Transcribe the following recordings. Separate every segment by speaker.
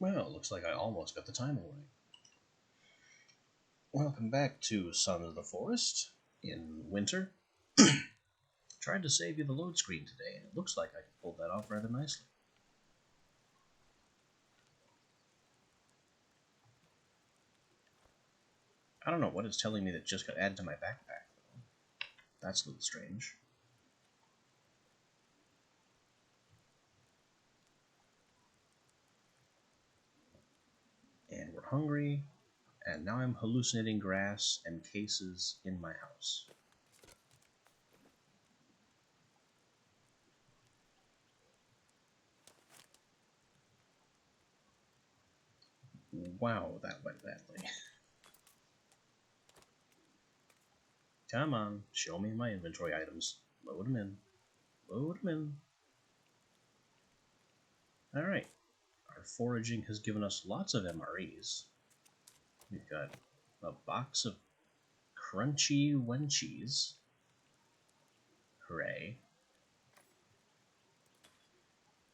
Speaker 1: Well, looks like I almost got the timing right. Welcome back to Sons of the Forest in winter. Tried to save you the load screen today, and it looks like I pulled that off rather nicely. I don't know what it's telling me that just got added to my backpack, though. That's a little strange. And we're hungry, and now I'm hallucinating grass and cases in my house. Wow, that went badly. Come on, show me my inventory items. Load them in. Load them in. Alright. Our foraging has given us lots of MREs. We've got a box of crunchy wenchies. Hooray.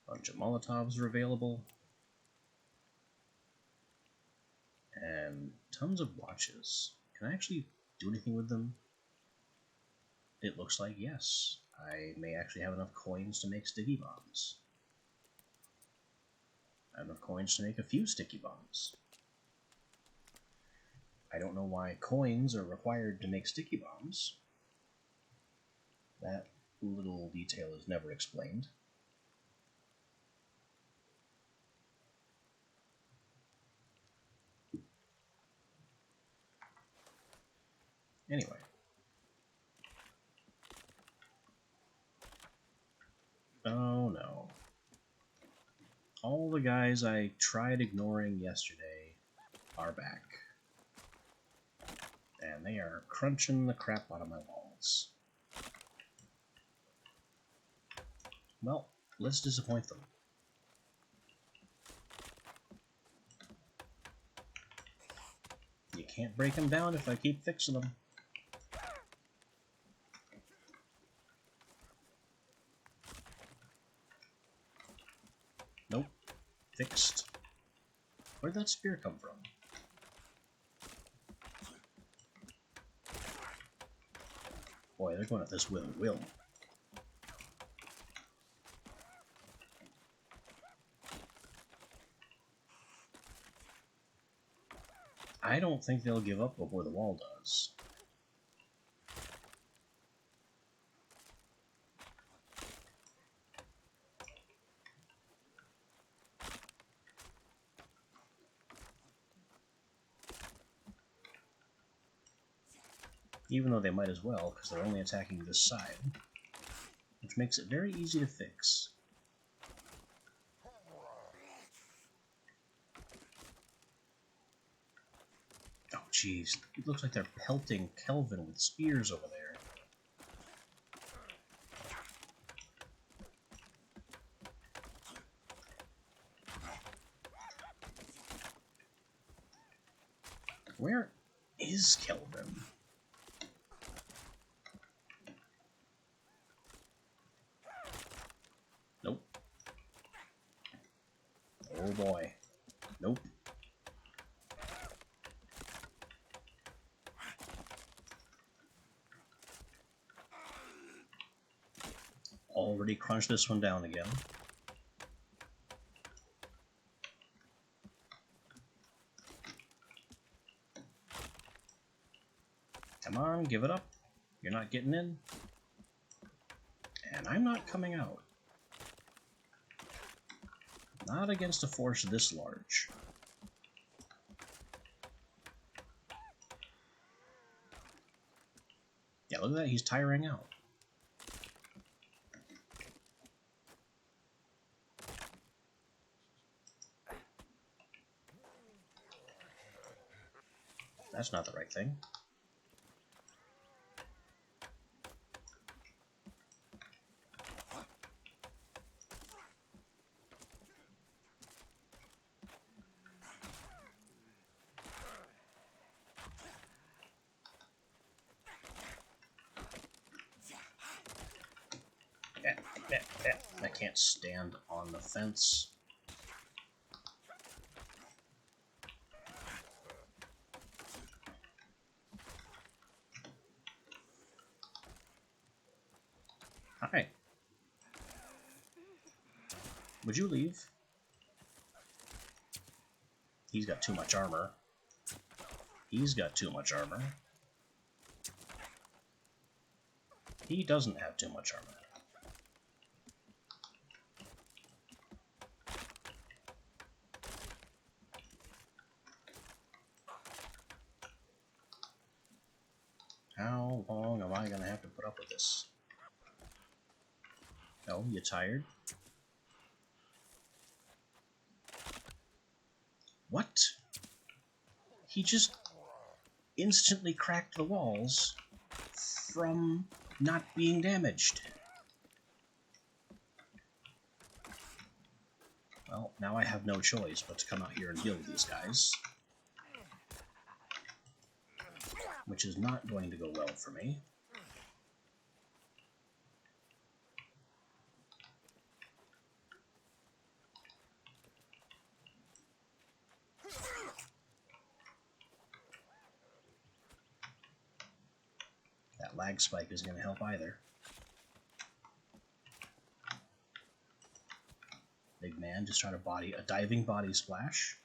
Speaker 1: A bunch of Molotovs are available. And tons of watches. Can I actually do anything with them? It looks like yes. I may actually have enough coins to make sticky bombs. I have enough coins to make a few sticky bombs. I don't know why coins are required to make sticky bombs. That little detail is never explained. Anyway. Oh no. All the guys I tried ignoring yesterday are back. And they are crunching the crap out of my walls. Well, let's disappoint them. You can't break them down if I keep fixing them. Nope. Fixed. Where'd that spear come from? Boy, they're going at this with a will. I don't think they'll give up before the wall does. Even though they might as well, because they're only attacking this side. Which makes it very easy to fix. Oh jeez, it looks like they're pelting Kelvin with spears over there. Where is Kelvin? Nope. Oh boy. Nope. Already crunched this one down again. Come on, give it up. You're not getting in. And I'm not coming out. Not against a force this large. Yeah, look at that, he's tiring out. That's not the right thing. I can't stand on the fence. Hi. Would you leave? He's got too much armor. He's got too much armor. He doesn't have too much armor. How long am I gonna have to put up with this? Oh, you tired? What? He just instantly cracked the walls from not being damaged. Well, now I have no choice but to come out here and deal with these guys. Which is not going to go well for me. That lag spike isn't going to help either. Big man just tried to body a diving body splash.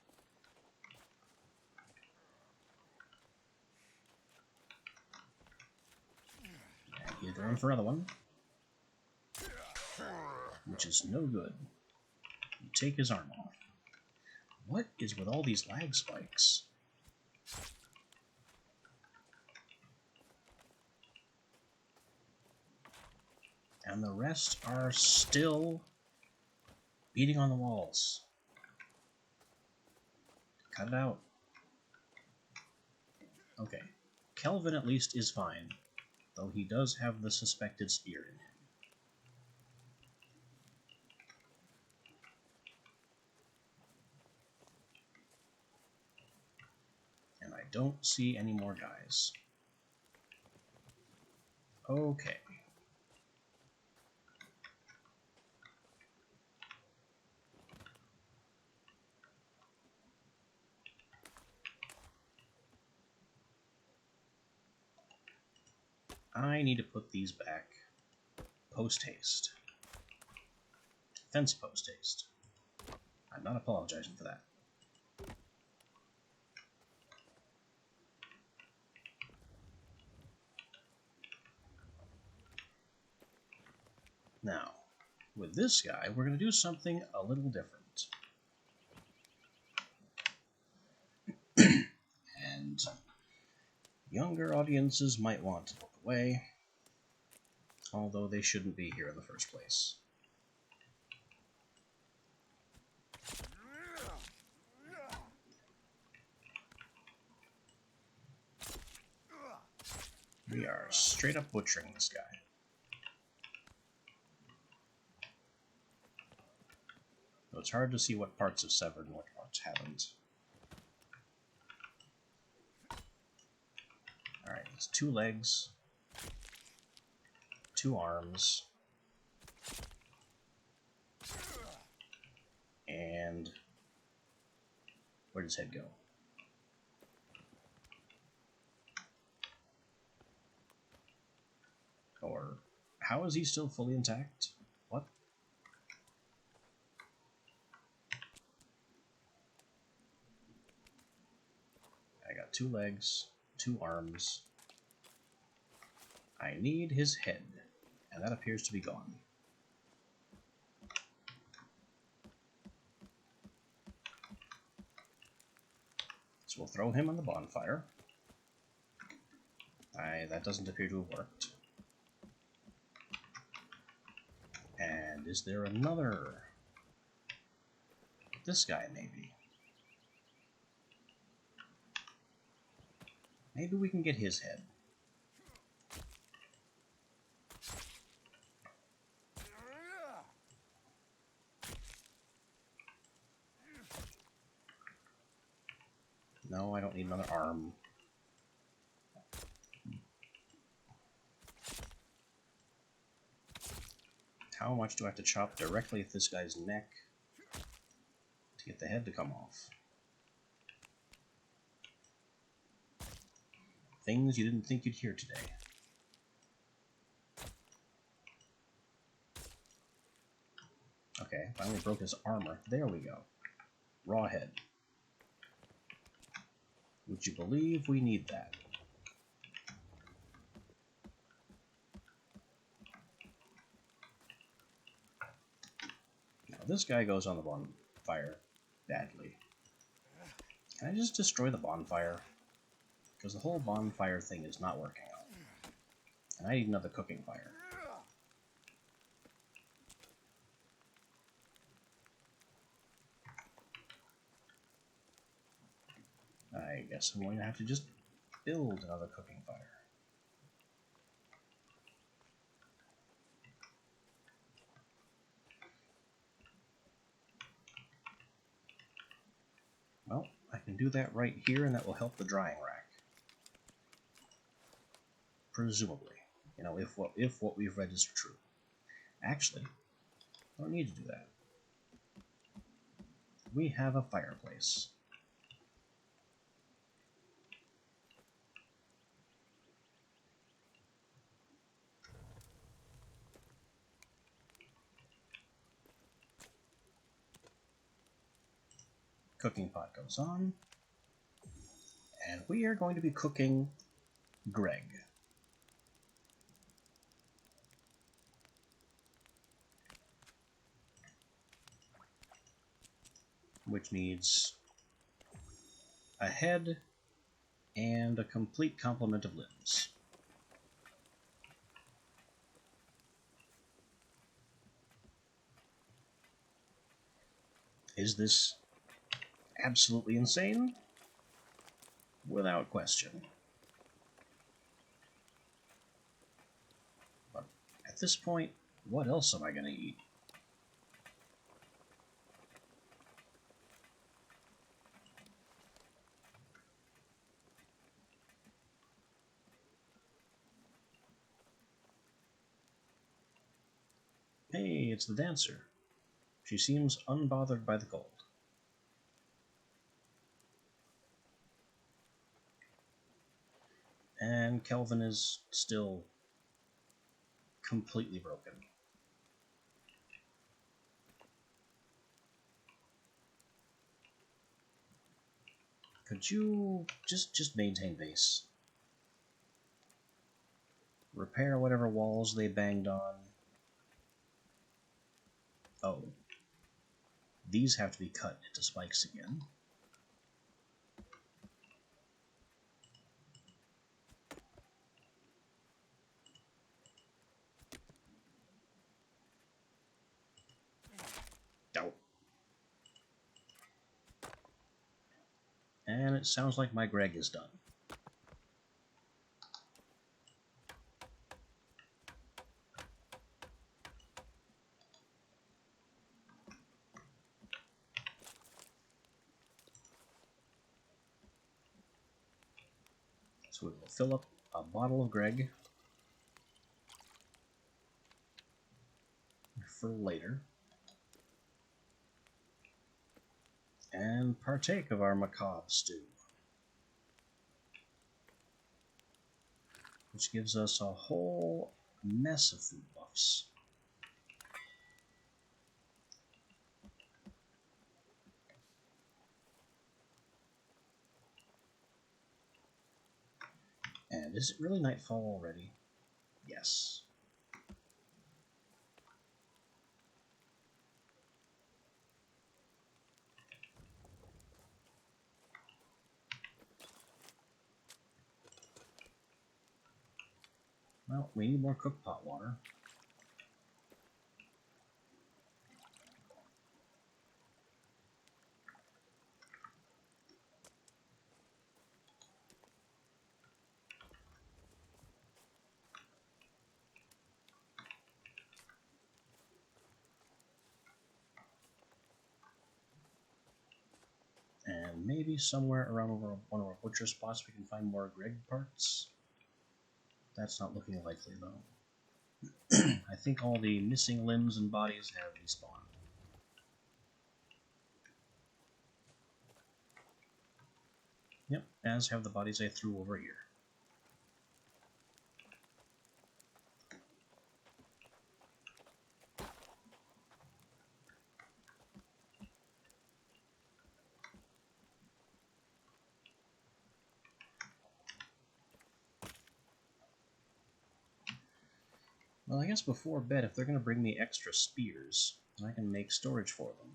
Speaker 1: And he's going for another one. Which is no good. You take his arm off. What is with all these lag spikes? And the rest are still beating on the walls. Cut it out. Okay. Kelvin at least is fine, though he does have the suspected spear in him. And I don't see any more guys. Okay. I need to put these back post-haste. Defense post-haste. I'm not apologizing for that. Now, with this guy, we're going to do something a little different. And younger audiences might want to look away, although they shouldn't be here in the first place. We are straight up butchering this guy. So it's hard to see what parts have severed and what parts haven't. Alright, it's 2 legs, 2 arms, and where does head go? Or how is he still fully intact? What? I got 2 legs, 2 arms. I need his head, and that appears to be gone. So we'll throw him on the bonfire. That doesn't appear to have worked. And is there another? This guy, maybe. Maybe we can get his head. No, I don't need another arm. How much do I have to chop directly at this guy's neck to get the head to come off? Things you didn't think you'd hear today. Okay, finally broke his armor. There we go. Rawhead. Would you believe we need that? Now this guy goes on the bonfire badly. Can I just destroy the bonfire? Because the whole bonfire thing is not working out. And I need another cooking fire. I guess I'm going to have to just build another cooking fire. Well, I can do that right here, and that will help the drying rack. Presumably. You know, if what we've read is true. Actually, I don't need to do that. We have a fireplace. Cooking pot goes on. And we are going to be cooking Greg. Which needs a head and a complete complement of limbs. Is this absolutely insane? Without question. But at this point, what else am I going to eat? Hey, it's the dancer. She seems unbothered by the cold. And Kelvin is still completely broken. Could you just maintain base? Repair whatever walls they banged on. Oh. These have to be cut into spikes again. Oh. And it sounds like my Greg is done. So we will fill up a bottle of Greg for later. And partake of our macabre stew. Which gives us a whole mess of food buffs. And is it really nightfall already? Yes. Well, we need more cook pot water. And maybe somewhere around one of our butcher spots we can find more Greg parts. That's not looking likely, though. I think all the missing limbs and bodies have respawned. Yep, as have the bodies I threw over here. Well, I guess before bed, if they're going to bring me extra spears, I can make storage for them.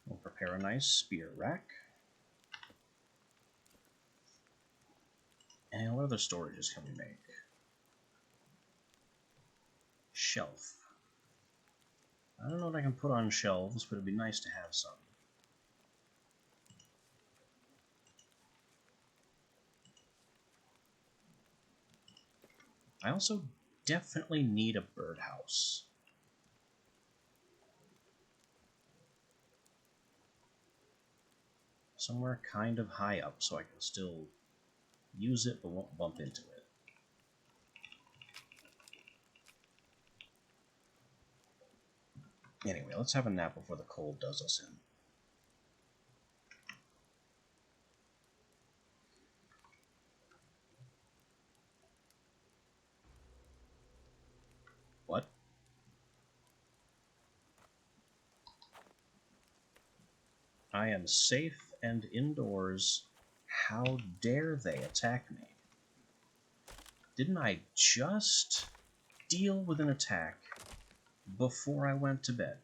Speaker 1: We'll prepare a nice spear rack. And what other storages can we make? Shelf. I don't know what I can put on shelves, but it'd be nice to have some. I also definitely need a birdhouse. Somewhere kind of high up so I can still use it but won't bump into it. Anyway, let's have a nap before the cold does us in. What? I am safe and indoors. How dare they attack me? Didn't I just deal with an attack before I went to bed?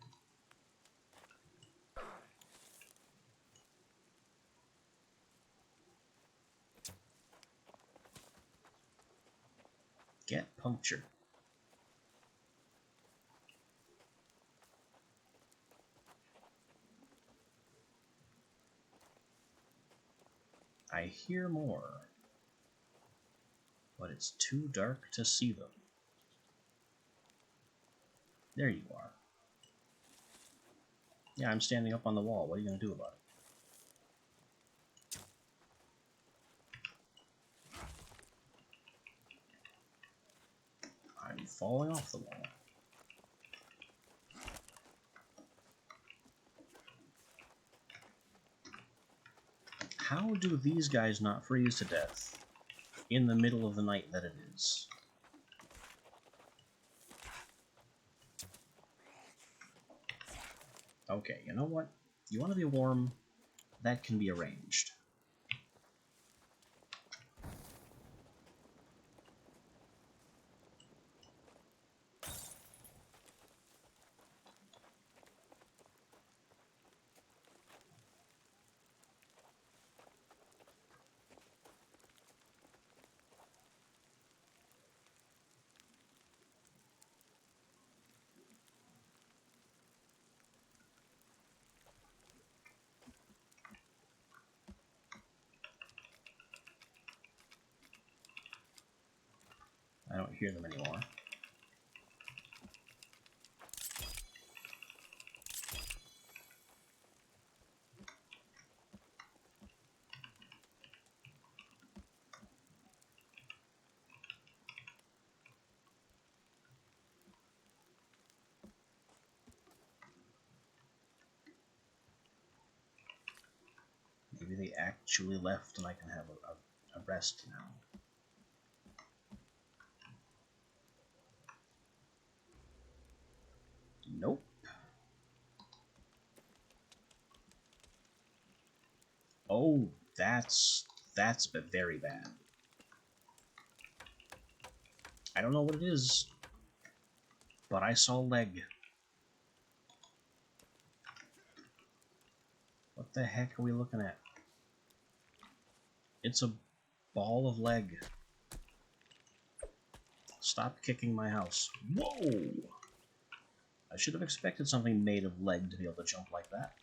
Speaker 1: Get punctured. I hear more, but it's too dark to see them. There you are. Yeah, I'm standing up on the wall. What are you going to do about it? I'm falling off the wall. How do these guys not freeze to death in the middle of the night that it is? Okay, you know what? You want to be warm? That can be arranged. I don't hear them anymore. Maybe they actually left and I can have a rest now. Nope. Oh, that's very bad. I don't know what it is, but I saw leg. What the heck are we looking at? It's a ball of leg. Stop kicking my house. Whoa! I should have expected something made of leg to be able to jump like that.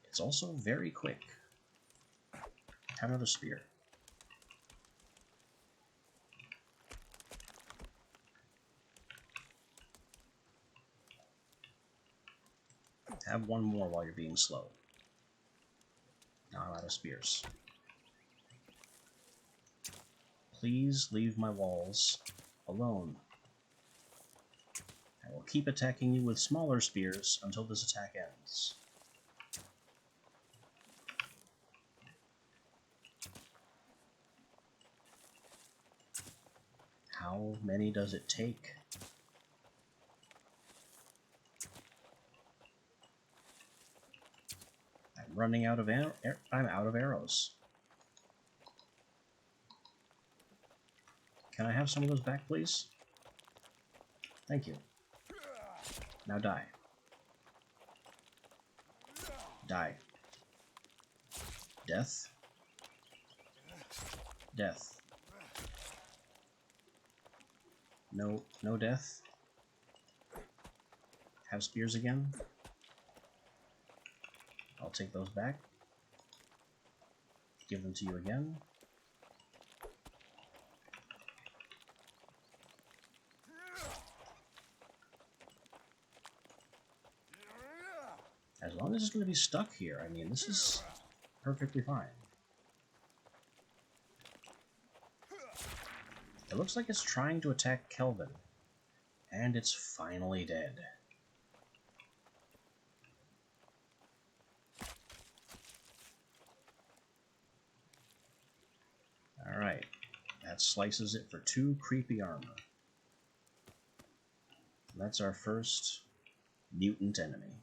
Speaker 1: It's also very quick. Have another spear. Have one more while you're being slow. Now I'm out of spears. Please leave my walls alone. I will keep attacking you with smaller spears until this attack ends. How many does it take? I'm running out of I'm out of arrows. Can I have some of those back, please? Thank you. Now die. Die. Death. Death. No, no death. Have spears again. I'll take those back. Give them to you again. As long as it's going to be stuck here, I mean, this is perfectly fine. It looks like it's trying to attack Kelvin, and it's finally dead. Alright, that slices it for 2 creepy armor. That's our first mutant enemy.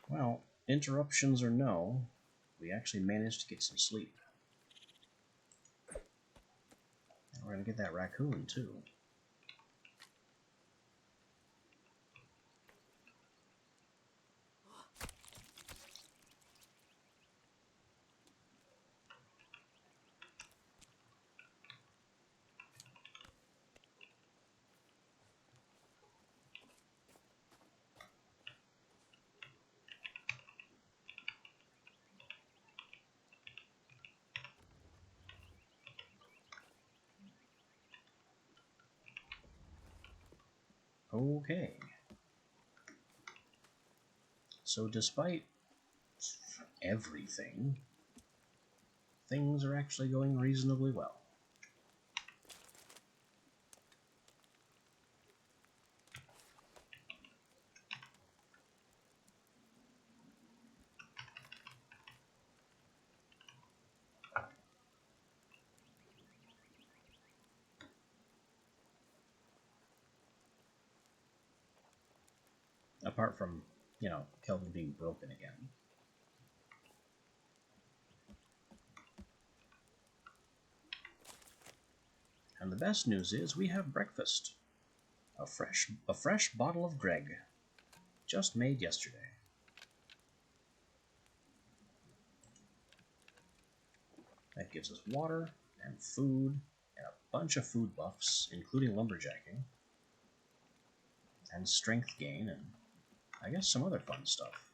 Speaker 1: Well, interruptions or no, we actually managed to get some sleep. And we're going to get that raccoon, too. Okay. So despite everything, things are actually going reasonably well. Apart from, you know, Kelvin being broken again. And the best news is we have breakfast. A fresh bottle of Greg, just made yesterday. That gives us water and food and a bunch of food buffs, including lumberjacking, and strength gain, and I guess some other fun stuff.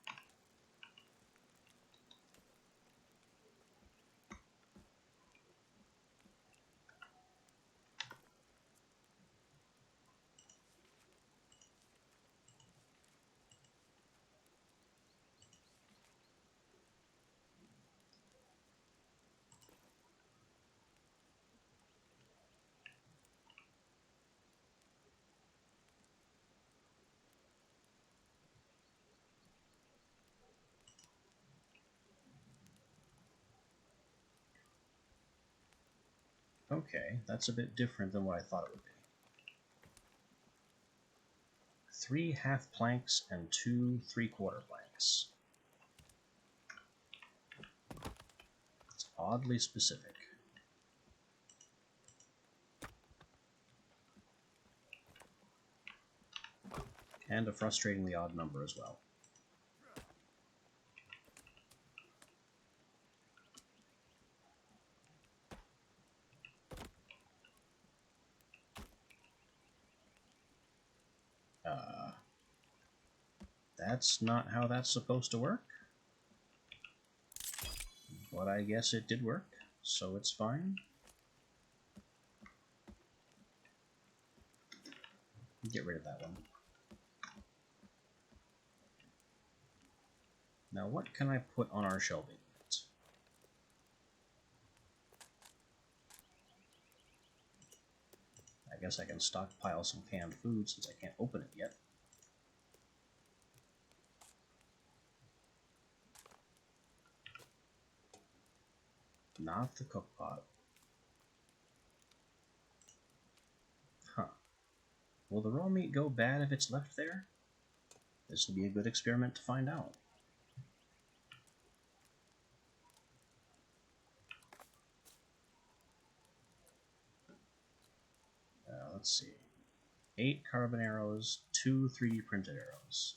Speaker 1: Okay, that's a bit different than what I thought it would be. 3 half planks and 2 3/4 planks. It's oddly specific. And a frustratingly odd number as well. That's not how that's supposed to work. But I guess it did work, so it's fine. Get rid of that one. Now what can I put on our shelving unit? I guess I can stockpile some canned food since I can't open it yet. Not the cook pot. Huh. Will the raw meat go bad if it's left there? This will be a good experiment to find out. Let's see. 8 carbon arrows, 2 3D printed arrows.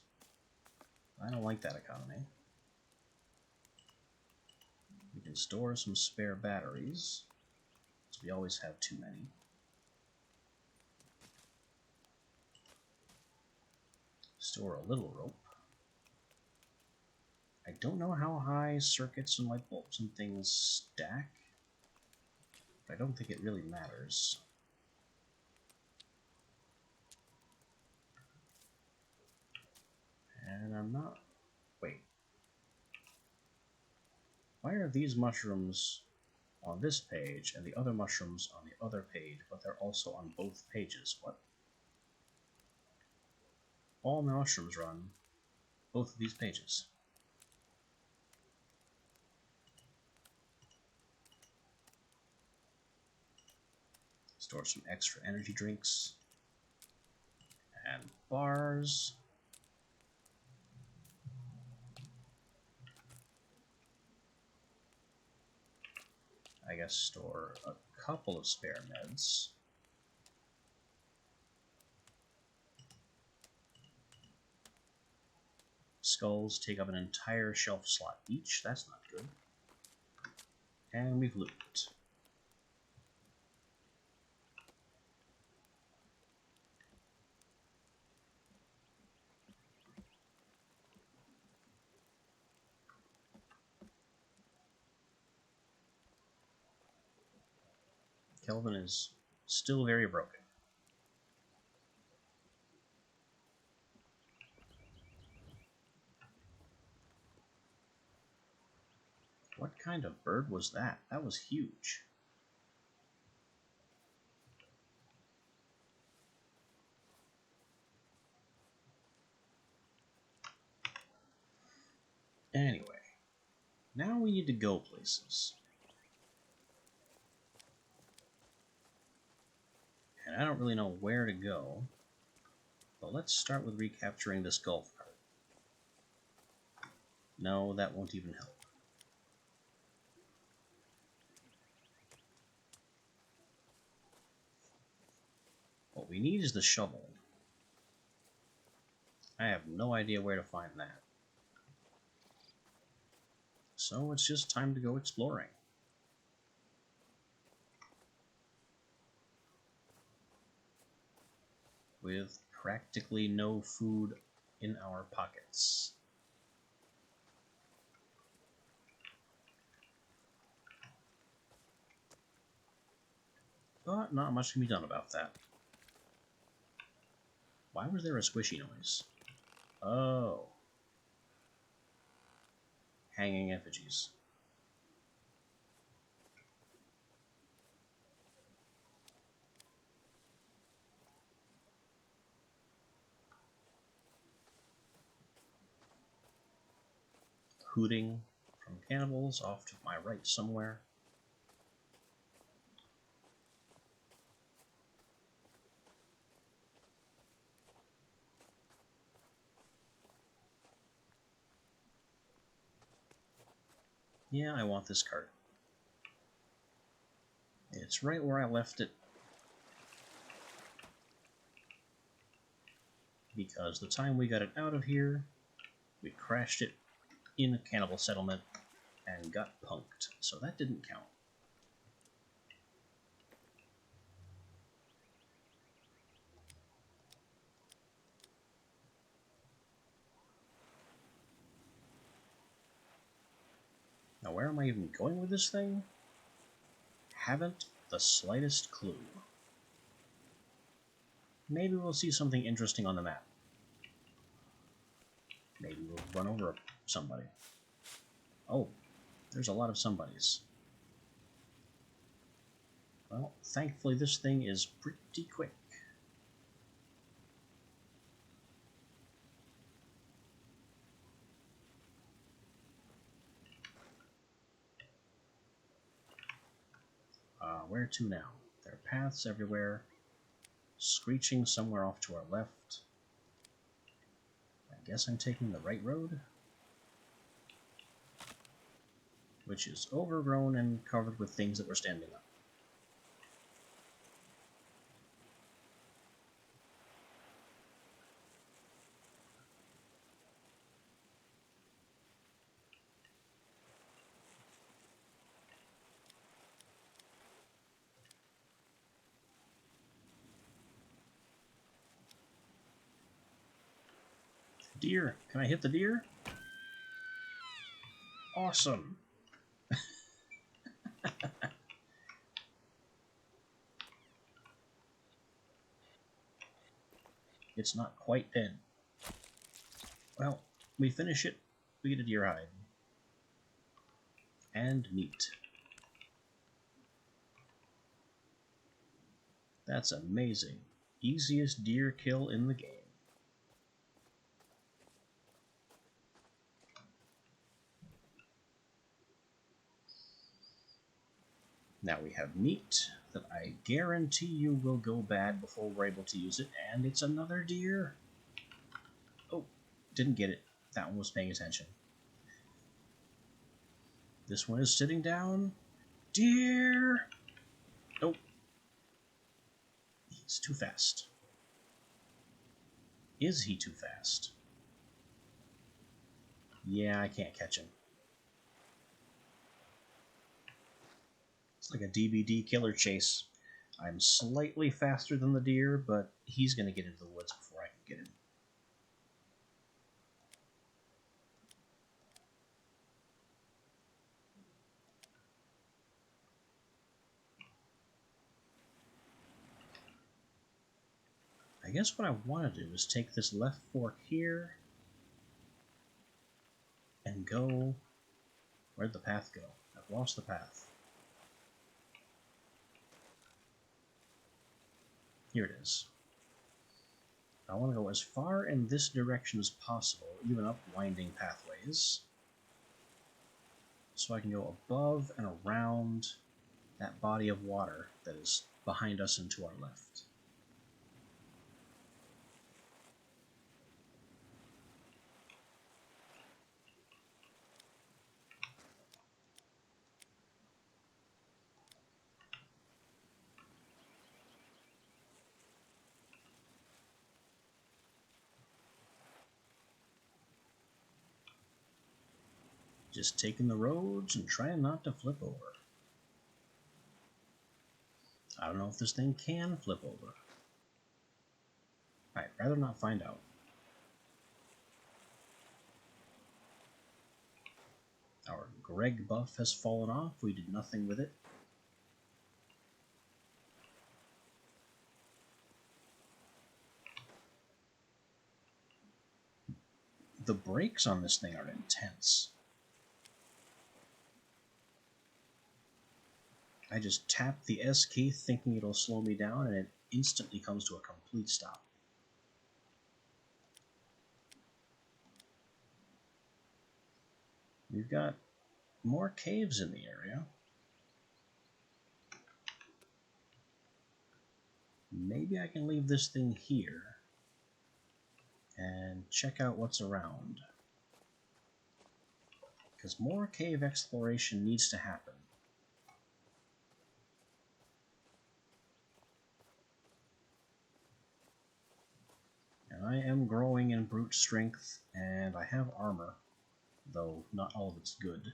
Speaker 1: I don't like that economy. We can store some spare batteries, so we always have too many. Store a little rope. I don't know how high circuits and light bulbs and things stack, but I don't think it really matters. And I'm not... Wait. Why are these mushrooms on this page and the other mushrooms on the other page, but they're also on both pages? What? All mushrooms run both of these pages. Store some extra energy drinks and bars. I guess store a couple of spare meds. Skulls take up an entire shelf slot each. That's not good. And we've looped. Kelvin is still very broken. What kind of bird was that? That was huge. Anyway, now we need to go places. And I don't really know where to go, but let's start with recapturing this golf cart. No, that won't even help. What we need is the shovel. I have no idea where to find that. So it's just time to go exploring. With practically no food in our pockets. But not much can be done about that. Why was there a squishy noise? Oh. Hanging effigies. Hooting from cannibals off to my right somewhere. Yeah, I want this cart. It's right where I left it. Because the time we got it out of here, we crashed it in a cannibal settlement and got punked. So that didn't count. Now where am I even going with this thing? Haven't the slightest clue. Maybe we'll see something interesting on the map. Maybe we'll run over somebody. Oh, there's a lot of somebodies. Well, thankfully this thing is pretty quick. Where to now? There are paths everywhere. Screeching somewhere off to our left. I guess I'm taking the right road, which is overgrown and covered with things that were standing up. Deer! Can I hit the deer? Awesome! It's not quite dead. Well, we finish it, we get a deer hide. And meat. That's amazing. Easiest deer kill in the game. Now we have meat that I guarantee you will go bad before we're able to use it, and it's another deer. Oh, didn't get it. That one was paying attention. This one is sitting down. Deer! Nope. He's too fast. Is he too fast? Yeah, I can't catch him. It's like a DBD killer chase. I'm slightly faster than the deer, but he's going to get into the woods before I can get him. I guess what I want to do is take this left fork here and go... Where'd the path go? I've lost the path. Here it is. I want to go as far in this direction as possible, even up winding pathways, so I can go above and around that body of water that is behind us and to our left. Just taking the roads and trying not to flip over. I don't know if this thing can flip over. I'd rather not find out. Our Greg buff has fallen off. We did nothing with it. The brakes on this thing are intense. I just tap the S key thinking it'll slow me down, and it instantly comes to a complete stop. We've got more caves in the area. Maybe I can leave this thing here and check out what's around, because more cave exploration needs to happen. And I am growing in brute strength, and I have armor, though not all of it's good.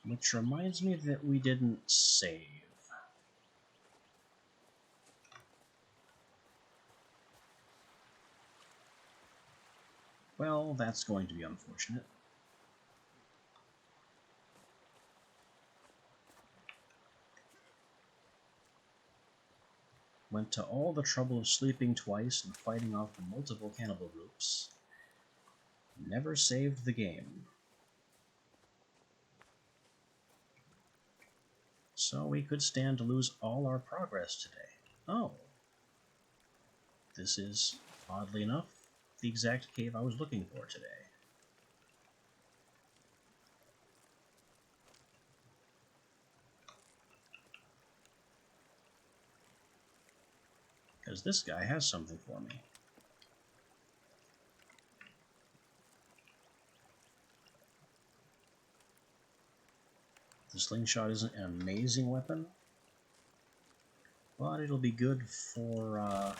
Speaker 1: Which reminds me that we didn't save. Well, that's going to be unfortunate. went to all the trouble of sleeping twice and fighting off multiple cannibal groups, never saved the game. So we could stand to lose all our progress today. Oh. This is, oddly enough, the exact cave I was looking for today. Because this guy has something for me. The slingshot isn't an amazing weapon, but it'll be good for,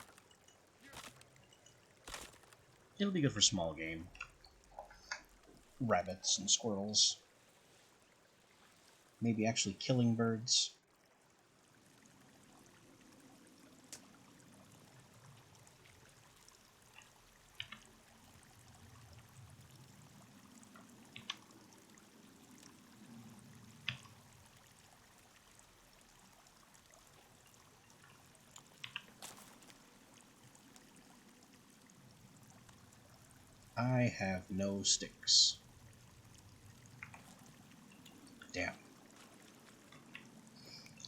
Speaker 1: it'll be good for small game. Rabbits and squirrels. Maybe actually killing birds. I have no sticks. Damn.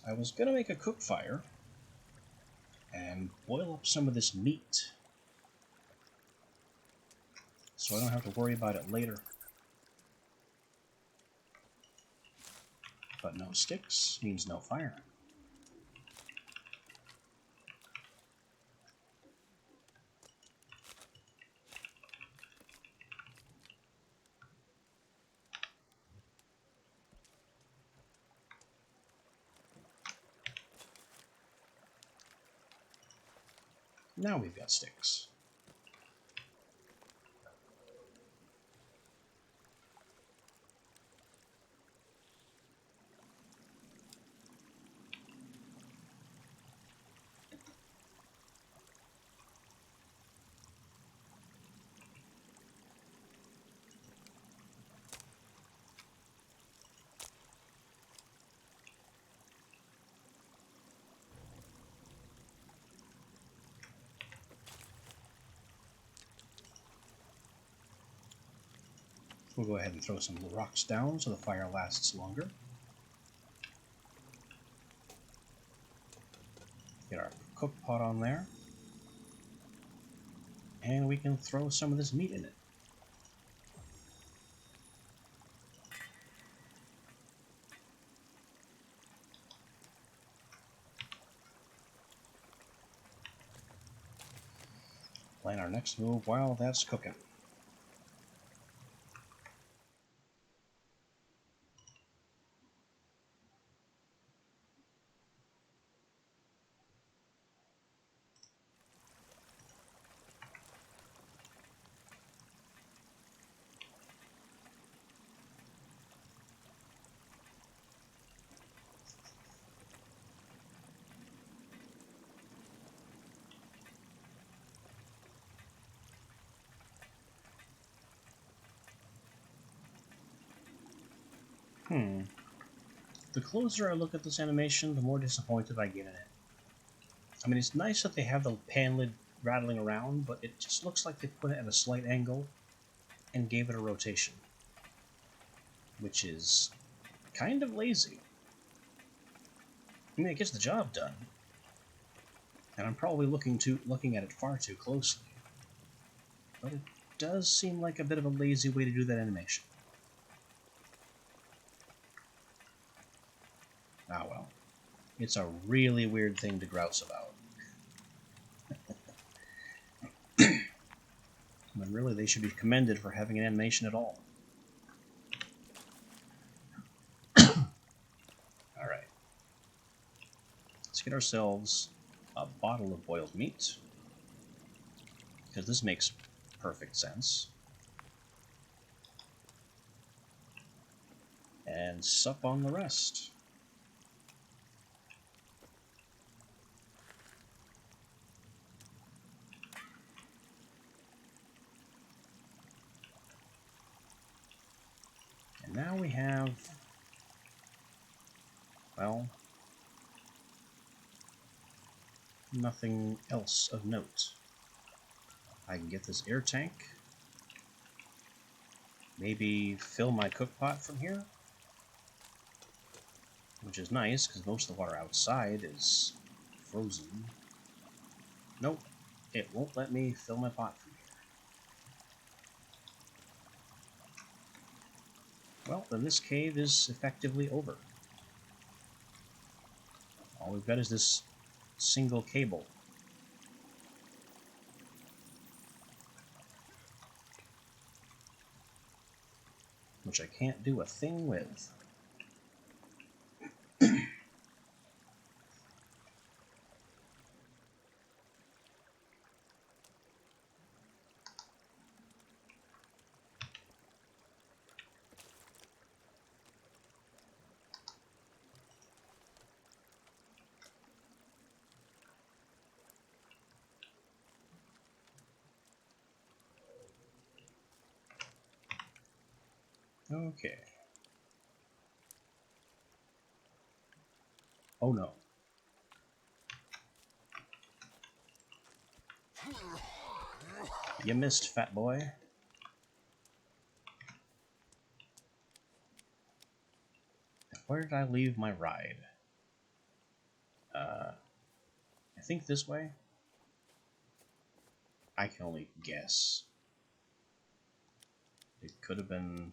Speaker 1: I was gonna make a cook fire and boil up some of this meat so I don't have to worry about it later. But no sticks means no fire. Now we've got sticks. We'll go ahead and throw some rocks down so the fire lasts longer. Get our cook pot on there. And we can throw some of this meat in it. Plan our next move while that's cooking. The closer I look at this animation, the more disappointed I get in it. I mean, it's nice that they have the pan lid rattling around, but it just looks like they put it at a slight angle and gave it a rotation, which is kind of lazy. I mean, it gets the job done, and I'm probably looking at it far too closely, but it does seem like a bit of a lazy way to do that animation. Ah well, it's a really weird thing to grouse about. When really they should be commended for having an animation at all. Alright. Let's get ourselves a bottle of boiled meat, because this makes perfect sense. And sup on the rest. And now we have, well, Nothing else of note. I can get this air tank. Maybe fill my cook pot from here? Which is nice, because most of the water outside is frozen. Nope, it won't let me fill my pot from here. Well, then this cave is effectively over. All we've got is this single cable. Which I can't do a thing with. Okay. Oh no. You missed, fat boy. Where did I leave my ride? I think this way? I can only guess. It could have been...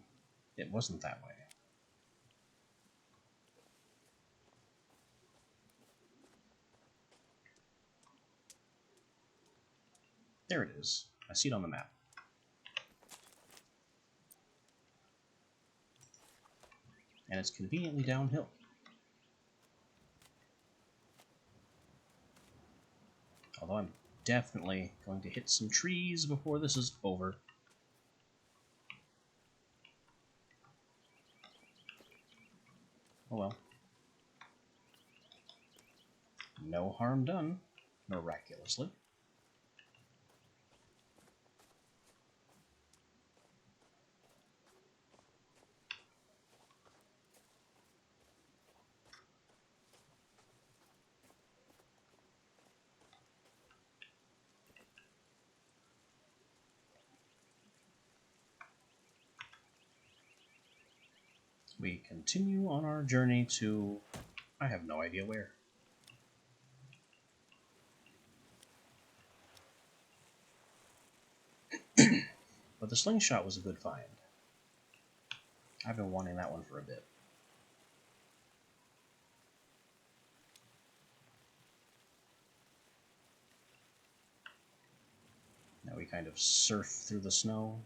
Speaker 1: It wasn't that way. There it is. I see it on the map. And it's conveniently downhill. Although I'm definitely going to hit some trees before this is over. Oh well. No harm done, miraculously. We continue on our journey to... I have no idea where. But the slingshot was a good find. I've been wanting that one for a bit. Now we kind of surf through the snow,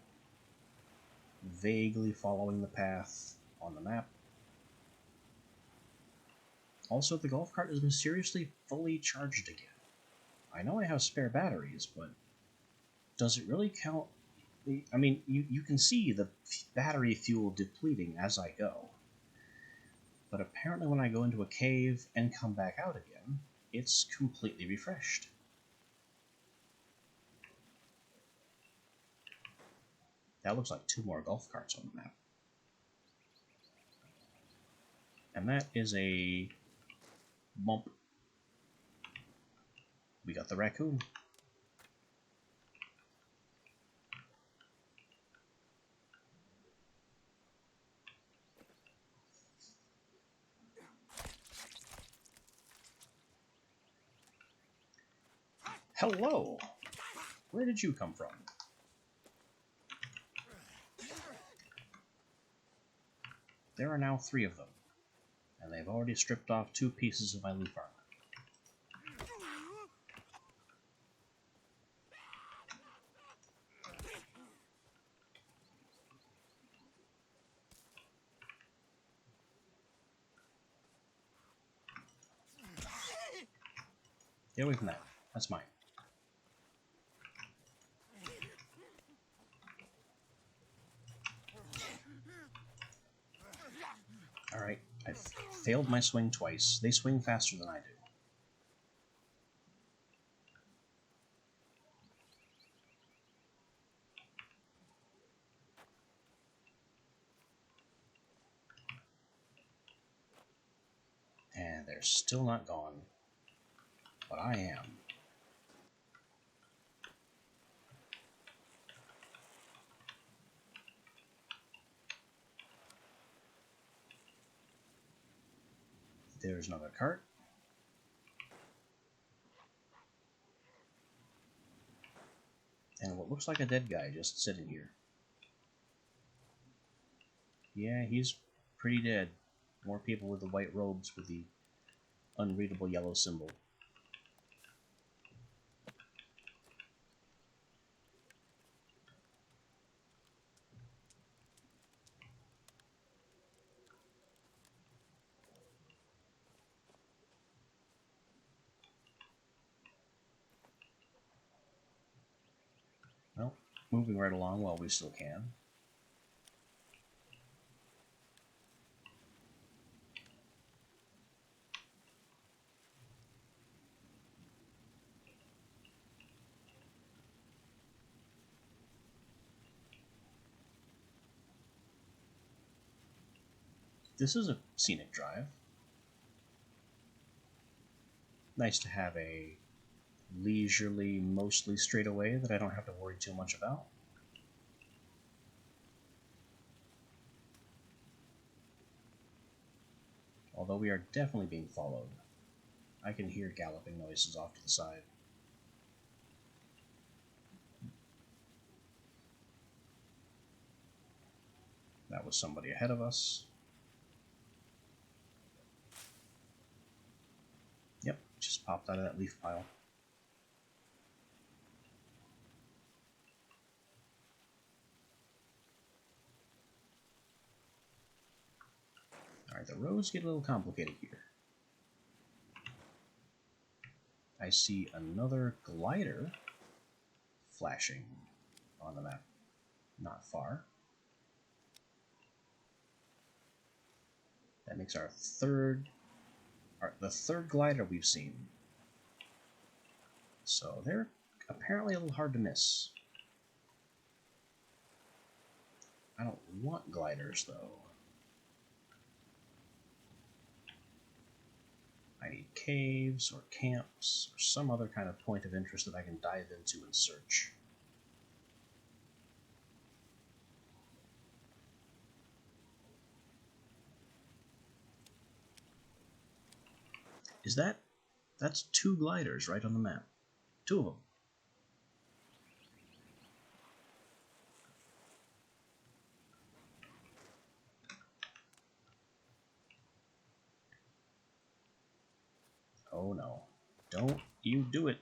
Speaker 1: vaguely following the path on the map. Also, the golf cart is mysteriously fully charged again. I know I have spare batteries, but does it really count? I mean, you can see the battery fuel depleting as I go. But apparently when I go into a cave and come back out again, it's completely refreshed. That looks like 2 more golf carts on the map. And that is a bump. We got the raccoon. Hello! Where did you come from? There are now 3 of them, and they've already stripped off 2 pieces of my loop armor. Get away from that. That's mine. Alright, I've failed my swing twice. They swing faster than I do. And they're still not gone. But I am. There's another cart. And what looks like a dead guy just sitting here. Yeah, he's pretty dead. More people with the white robes with the unreadable yellow symbol. Well, moving right along while we still can. This is a scenic drive. Nice to have a leisurely, mostly straightaway that I don't have to worry too much about. Although we are definitely being followed. I can hear galloping noises off to the side. That was somebody ahead of us. Yep, just popped out of that leaf pile. Alright, the roads get a little complicated here. I see another glider flashing on the map. Not far. That makes our the third glider we've seen. So they're apparently a little hard to miss. I don't want gliders, though. I need caves or camps or some other kind of point of interest that I can dive into and search. Is that's 2 gliders right on the map. 2 of them. Oh no. Don't you do it.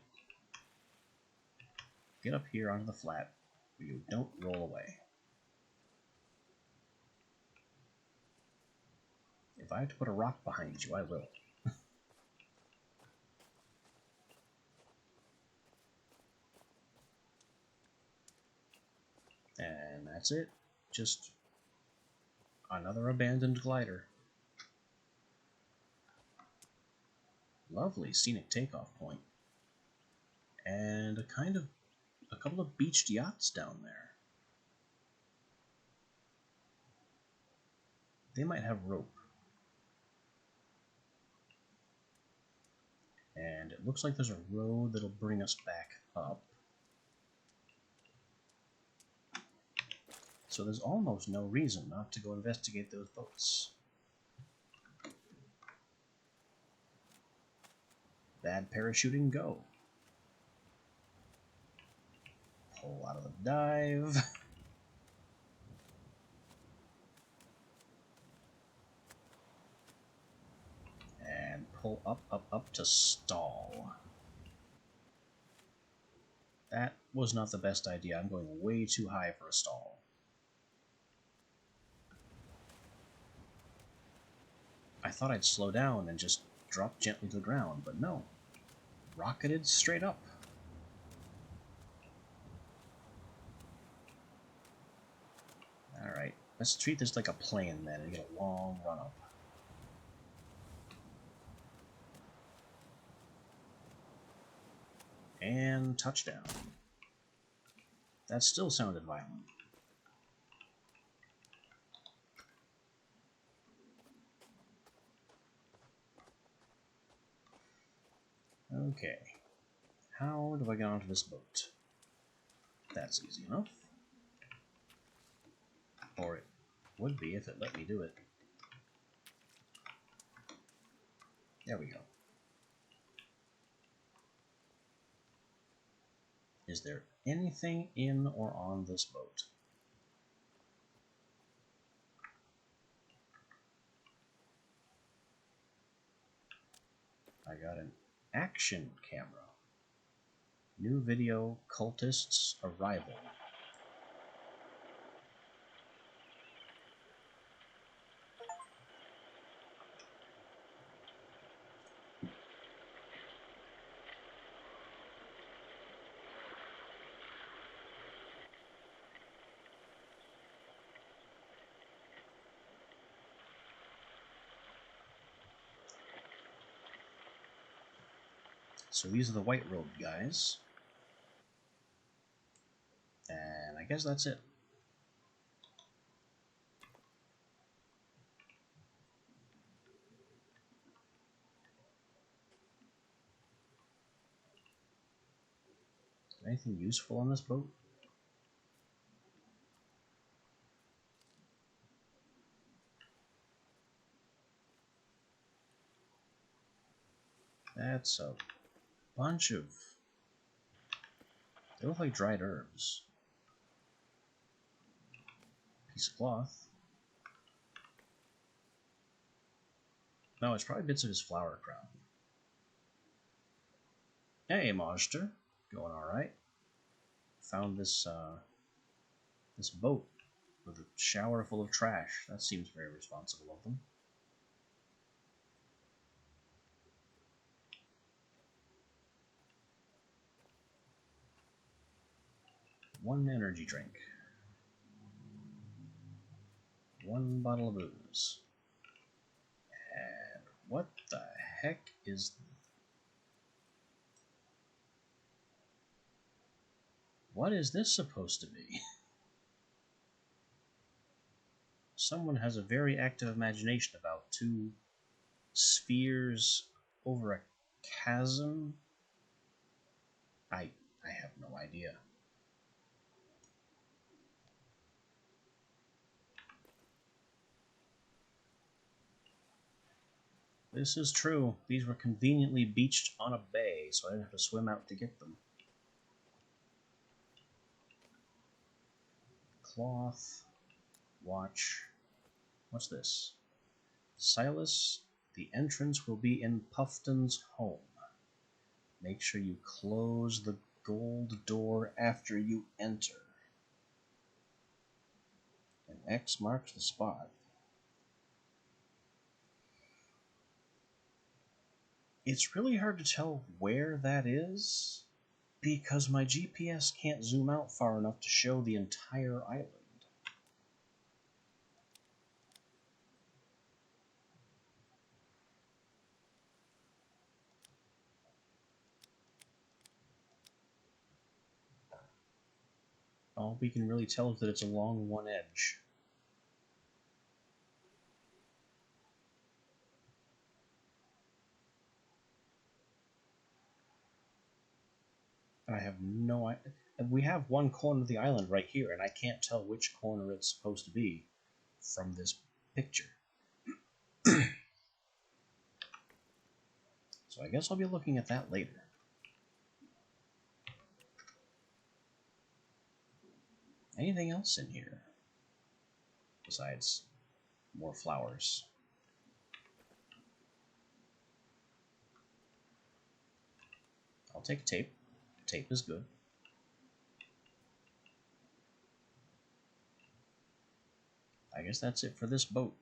Speaker 1: Get up here onto the flat where you don't roll away. If I have to put a rock behind you, I will. And that's it. Just another abandoned glider. Lovely scenic takeoff point. And a couple of beached yachts down there. They might have rope. And it looks like there's a road that'll bring us back up. So there's almost no reason not to go investigate those boats. Bad parachuting, go. Pull out of the dive. And pull up, up, up to stall. That was not the best idea. I'm going way too high for a stall. I thought I'd slow down and just drop gently to the ground, but no. Rocketed straight up. Alright, let's treat this like a plane then and get a long run up. And touchdown. That still sounded violent. Okay. How do I get onto this boat? That's easy enough. Or it would be if it let me do it. There we go. Is there anything in or on this boat? I got an action camera. New video, cultists arrival. So these are the white robed guys. And I guess that's it. Anything useful on this boat? That's a bunch of... They look like dried herbs. Piece of cloth. No, it's probably bits of his flower crown. Hey, Monster. Going alright. Found this, this boat with a shower full of trash. That seems very responsible of them. One energy drink. One bottle of booze. And what the heck is... What is this supposed to be? Someone has a very active imagination about two spheres over a chasm. I have no idea. This is true. These were conveniently beached on a bay, so I didn't have to swim out to get them. Cloth. Watch. What's this? Silas, the entrance will be in Puffton's home. Make sure you close the gold door after you enter. An X marks the spot. It's really hard to tell where that is because my GPS can't zoom out far enough to show the entire island. All we can really tell is that it's along one edge. I have no idea. We have one corner of the island right here, and I can't tell which corner it's supposed to be from this picture. So I guess I'll be looking at that later. Anything else in here besides more flowers? I'll take tape. Tape is good. I guess that's it for this boat.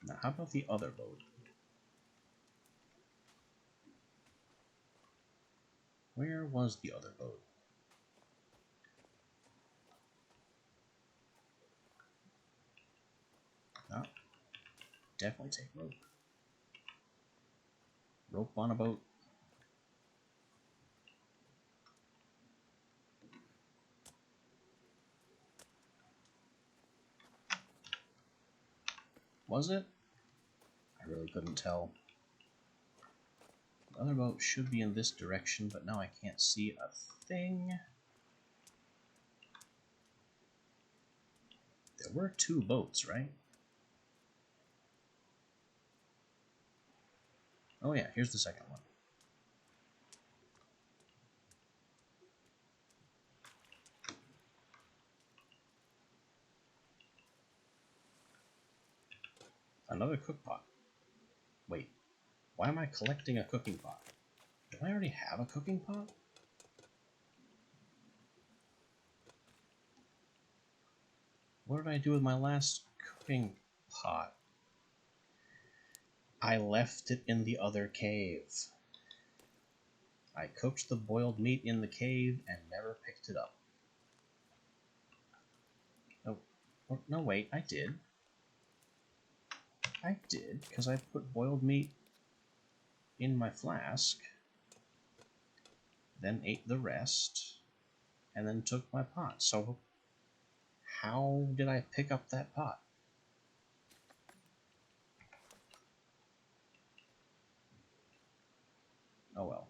Speaker 1: Now, how about the other boat? Where was the other boat? Oh, definitely take rope. Rope on a boat. Was it? I really couldn't tell. The other boat should be in this direction, but now I can't see a thing. There were two boats, right? Oh yeah, here's the second one. Another cook pot. Wait, why am I collecting a cooking pot? Do I already have a cooking pot? What did I do with my last cooking pot? I left it in the other cave. I cooked the boiled meat in the cave and never picked it up. Oh, no, wait, I did. I did, because I put boiled meat in my flask, then ate the rest, and then took my pot. So, how did I pick up that pot? Oh well.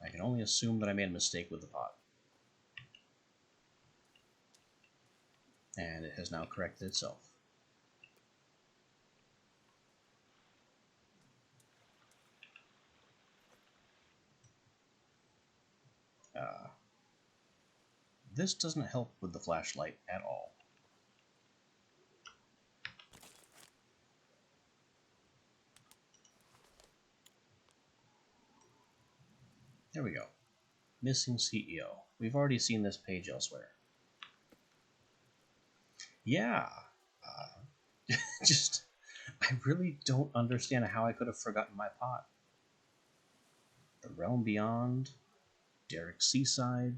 Speaker 1: I can only assume that I made a mistake with the pot. And it has now corrected itself. This doesn't help with the flashlight at all. There we go. Missing CEO. We've already seen this page elsewhere. Yeah. Just, I really don't understand how I could have forgotten my pot. The Realm Beyond, Derek Seaside,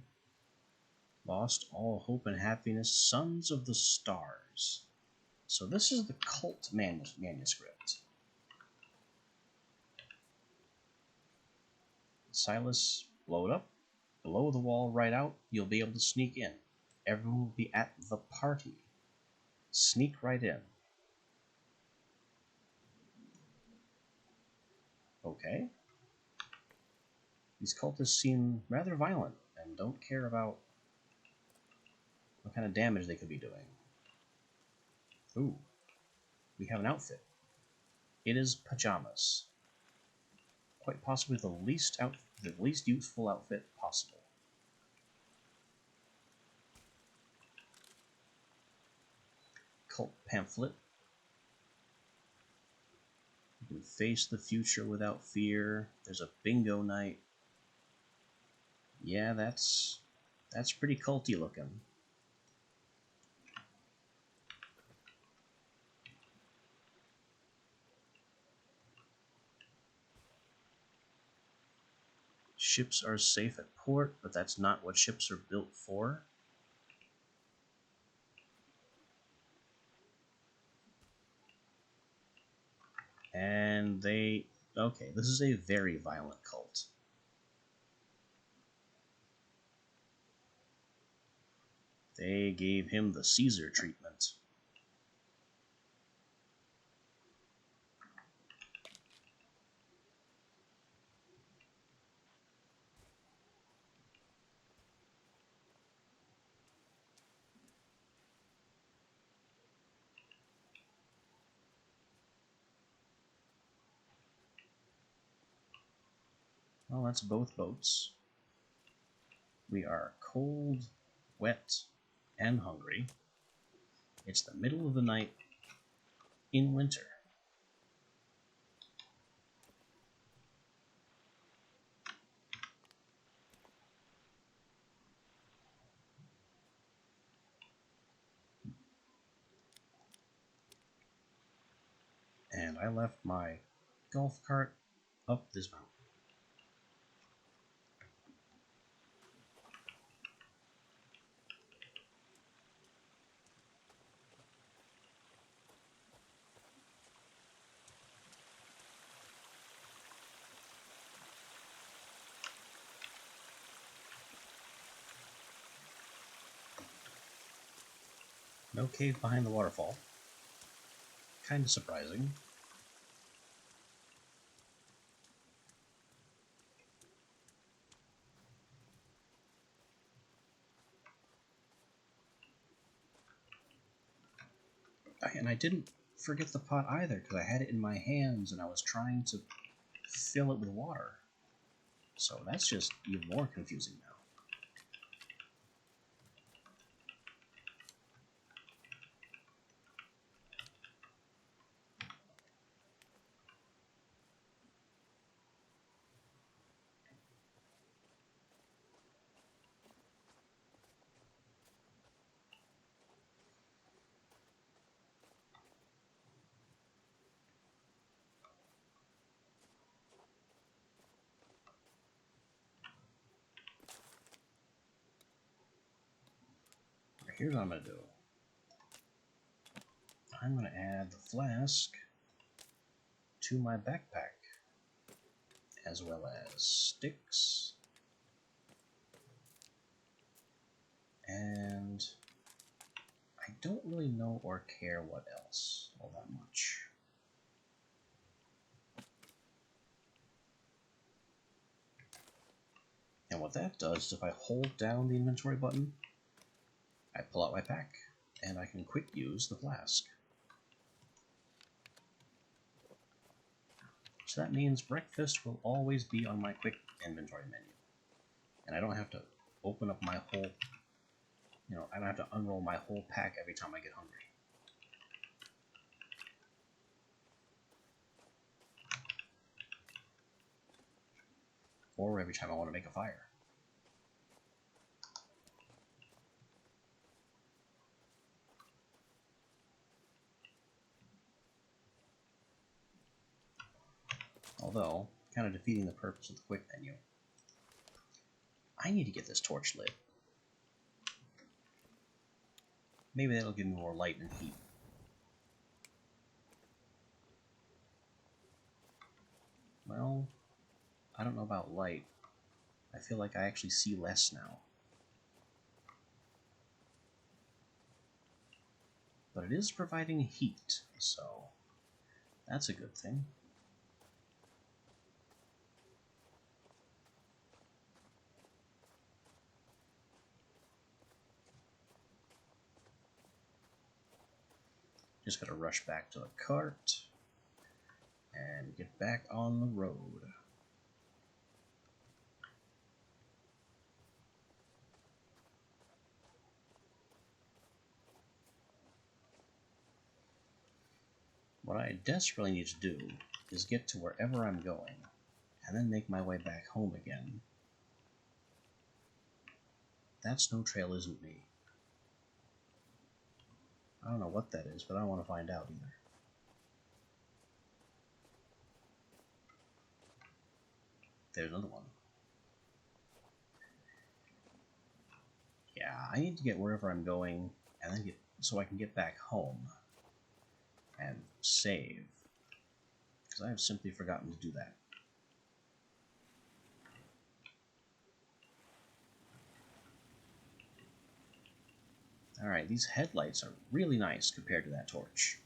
Speaker 1: Lost All Hope and Happiness, Sons of the Stars. So this is the cult manuscript. Silas, blow it up, blow the wall right out, you'll be able to sneak in. Everyone will be at the party. Sneak right in. Okay. These cultists seem rather violent and don't care about what kind of damage they could be doing. Ooh. We have an outfit. It is pajamas. Quite possibly the least useful outfit possible. Cult pamphlet. You can face the future without fear. There's a bingo night. Yeah, that's pretty culty looking. Ships are safe at port, but that's not what ships are built for. And okay, this is a very violent cult. They gave him the Caesar treatment. Well, that's both boats. We are cold, wet, and hungry. It's the middle of the night in winter. And I left my golf cart up this mountain. No cave behind the waterfall. Kind of surprising. And I didn't forget the pot either, because I had it in my hands and I was trying to fill it with water. So that's just even more confusing now. Here's what I'm going to do. I'm going to add the flask to my backpack, as well as sticks, and I don't really know or care what else all that much. And what that does is if I hold down the inventory button, I pull out my pack, and I can quick use the flask. So that means breakfast will always be on my quick inventory menu. And I don't have to open up my whole, I don't have to unroll my whole pack every time I get hungry. Or every time I want to make a fire. Although, kind of defeating the purpose of the quick menu. I need to get this torch lit. Maybe that'll give me more light and heat. Well, I don't know about light. I feel like I actually see less now. But it is providing heat, so that's a good thing. Just gotta rush back to the cart and get back on the road. What I desperately need to do is get to wherever I'm going, and then make my way back home again. That snow trail isn't me. I don't know what that is, but I don't want to find out either. There's another one. Yeah, I need to get wherever I'm going, and then so I can get back home and save, because I have simply forgotten to do that. Alright, these headlights are really nice compared to that torch.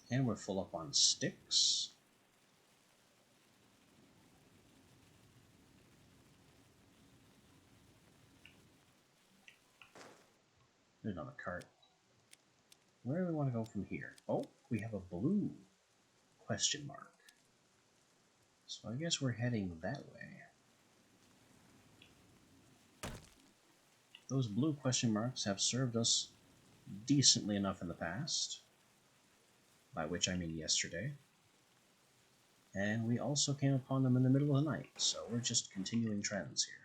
Speaker 1: And we're full up on sticks. There's another cart. Where do we want to go from here? Oh, we have a blue question mark. So I guess we're heading that way. Those blue question marks have served us decently enough in the past, by which I mean yesterday. And we also came upon them in the middle of the night, so we're just continuing trends here.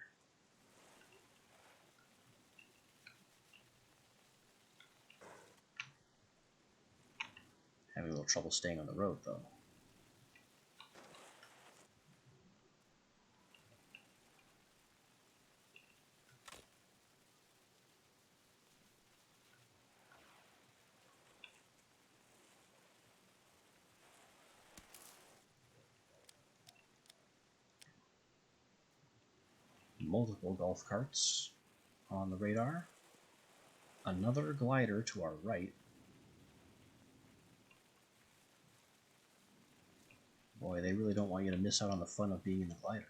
Speaker 1: Having a little trouble staying on the road, though. Multiple golf carts on the radar. Another glider to our right. Boy, they really don't want you to miss out on the fun of being in the glider.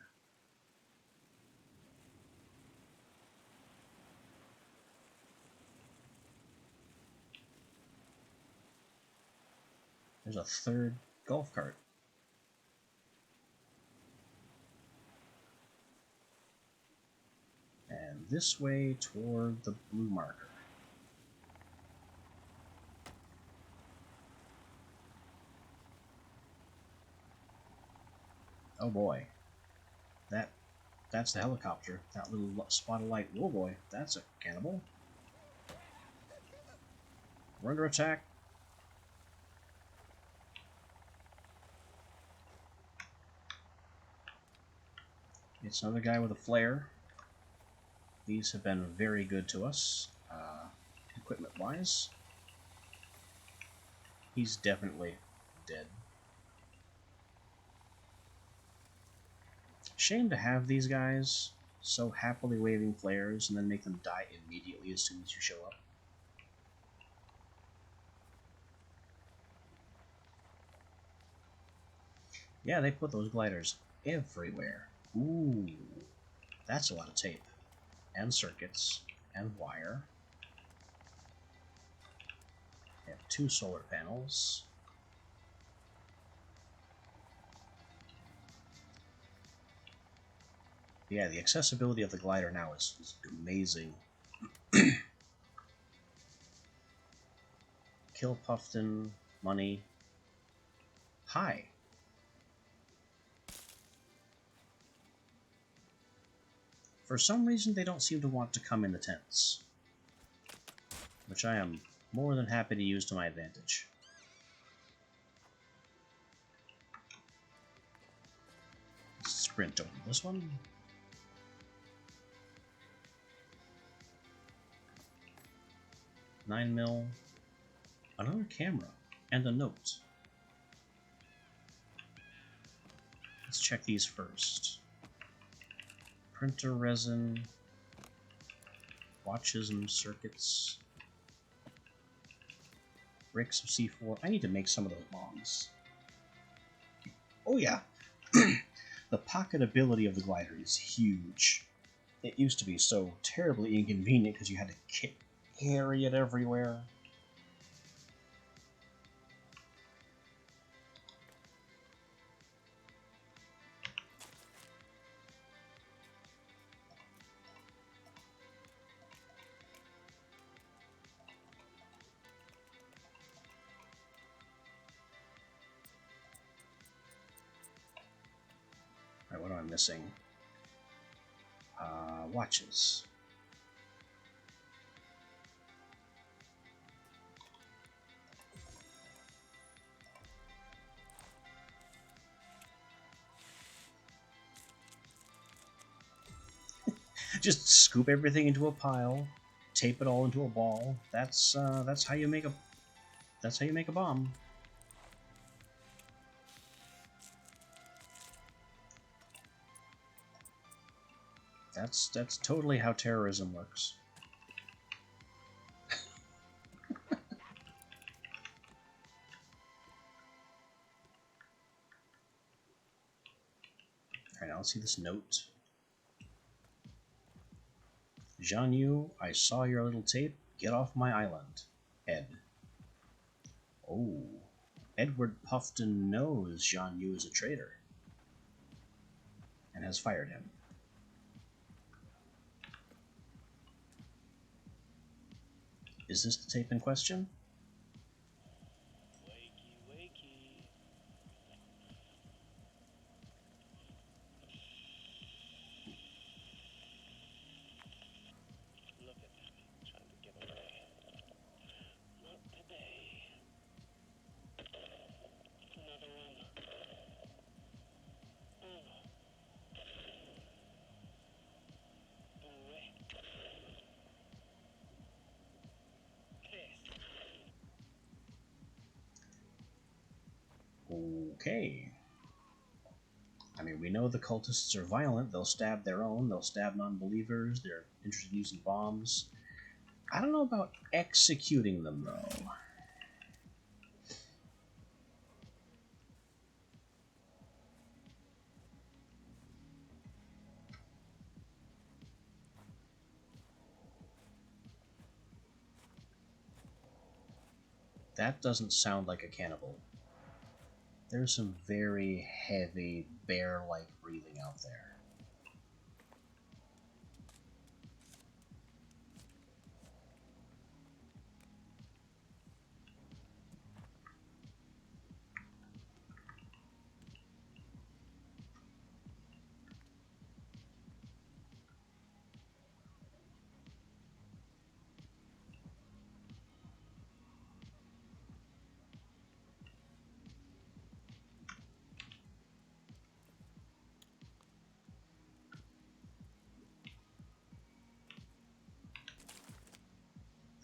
Speaker 1: There's a third golf cart. And this way toward the blue marker. Oh boy. That's the helicopter. That little spot of light. Oh boy, that's a cannibal. We're under attack. It's another guy with a flare. These have been very good to us, equipment-wise. He's definitely dead. Shame to have these guys so happily waving flares and then make them die immediately as soon as you show up. Yeah, they put those gliders everywhere. Ooh, that's a lot of tape. And circuits. And wire. They have 2 solar panels. Yeah, the accessibility of the glider now is amazing. Kill Puffton, money. Hi. For some reason, they don't seem to want to come in the tents, which I am more than happy to use to my advantage. Sprint over this one. $9mm. Another camera and a note. Let's check these first. Printer resin, watches and circuits, bricks of C4. I need to make some of those bombs. Oh yeah, the pocketability of the glider is huge. It used to be so terribly inconvenient because you had to carry it everywhere. Alright, what am I missing? Watches. Just scoop everything into a pile, tape it all into a ball. That's how you make a bomb. That's totally how terrorism works. Alright, now let's see this note. Jean Yu, I saw your little tape. Get off my island. Ed. Oh. Edward Puffton knows Jean Yu is a traitor. And has fired him. Is this the tape in question?
Speaker 2: Wakey, wakey. Look at them, trying to get away. Not today. Another one. Away. Piss.
Speaker 1: Okay. I mean, we know the cultists are violent. They'll stab their own. They'll stab non-believers. They're interested in using bombs. I don't know about executing them, though. That doesn't sound like a cannibal. There's some very heavy, bear-like breathing out there.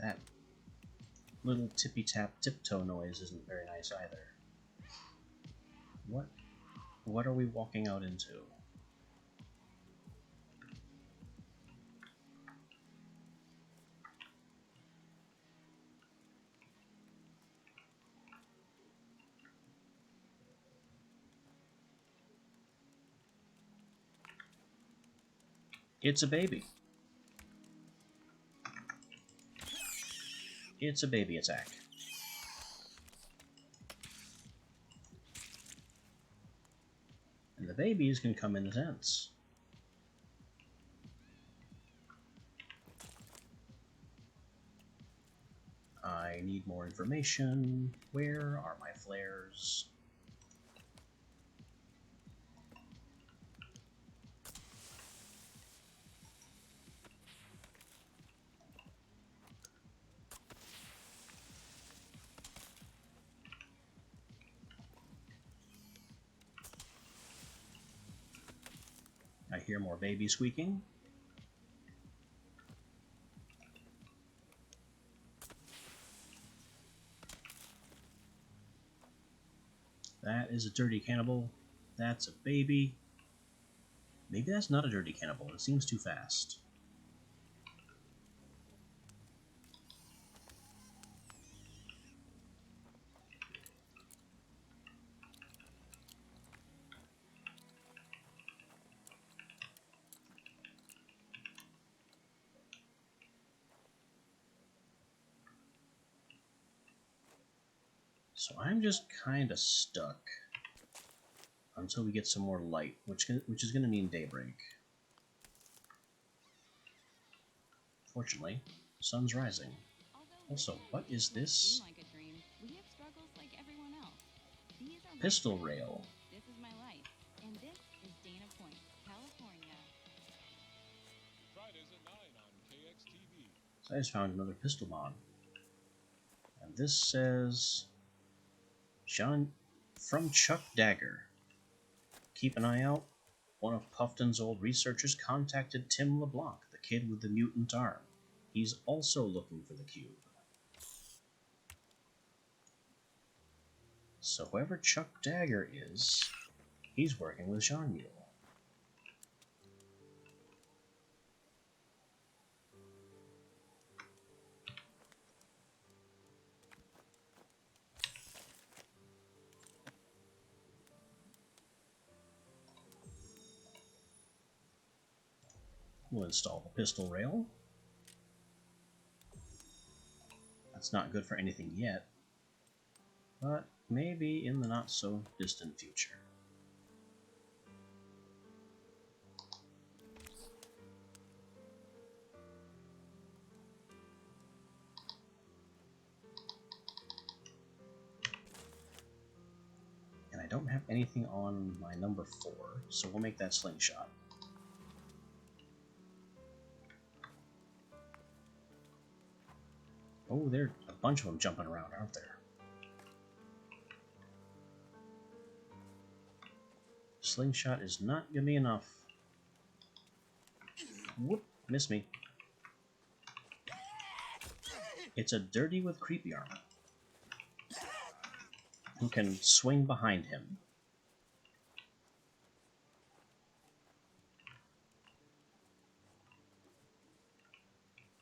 Speaker 1: That little tippy-tap tiptoe noise isn't very nice either. What are we walking out into? It's a baby. It's a baby attack. And the babies can come in tents. I need more information. Where are my flares? I hear more baby squeaking. That is a dirty cannibal. That's a baby. Maybe that's not a dirty cannibal. It seems too fast. So I'm just kind of stuck until we get some more light, which is going to mean daybreak. Fortunately, sun's rising. Also, what is this? Pistol rail.
Speaker 3: This is my life, and this is Dana Point, California.
Speaker 4: Fridays at 9 on KXTV.
Speaker 1: So I just found another pistol mod. And this says... Sean from Chuck Dagger. Keep an eye out. One of Puffton's old researchers contacted Tim LeBlanc, the kid with the mutant arm. He's also looking for the cube. So whoever Chuck Dagger is, he's working with Jean-Mule. We'll install the pistol rail. That's not good for anything yet, but maybe in the not-so-distant future. And I don't have anything on my number 4, so we'll make that slingshot. Oh, there are a bunch of them jumping around, aren't there? Slingshot is not gonna be enough. Whoop, missed me. It's a dirty with creepy armor who can swing behind him.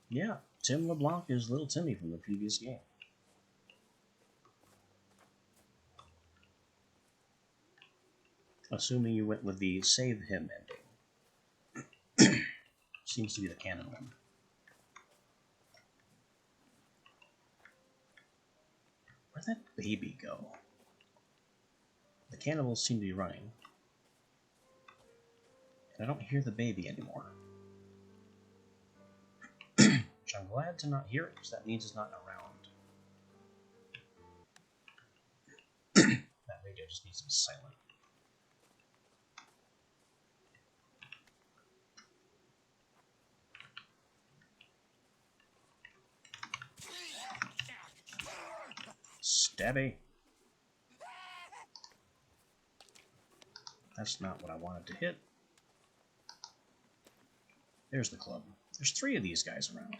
Speaker 1: Yeah, Tim LeBlanc is Little Timmy from the previous game. Assuming you went with the save him ending. Seems to be the canon one. Where'd that baby go? The cannibals seem to be running. And I don't hear the baby anymore. Which I'm glad to not hear it, because that means it's not around. That radio just needs to be silent. Stabby! That's not what I wanted to hit. There's the club. There's 3 of these guys around.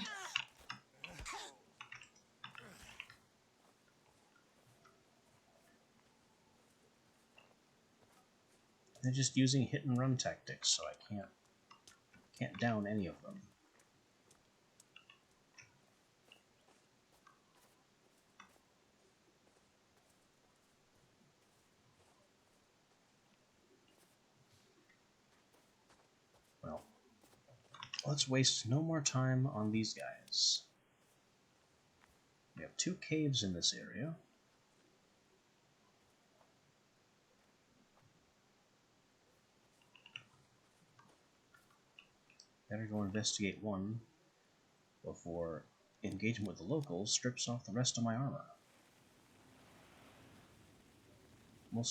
Speaker 1: They're just using hit and run tactics, so I can't down any of them. Well, let's waste no more time on these guys. We have 2 caves in this area. Better go investigate one before engagement with the locals strips off the rest of my armor. We'll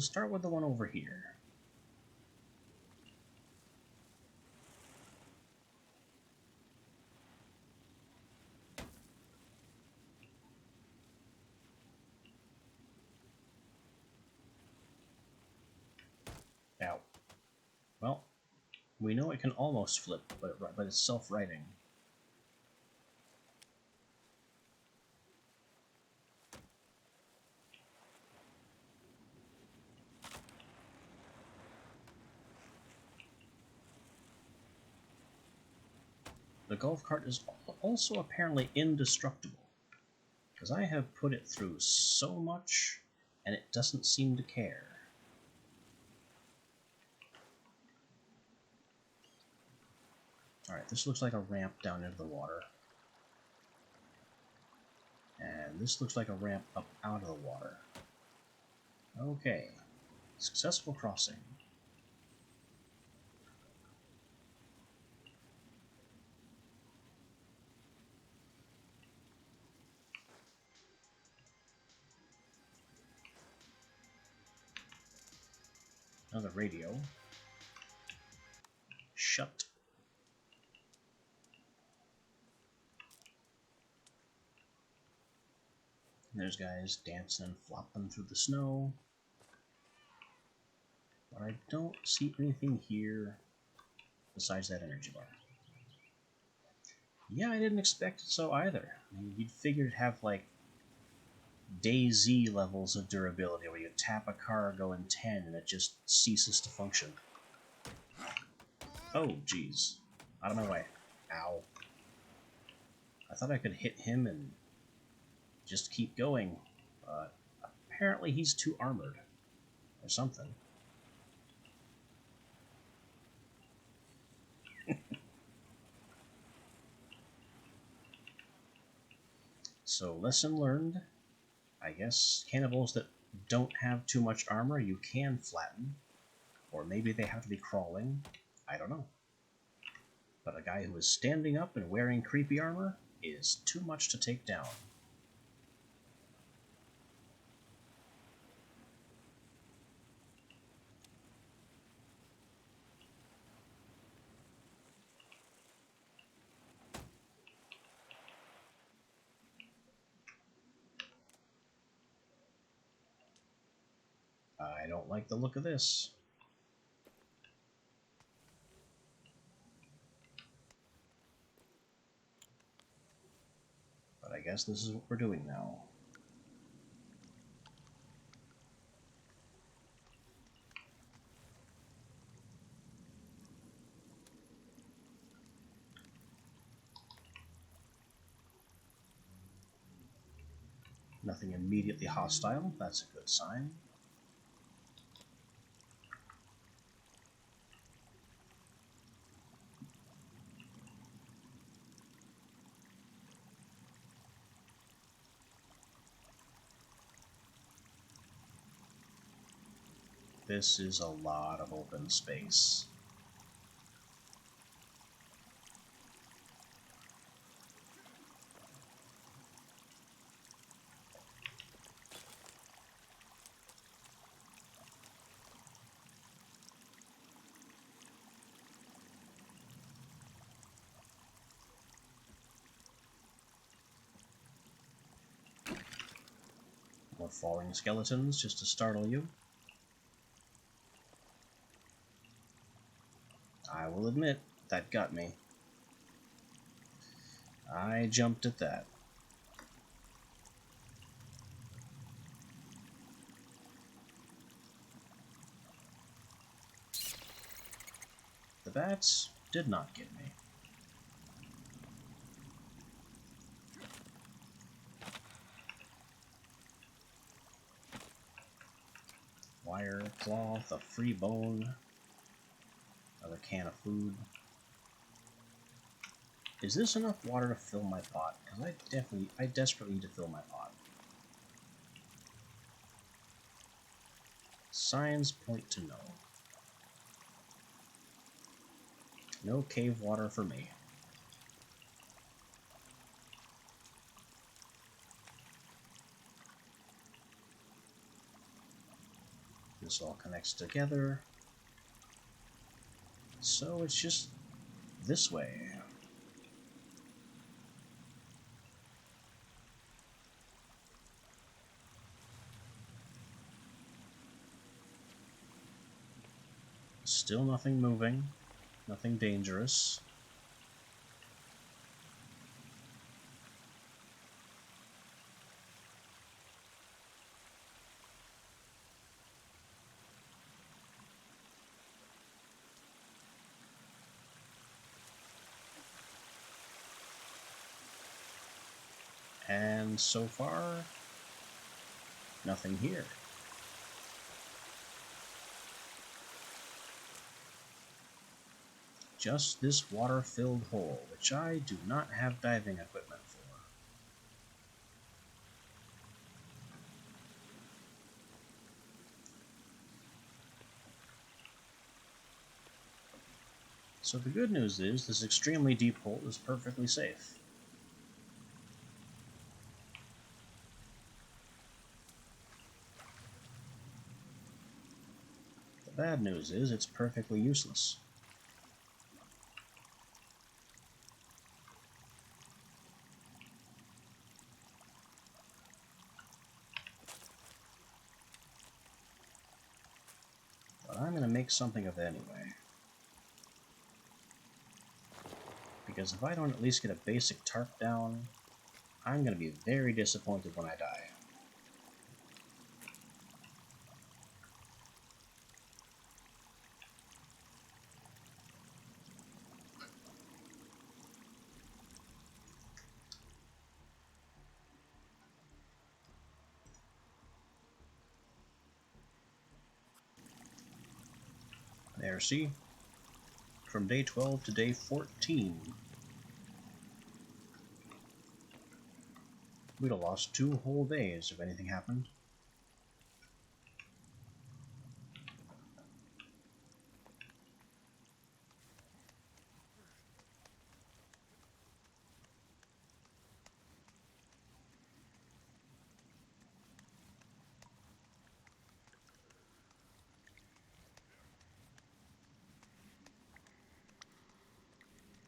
Speaker 1: start with the one over here. Ow. Well, we know it can almost flip, but it's self-righting. The golf cart is also apparently indestructible, because I have put it through so much, and it doesn't seem to care. Alright, this looks like a ramp down into the water. And this looks like a ramp up out of the water. Okay. Successful crossing. Another radio. Shut. And there's guys dancing and flopping through the snow. But I don't see anything here besides that energy bar. Yeah, I didn't expect it so either. I mean, you'd figure it'd have, like, DayZ levels of durability, where you tap a car, go in 10, and it just ceases to function. Oh, jeez. Out of my way. Ow. I thought I could hit him and just keep going, but apparently he's too armored. Or something. So, lesson learned. I guess cannibals that don't have too much armor you can flatten. Or maybe they have to be crawling. I don't know. But a guy who is standing up and wearing creepy armor is too much to take down. I don't like the look of this. But I guess this is what we're doing now. Nothing immediately hostile, that's a good sign. This is a lot of open space. More falling skeletons just to startle you. I will admit, that got me. I jumped at that. The bats did not get me. Wire, cloth, a free bone, another can of food. Is this enough water to fill my pot? Because I desperately need to fill my pot. Signs point to no. No cave water for me. This all connects together. So it's just this way. Still nothing moving, nothing dangerous. And so far, nothing here. Just this water-filled hole, which I do not have diving equipment for. So the good news is this extremely deep hole is perfectly safe. The bad news is it's perfectly useless. But I'm going to make something of it anyway. Because if I don't at least get a basic tarp down, I'm going to be very disappointed when I die. There, see? From day 12 to day 14. We'd have lost 2 whole days if anything happened.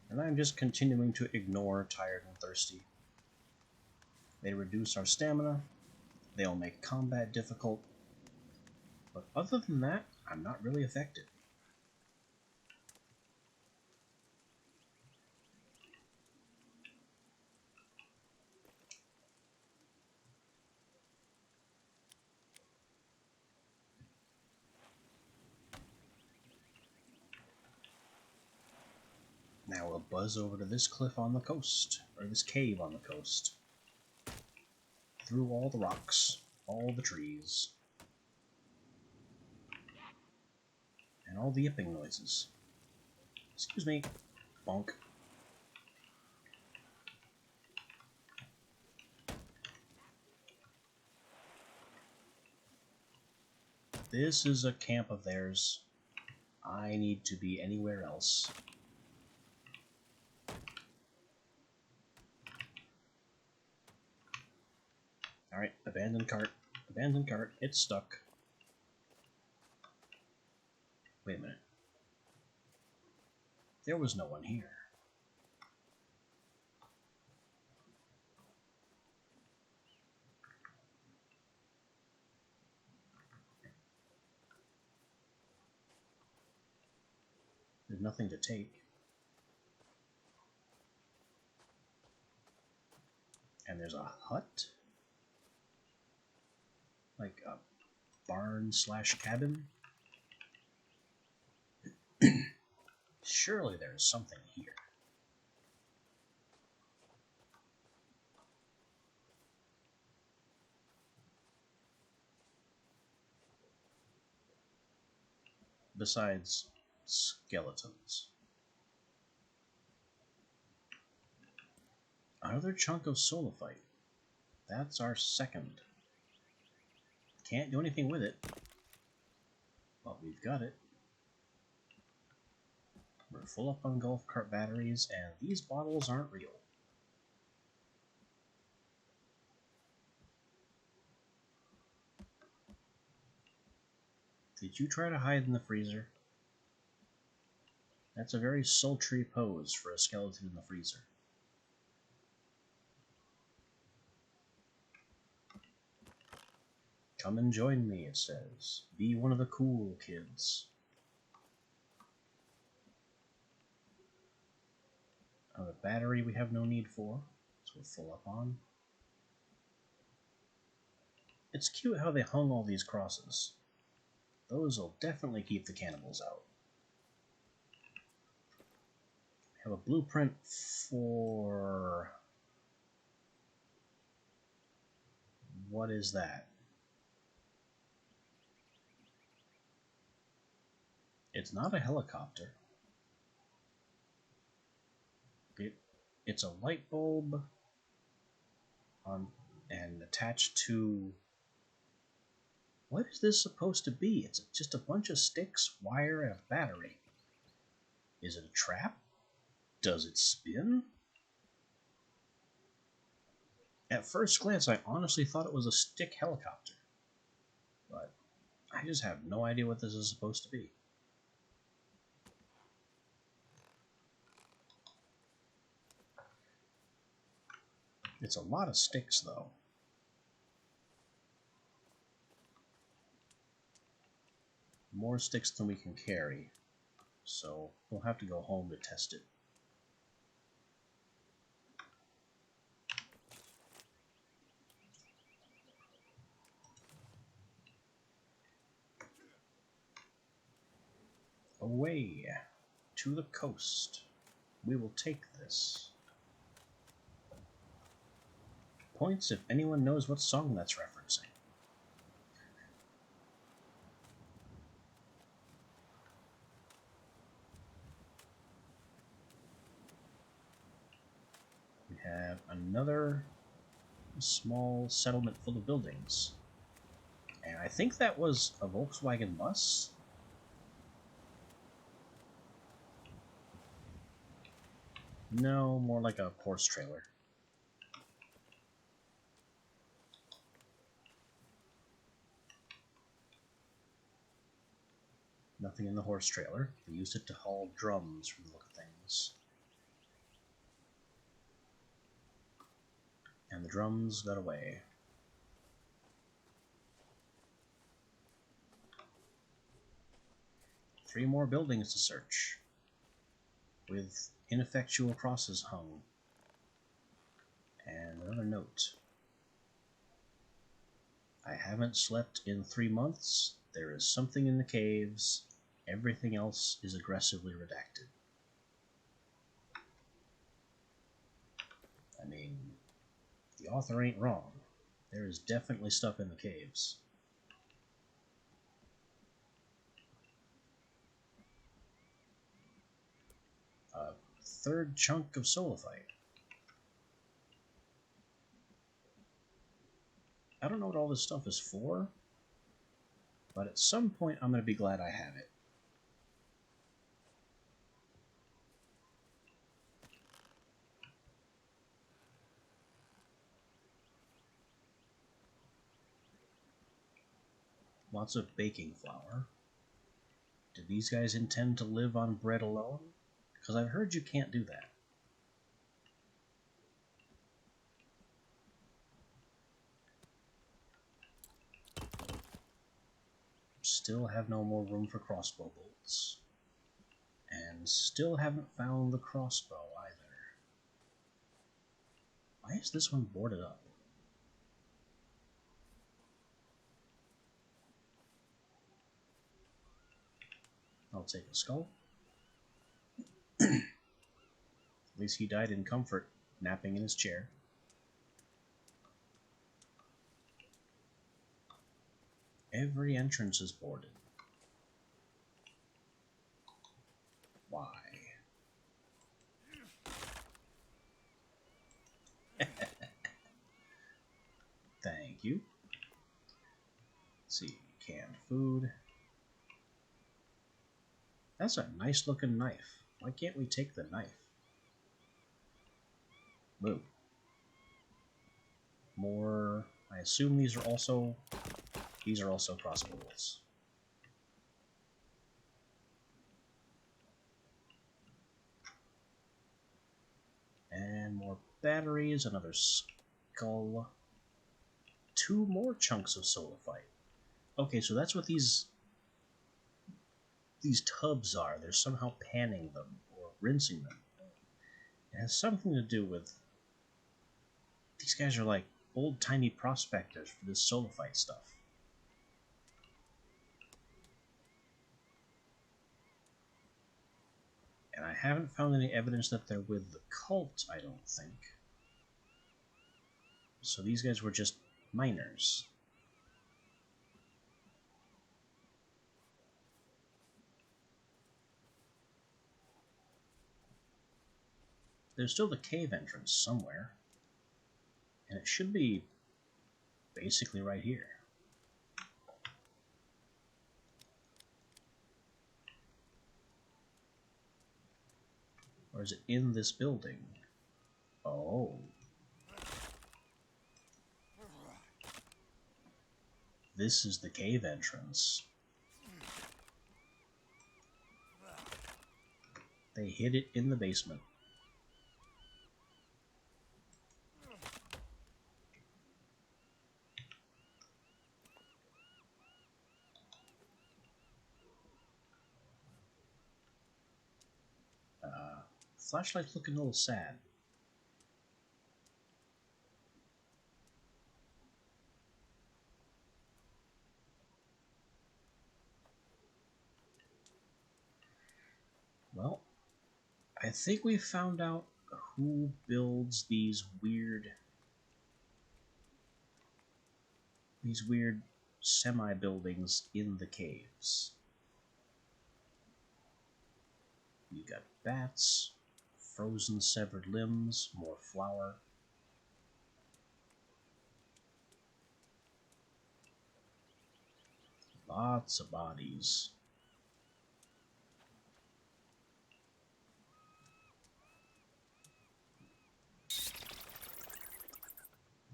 Speaker 1: And I'm just continuing to ignore tired and thirsty. They reduce our stamina, they'll make combat difficult, but other than that, I'm not really affected. Now we'll buzz over to this cliff on the coast, or this cave on the coast. Through all the rocks, all the trees, and all the yipping noises. Excuse me. Bonk. This is a camp of theirs. I need to be anywhere else. Alright, abandoned cart. Abandoned cart. It's stuck. Wait a minute. There was no one here. There's nothing to take. And there's a hut? Like a barn slash cabin? Surely there's something here. Besides skeletons. Another chunk of soulophyte. That's our second. Can't do anything with it. But we've got it. We're full up on golf cart batteries, and these bottles aren't real. Did you try to hide in the freezer? That's a very sultry pose for a skeleton in the freezer. Come and join me, it says. Be one of the cool kids. A battery we have no need for, so we're full up on. It's cute how they hung all these crosses. Those will definitely keep the cannibals out. We have a blueprint for... What is that? It's not a helicopter. It's a light bulb and attached to... What is this supposed to be? It's just a bunch of sticks, wire, and a battery. Is it a trap? Does it spin? At first glance, I honestly thought it was a stick helicopter. But I just have no idea what this is supposed to be. It's a lot of sticks, though. More sticks than we can carry, so we'll have to go home to test it. Away to the coast. We will take this. Points if anyone knows what song that's referencing. We have another small settlement full of buildings. And I think that was a Volkswagen bus. No, more like a horse trailer. Nothing in the horse trailer. They used it to haul drums from the look of things. And the drums got away. Three more buildings to search, with ineffectual crosses hung. And another note. I haven't slept in 3 months. There is something in the caves. Everything else is aggressively redacted. I mean, the author ain't wrong. There is definitely stuff in the caves. A third chunk of soulophyte. I don't know what all this stuff is for, But at some point, I'm going to be glad I have it. Lots of baking flour. Do these guys intend to live on bread alone? Because I've heard you can't do that. Still have no more room for crossbow bolts. And still haven't found the crossbow either. Why is this one boarded up? I'll take a skull. At least he died in comfort, napping in his chair. Every entrance is boarded. Why? Thank you. Let's see, canned food. That's a nice looking knife. Why can't we take the knife? Move. More. I assume these are also crossbows. And more batteries, another skull. 2 more chunks of solarite. Okay, so that's what these tubs are. They're somehow panning them or rinsing them. It has something to do with... These guys are like old-timey prospectors for this solarite stuff. And I haven't found any evidence that they're with the cult, I don't think. So these guys were just miners. There's still the cave entrance somewhere. And it should be basically right here. Or is it in this building? Oh. This is the cave entrance. They hid it in the basement. Flashlight's looking a little sad. Well, I think we found out who builds these weird semi-buildings in the caves. You got bats, frozen severed limbs, more flour. Lots of bodies.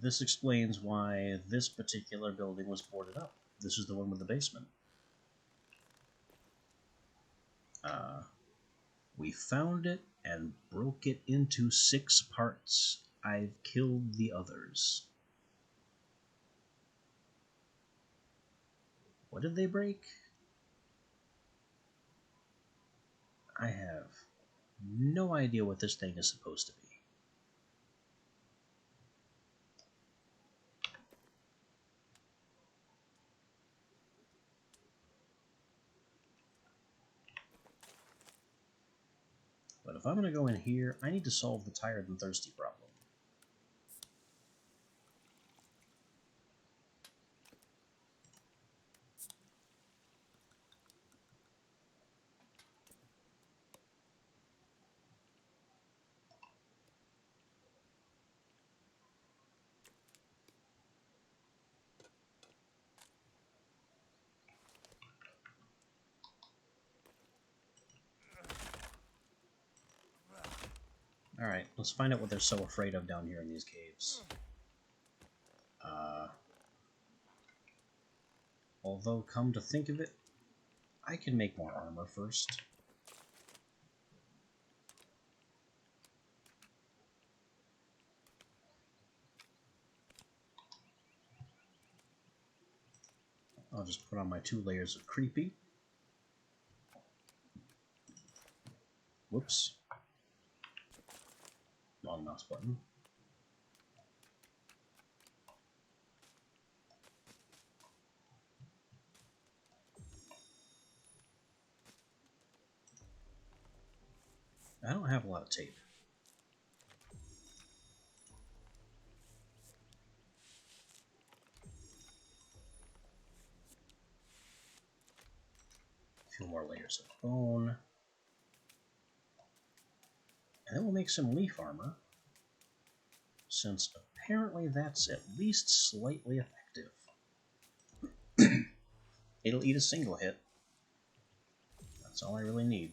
Speaker 1: This explains why this particular building was boarded up. This is the one with the basement. We found it and broke it into 6 parts. I've killed the others. What did they break? I have no idea what this thing is supposed to be. But if I'm going to go in here, I need to solve the tired and thirsty problem. Let's find out what they're so afraid of down here in these caves. Although, come to think of it, I can make more armor first. I'll just put on my 2 layers of creepy. Whoops. Wrong mouse button. I don't have a lot of tape. A few more layers of bone. And then we'll make some leaf armor, since apparently that's at least slightly effective. It'll eat a single hit. That's all I really need.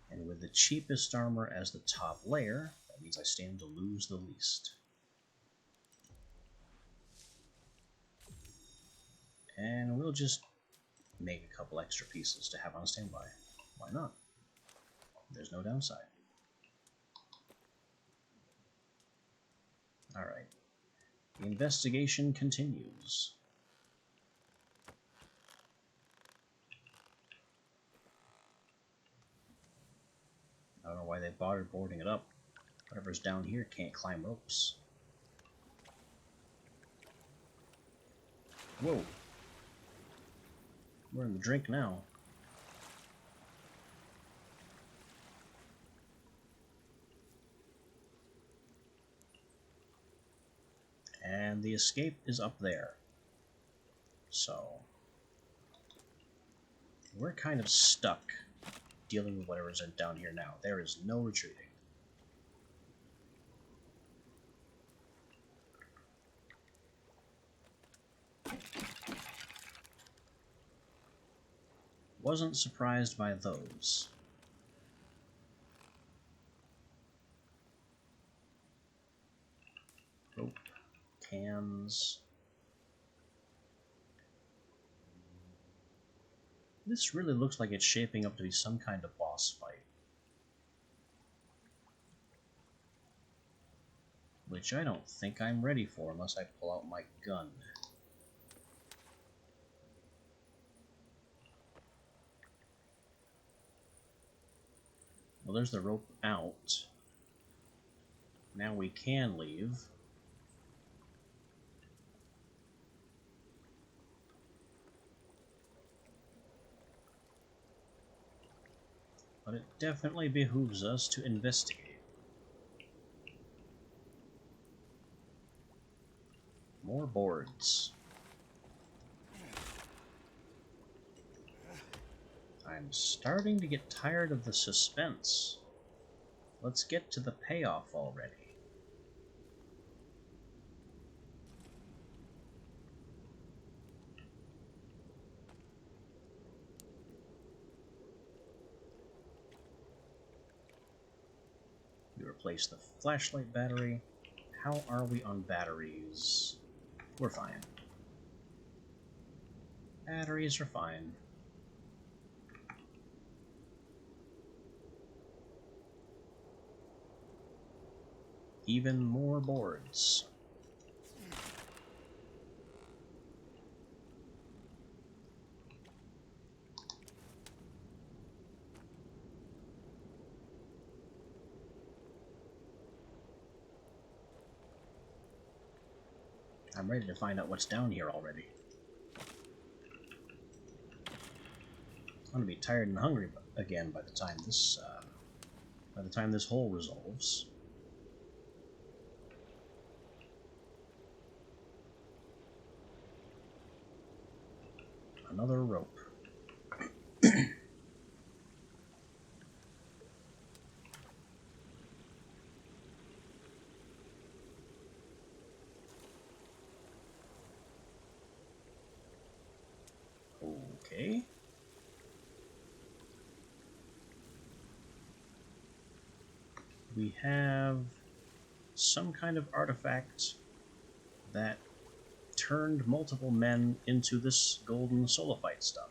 Speaker 1: And with the cheapest armor as the top layer, that means I stand to lose the least. And we'll just make a couple extra pieces to have on standby. Why not? There's no downside. Alright. The investigation continues. I don't know why they bothered boarding it up. Whatever's down here can't climb ropes. Whoa. We're in the drink now. And the escape is up there. So we're kind of stuck dealing with whatever's down here now. There is no retreating. Wasn't surprised by those. Rope, cans. This really looks like it's shaping up to be some kind of boss fight. Which I don't think I'm ready for unless I pull out my gun. Well, there's the rope out. Now we can leave. But it definitely behooves us to investigate. More boards. I'm starting to get tired of the suspense. Let's get to the payoff already. We replace the flashlight battery. How are we on batteries? We're fine. Batteries are fine. Even more boards. I'm ready to find out what's down here already. I'm gonna be tired and hungry again by the time this hole resolves. Another rope. Okay. we have some kind of artifact that turned multiple men into this golden solophyte stuff.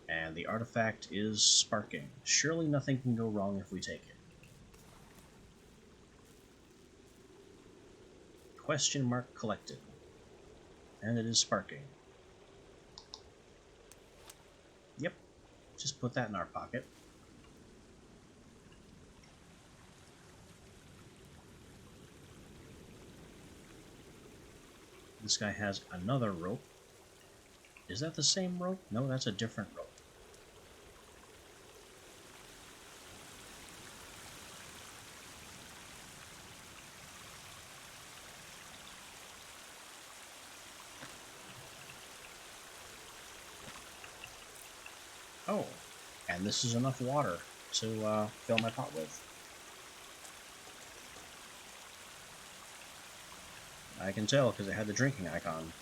Speaker 1: And the artifact is sparking. Surely nothing can go wrong if we take it. Question mark collected. And it is sparking. Yep. Just put that in our pocket. This guy has another rope. Is that the same rope? No, that's a different rope. Oh, and this is enough water to fill my pot with. I can tell because it had the drinking icon.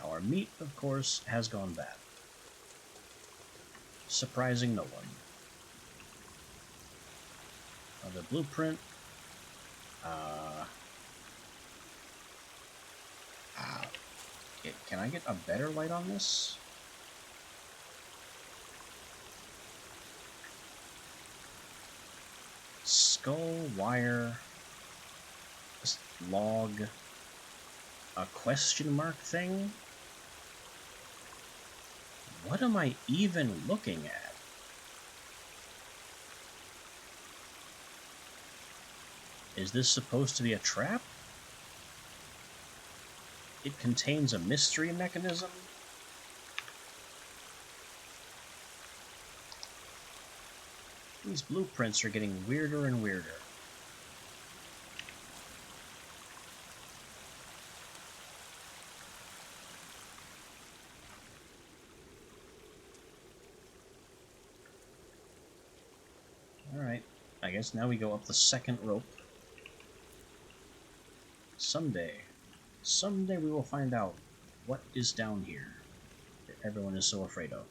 Speaker 1: Our meat, of course, has gone bad. Surprising no one. Another blueprint. Can I get a better light on this? Skull, wire, log, a question mark thing? What am I even looking at? Is this supposed to be a trap? It contains a mystery mechanism? These blueprints are getting weirder and weirder. Alright, I guess now we go up the second rope. Someday we will find out what is down here that everyone is so afraid of.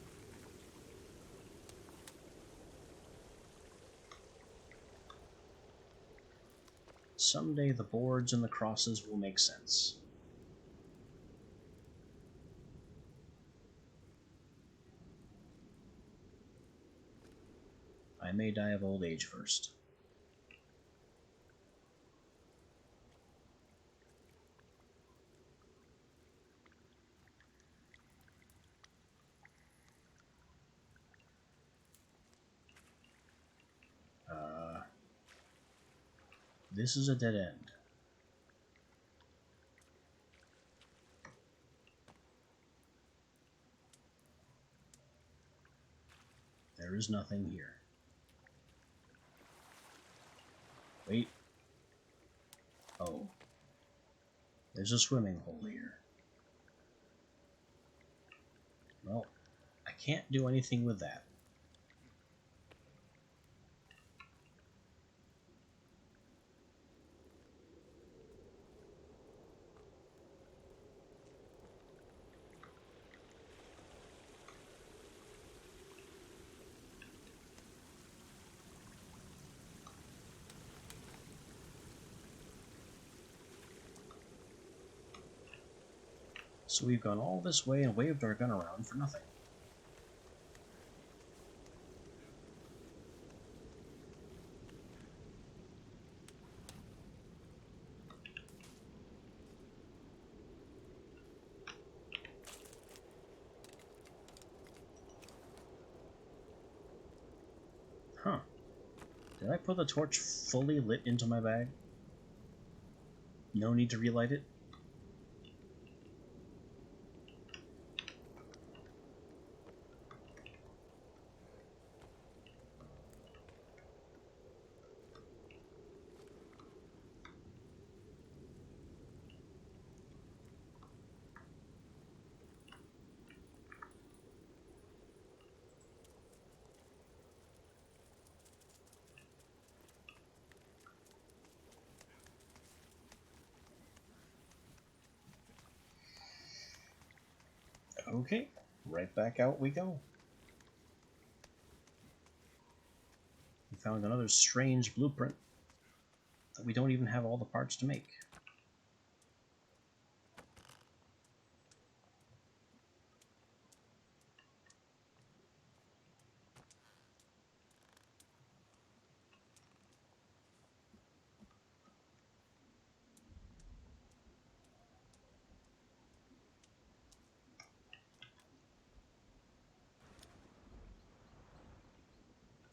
Speaker 1: Someday the boards and the crosses will make sense. I may die of old age first. This is a dead end. There is nothing here. Wait. Oh. There's a swimming hole here. Well, I can't do anything with that. So we've gone all this way and waved our gun around for nothing. Huh. Did I put the torch fully lit into my bag? No need to relight it? Okay, right back out we go. We found another strange blueprint that we don't even have all the parts to make.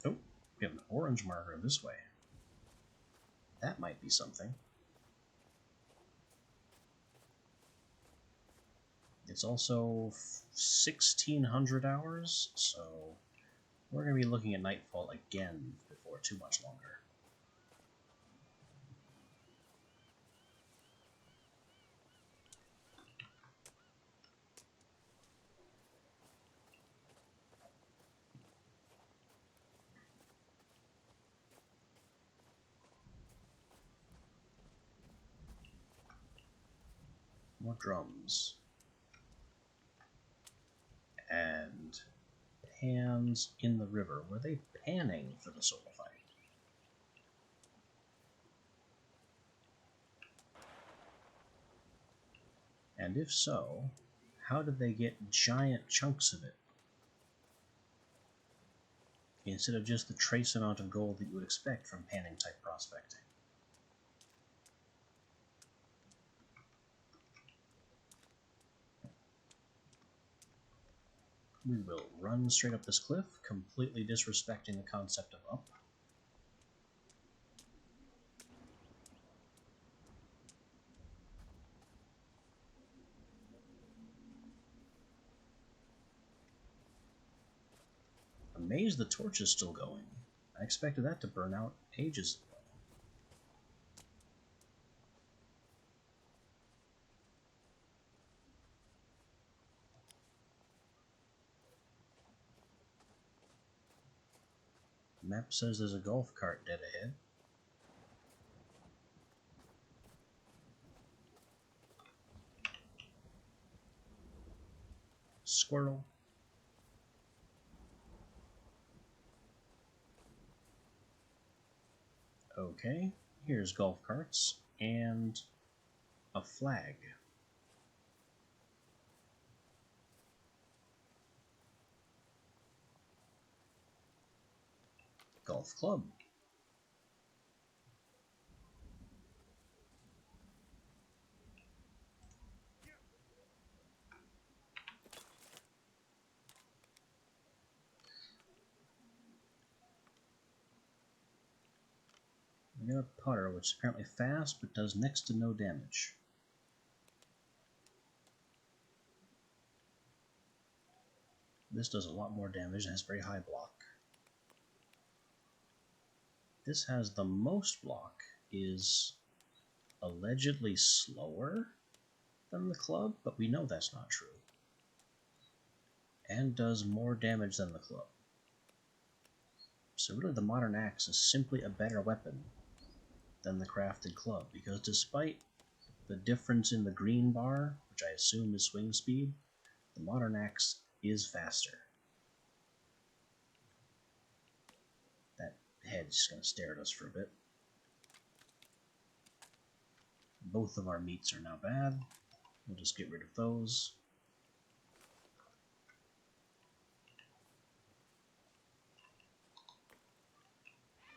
Speaker 1: Oh, we have an orange marker this way. That might be something. It's also 1600 hours, so we're going to be looking at nightfall again before too much longer. More drums. And pans in the river. Were they panning for the soul fight? And if so, how did they get giant chunks of it? Instead of just the trace amount of gold that you would expect from panning type prospecting. We will run straight up this cliff, completely disrespecting the concept of up. Amazed the torch is still going. I expected that to burn out ages ago. Map says there's a golf cart dead ahead. Squirrel. Okay, here's golf carts and a flag. Golf club. We got a putter, which is apparently fast, but does next to no damage. This does a lot more damage and has very high block. This has the most block, is allegedly slower than the club, but we know that's not true. And does more damage than the club. So really the modern axe is simply a better weapon than the crafted club, because despite the difference in the green bar, which I assume is swing speed, the modern axe is faster. That head's just going to stare at us for a bit. Both of our meats are now bad. We'll just get rid of those.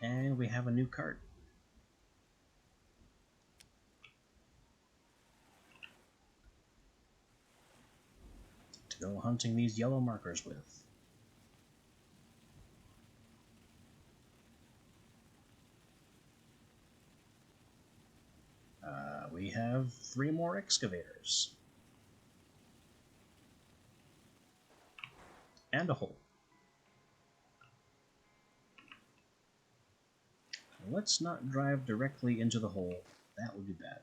Speaker 1: And we have a new cart. To go hunting these yellow markers with. We have 3 more excavators. And a hole. Let's not drive directly into the hole. That would be bad.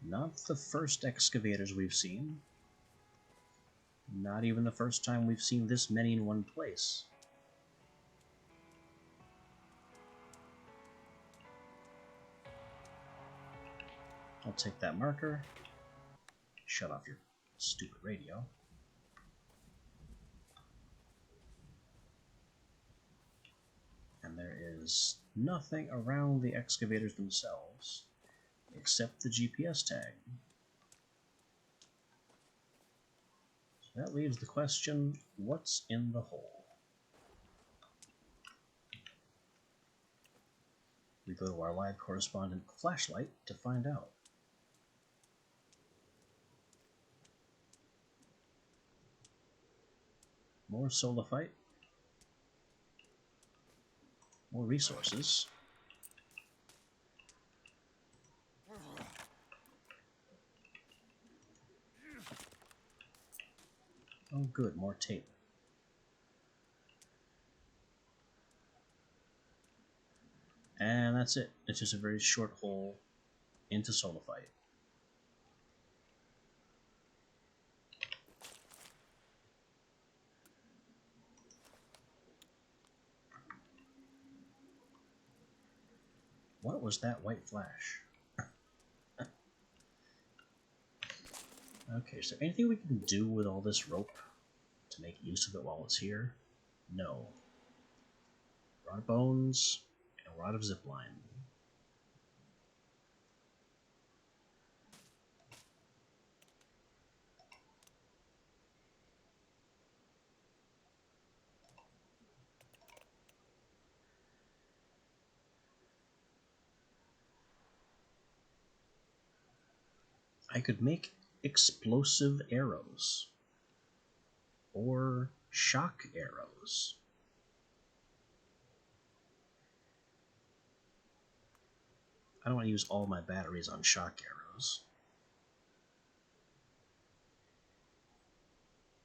Speaker 1: Not the first excavators we've seen. Not even the first time we've seen this many in one place. I'll take that marker. Shut off your stupid radio. And there is nothing around the excavators themselves except the GPS tag. So that leaves the question, what's in the hole? We go to our live correspondent flashlight to find out. More solifite. More resources. Oh good, more tape. And that's it. It's just a very short hole into solifite. What was that white flash? Okay, so anything we can do with all this rope to make use of it while it's here? No. Rod of bones and a rod of zipline. I could make explosive arrows or shock arrows. I don't want to use all my batteries on shock arrows.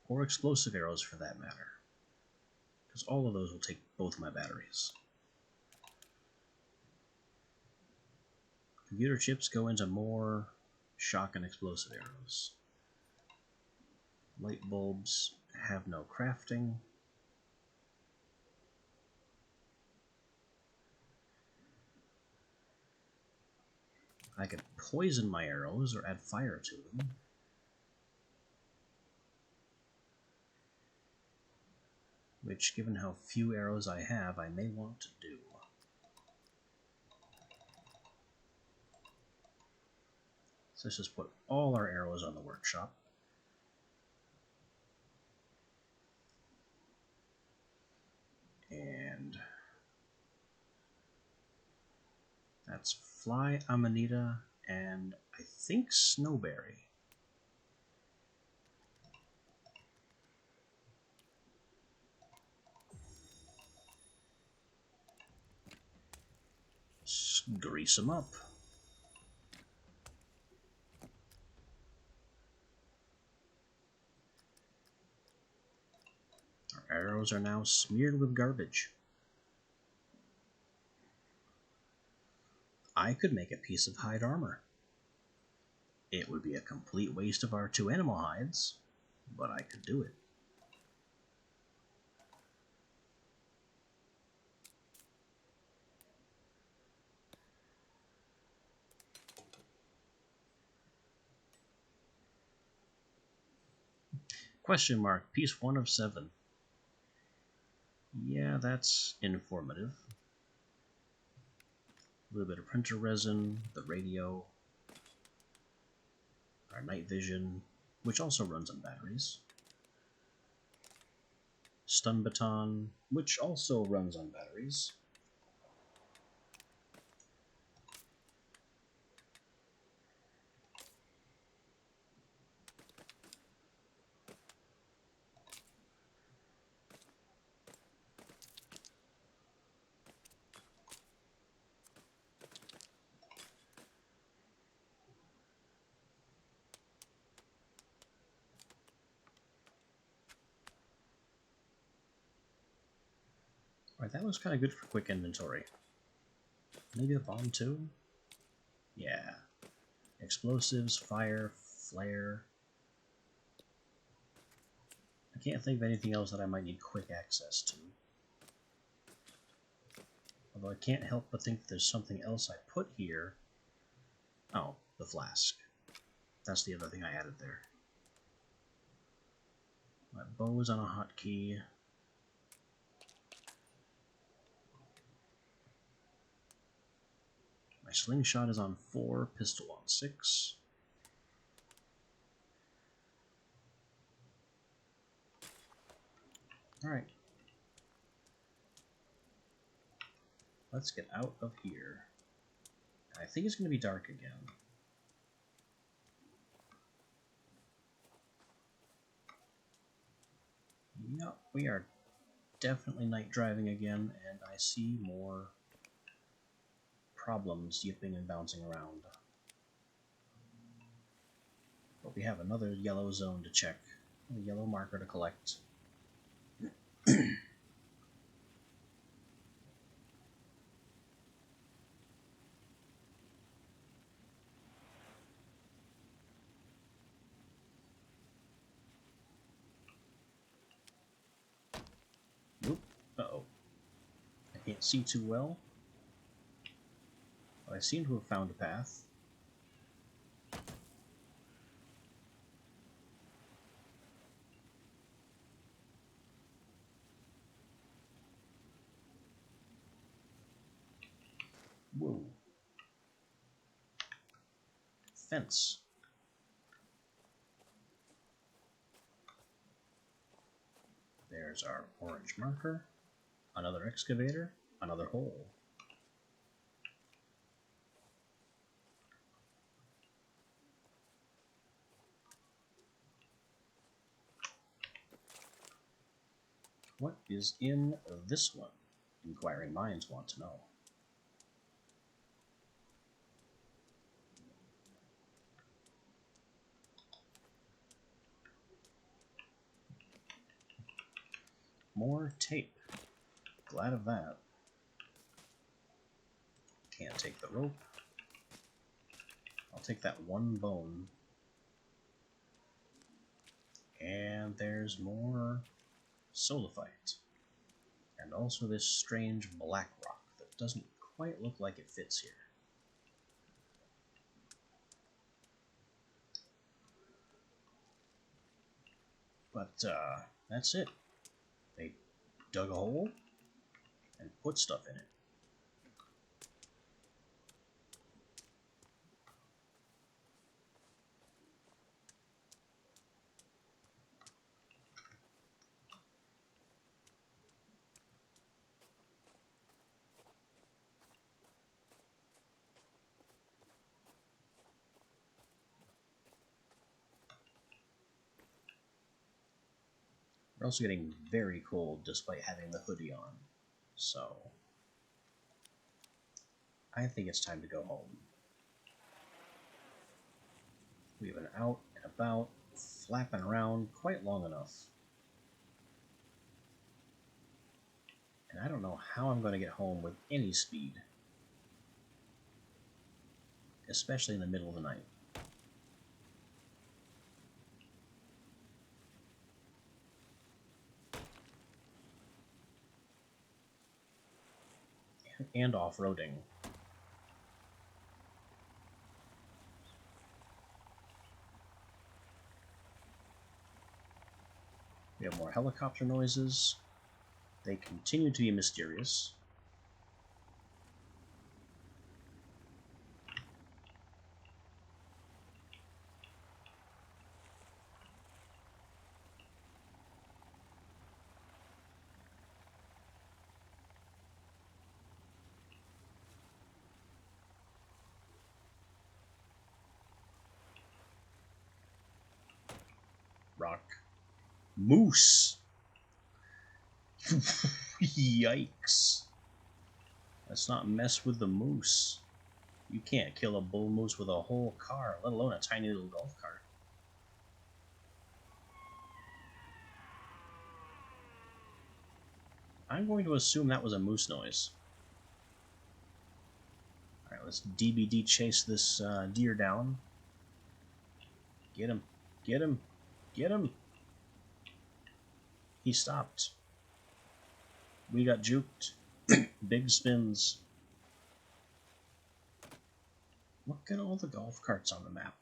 Speaker 1: Or explosive arrows for that matter. Because all of those will take both my batteries. Computer chips go into more shock and explosive arrows. Light bulbs have no crafting. I could poison my arrows or add fire to them. Which, given how few arrows I have, I may want to do. So let's just put all our arrows on the workshop. And that's Fly, Amanita, and I think Snowberry. Just grease them up. Our arrows are now smeared with garbage. I could make a piece of hide armor. It would be a complete waste of our 2 animal hides, but I could do it. Question mark, piece 1 of 7. Yeah, that's informative. A little bit of printer resin, the radio, our night vision, which also runs on batteries. Stun baton, which also runs on batteries. Alright, that was kind of good for quick inventory. Maybe a bomb too? Yeah. Explosives, fire, flare. I can't think of anything else that I might need quick access to. Although I can't help but think there's something else I put here. Oh, the flask. That's the other thing I added there. My bow is on a hotkey. My slingshot is on 4, pistol on 6. Alright. Let's get out of here. I think it's going to be dark again. Yep, we are definitely night driving again, and I see more problems yipping and bouncing around. But we have another yellow zone to check, a yellow marker to collect. Nope. Uh-oh. I can't see too well. But I seem to have found a path. Whoa. Fence. There's our orange marker. Another excavator. Another hole. What is in this one? Inquiring minds want to know. More tape. Glad of that. Can't take the rope. I'll take that one bone. And there's more solifite. And also this strange black rock that doesn't quite look like it fits here. But that's it. They dug a hole and put stuff in it. We're also getting very cold despite having the hoodie on, so I think it's time to go home. We've been out and about, flapping around quite long enough. And I don't know how I'm going to get home with any speed, especially in the middle of the night. And off-roading. We have more helicopter noises. They continue to be mysterious. Rock. Moose! Yikes. Let's not mess with the moose. You can't kill a bull moose with a whole car, let alone a tiny little golf cart. I'm going to assume that was a moose noise. Alright, let's DBD chase this deer down. Get him. Get him. Get him. He stopped. We got juked. Big spins. Look at all the golf carts on the map.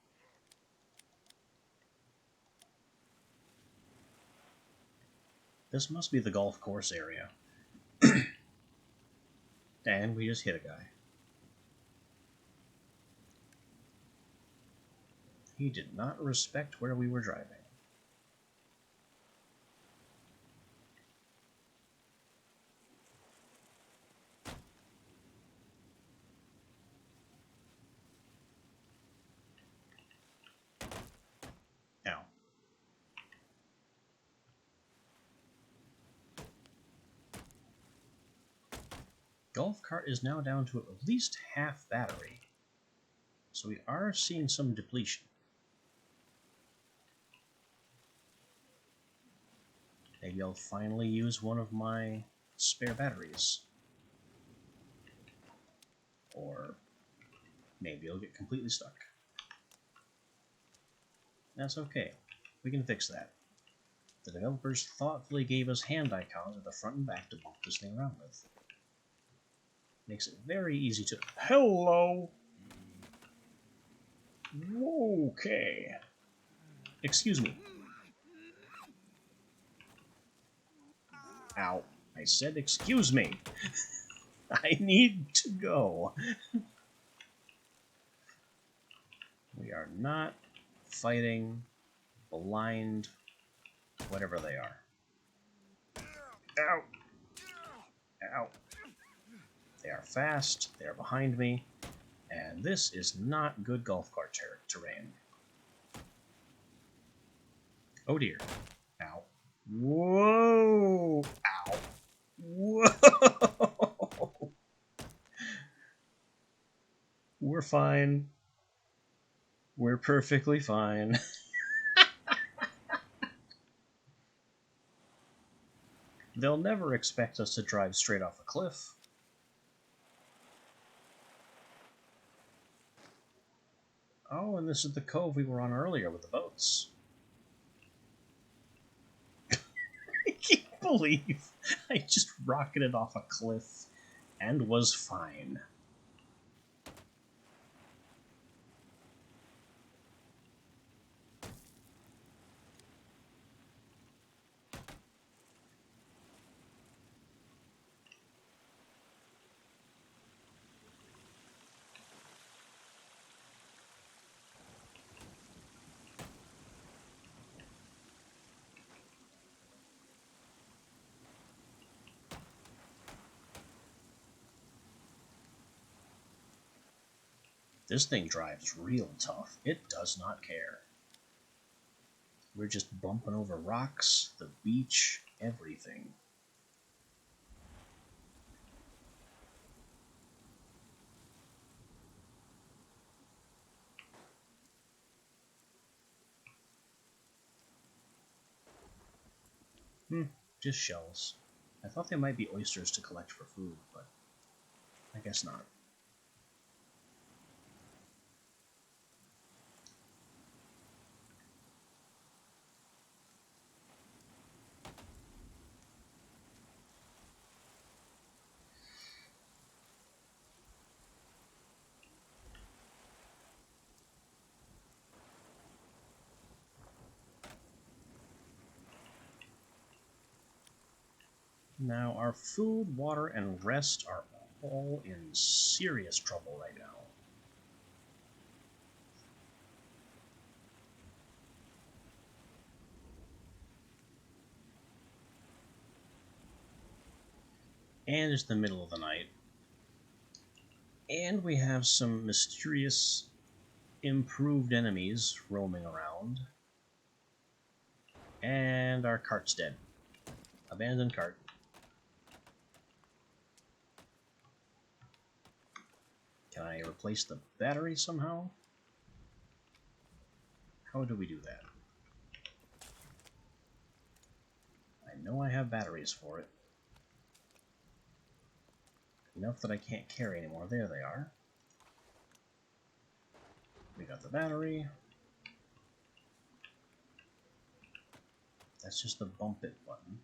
Speaker 1: This must be the golf course area. And we just hit a guy. He did not respect where we were driving. Ow. Golf cart is now down to at least half battery. So we are seeing some depletion. Maybe I'll finally use one of my spare batteries. Or maybe it'll get completely stuck. That's okay. We can fix that. The developers thoughtfully gave us hand icons at the front and back to bump this thing around with. Makes it very easy to... Hello! Okay. Excuse me. Ow. I said excuse me. I need to go. We are not fighting blind whatever they are. Ow. Ow. They are fast, they are behind me, and this is not good golf cart terrain. Oh dear. Ow. Whoa! Ow. Whoa! We're fine. We're perfectly fine. They'll never expect us to drive straight off a cliff. Oh, and this is the cove we were on earlier with the boats. I can't believe I just rocketed off a cliff and was fine. This thing drives real tough. It does not care. We're just bumping over rocks, the beach, everything. Just shells. I thought they might be oysters to collect for food, but I guess not. Now, our food, water, and rest are all in serious trouble right now. And it's the middle of the night. And we have some mysterious, improved enemies roaming around. And our cart's dead. Abandoned cart. Can I replace the battery somehow? How do we do that? I know I have batteries for it. Enough that I can't carry anymore. There they are. We got the battery. That's just the bump it button.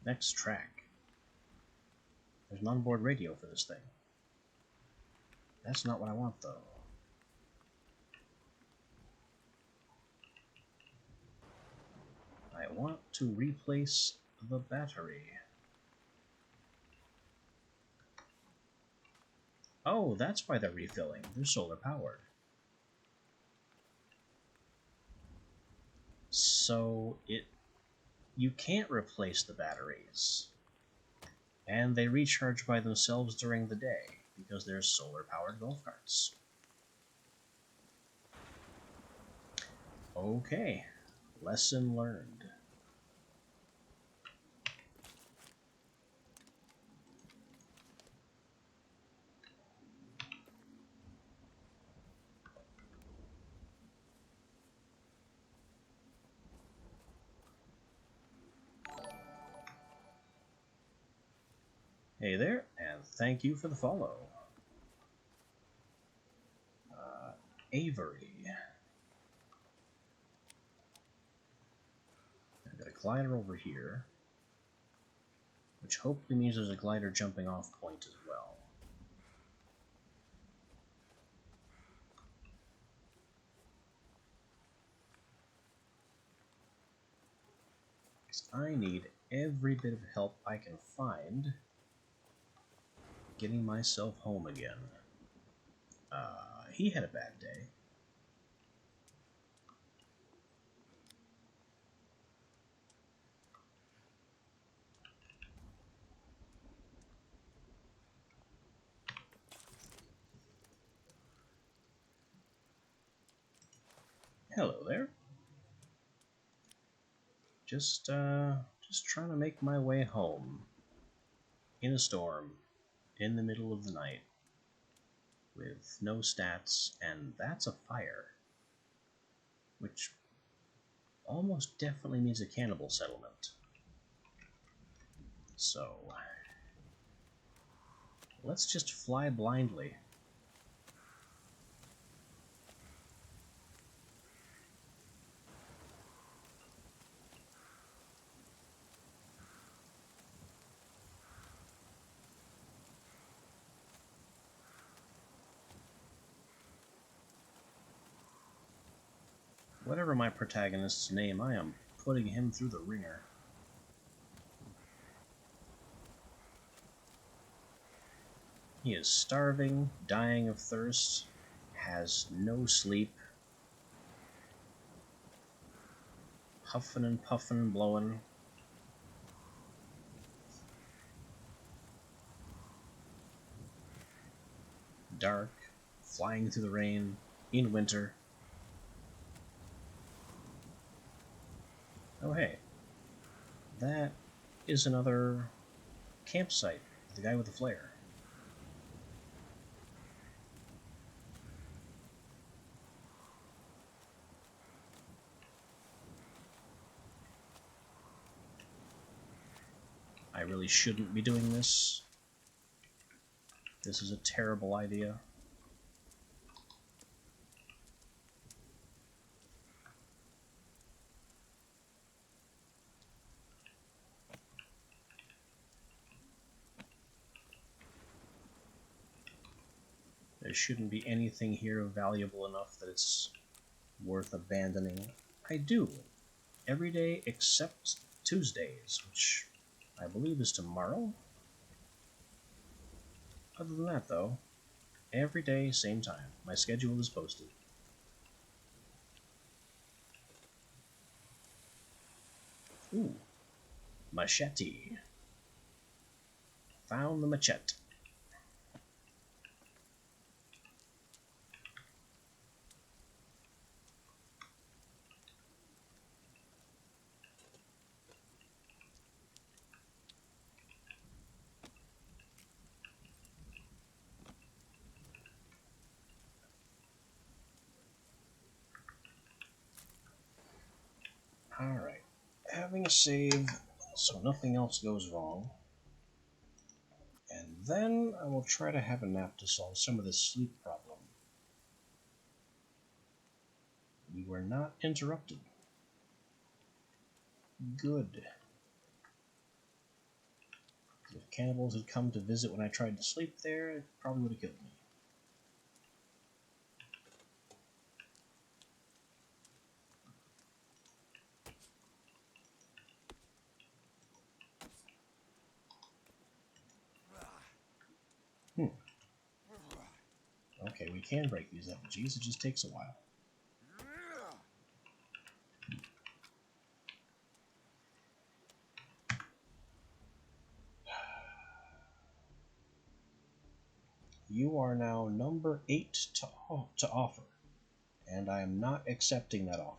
Speaker 1: Next track. There's an onboard radio for this thing. That's not what I want, though. I want to replace the battery. Oh, that's why they're refilling. They're solar powered. So you can't replace the batteries. And they recharge by themselves during the day because they're solar powered golf carts. Okay, lesson learned. Hey there, and thank you for the follow. Avery. I've got a glider over here, which hopefully means there's a glider jumping off point as well. I need every bit of help I can find getting myself home again. He had a bad day. Hello there. Just trying to make my way home in a storm in the middle of the night with no stats, and that's a fire, which almost definitely means a cannibal settlement. So let's just fly blindly. Whatever my protagonist's name, I am putting him through the ringer. He is starving, dying of thirst, has no sleep, huffing and puffing and blowing. Dark, flying through the rain, in winter. Oh hey, that is another campsite, the guy with the flare. I really shouldn't be doing this. This is a terrible idea. There shouldn't be anything here valuable enough that it's worth abandoning. I do. Every day except Tuesdays, which I believe is tomorrow. Other than that, though, every day, same time. My schedule is posted. Ooh. Machete. Found the machete. Alright. Having a save so nothing else goes wrong. And then I will try to have a nap to solve some of this sleep problem. You were not interrupted. Good. cannibals had come to visit when I tried to sleep there, it probably would have killed me. Okay, we can break these effigies, it just takes a while. You are now number 8 to offer, and I am not accepting that offer.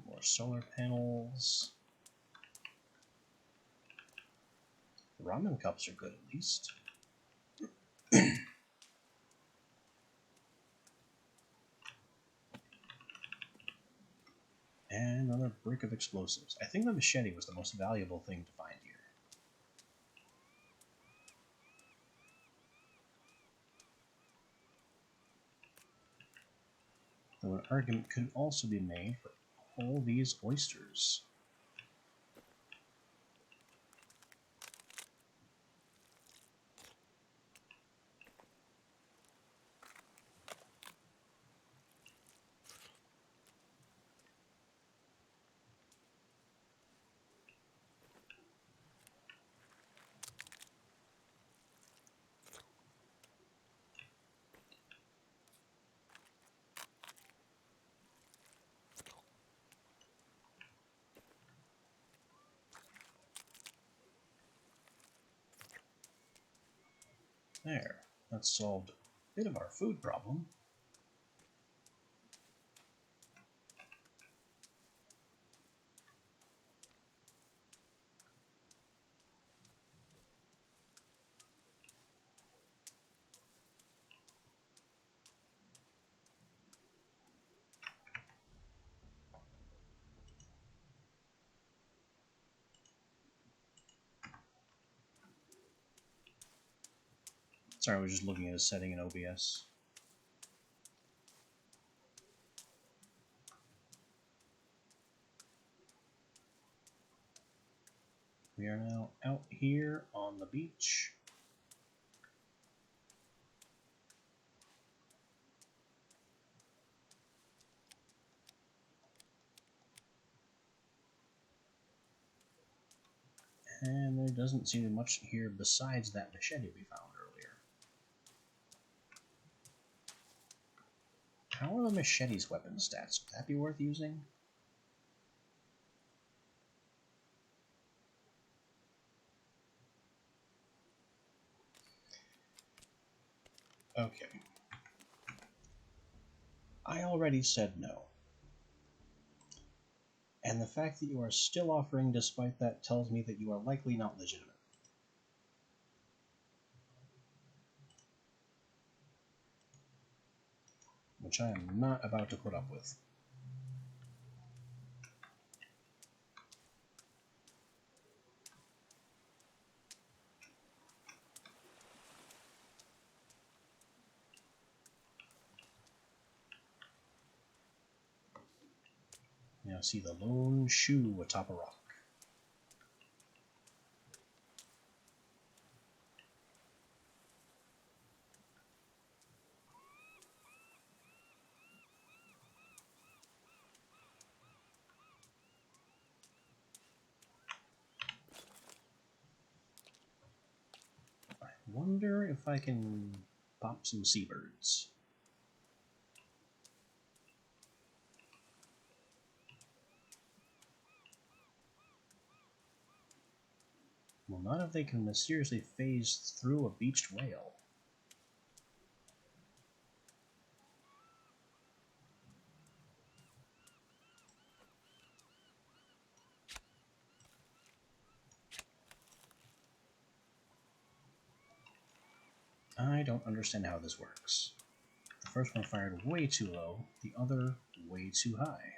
Speaker 1: More solar panels. The ramen cups are good at least. And another brick of explosives. I think the machete was the most valuable thing to find here. Though an argument could also be made for all these oysters. There, that solved a bit of our food problem. Sorry, I was just looking at a setting in OBS. We are now out here on the beach. And there doesn't seem to be much here besides that machete we found earlier. How are the machete's weapon stats? Would that be worth using? Okay. I already said no. And the fact that you are still offering despite that tells me that you are likely not legitimate. Which I am not about to put up with. Now see the lone shoe atop a rock. I wonder if I can pop some seabirds. Well, not if they can mysteriously phase through a beached whale. I don't understand how this works. The first one fired way too low, the other way too high.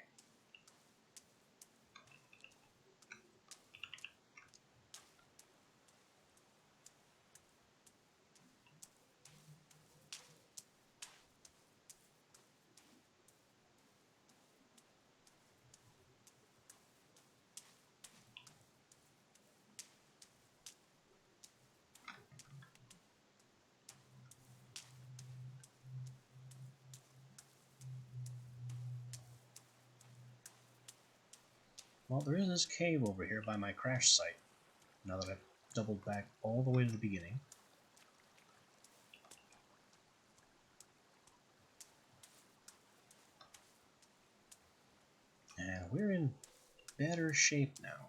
Speaker 1: Well, there is this cave over here by my crash site, now that I've doubled back all the way to the beginning. And we're in better shape now.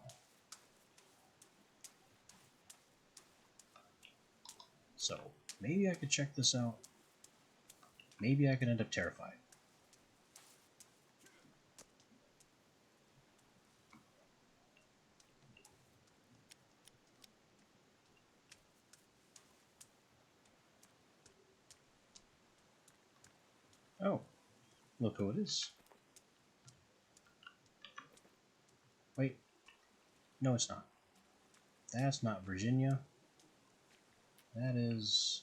Speaker 1: So, maybe I could check this out. Maybe I could end up terrified. Oh, look who it is. Wait, no it's not. That's not Virginia. That is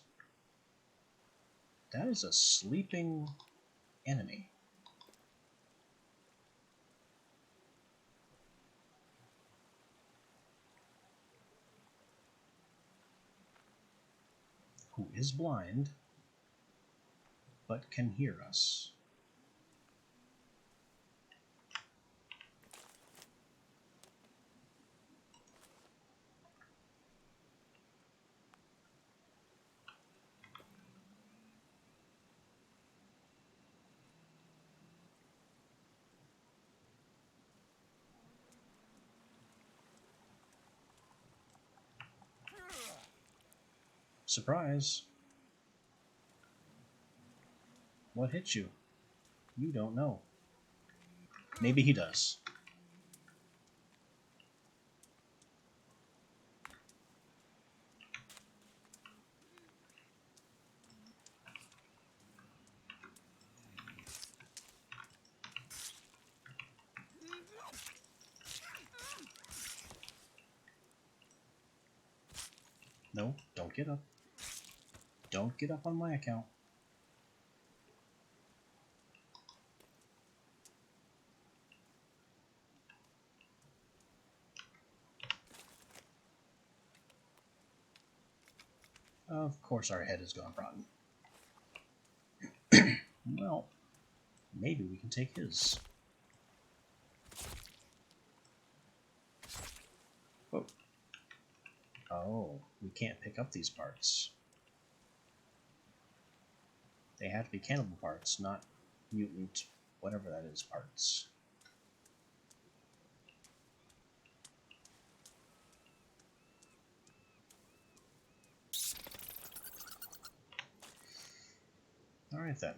Speaker 1: a sleeping enemy. Who is blind, but can hear us. Surprise! What hit you? You don't know. Maybe he does. No, don't get up. Don't get up on my account. Of course our head has gone rotten. Well, maybe we can take his. Whoa. Oh, we can't pick up these parts. They have to be cannibal parts, not mutant, whatever that is, parts. Alright then.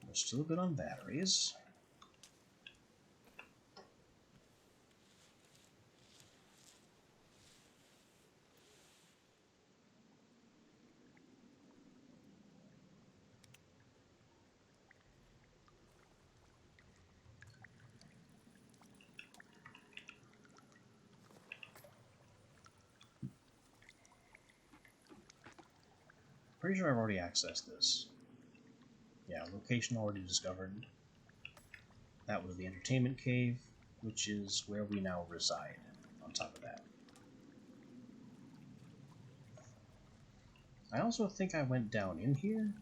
Speaker 1: We're still good on batteries. Pretty sure I've already accessed this. Yeah, location already discovered. That was the entertainment cave, which is where we now reside, on top of that. I also think I went down in here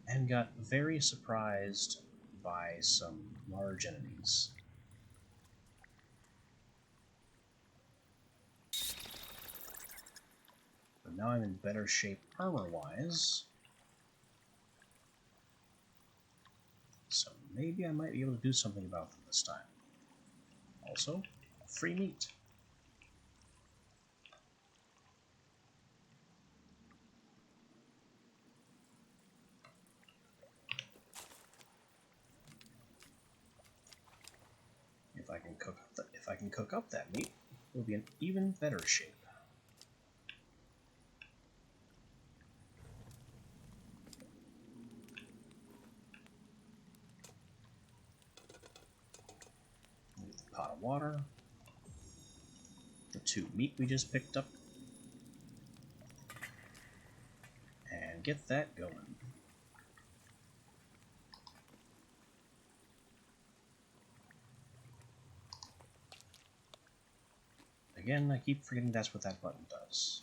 Speaker 1: and got very surprised by some large enemies. But now I'm in better shape armor-wise, so maybe I might be able to do something about them this time. Also, free meat. if I can cook up that meat, we'll be in even better shape. Pot of water, the 2 meat we just picked up, and get that going. Again, I keep forgetting that's what that button does.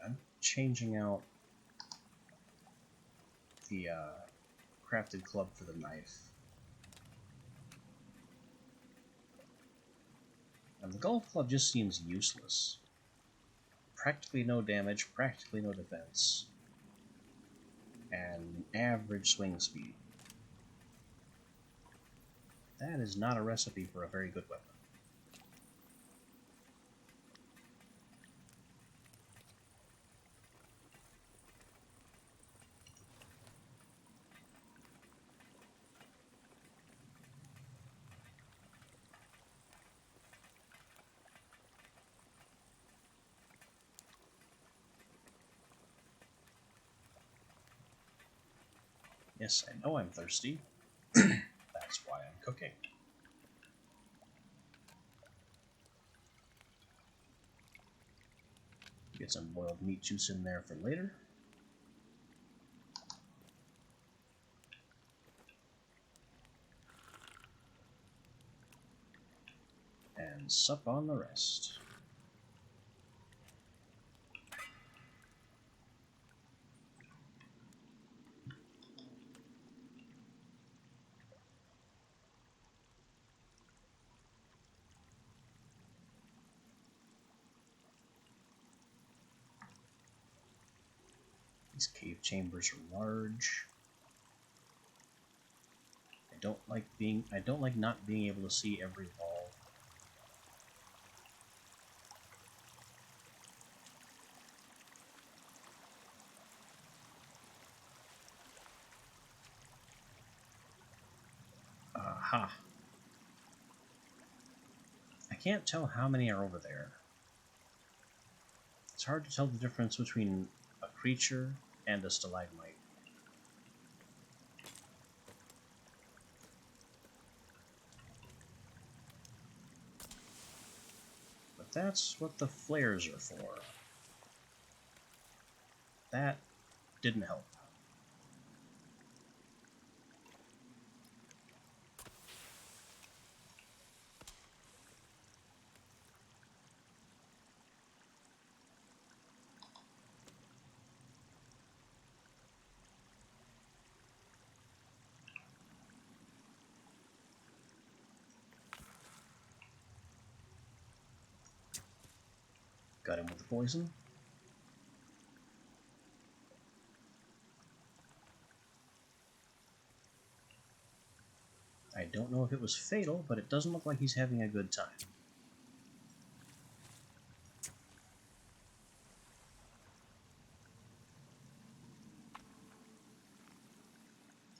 Speaker 1: I'm changing out the crafted club for the knife. And the golf club just seems useless. Practically no damage, practically no defense, and average swing speed. That is not a recipe for a very good weapon. Yes, I know I'm thirsty. That's why I'm cooking. Get some boiled meat juice in there for later. And sup on the rest. These cave chambers are large. I don't like not being able to see every wall. Aha. I can't tell how many are over there. It's hard to tell the difference between a creature and a stalagmite. But that's what the flares are for. That didn't help. Got him with the poison. I don't know if it was fatal, but it doesn't look like he's having a good time.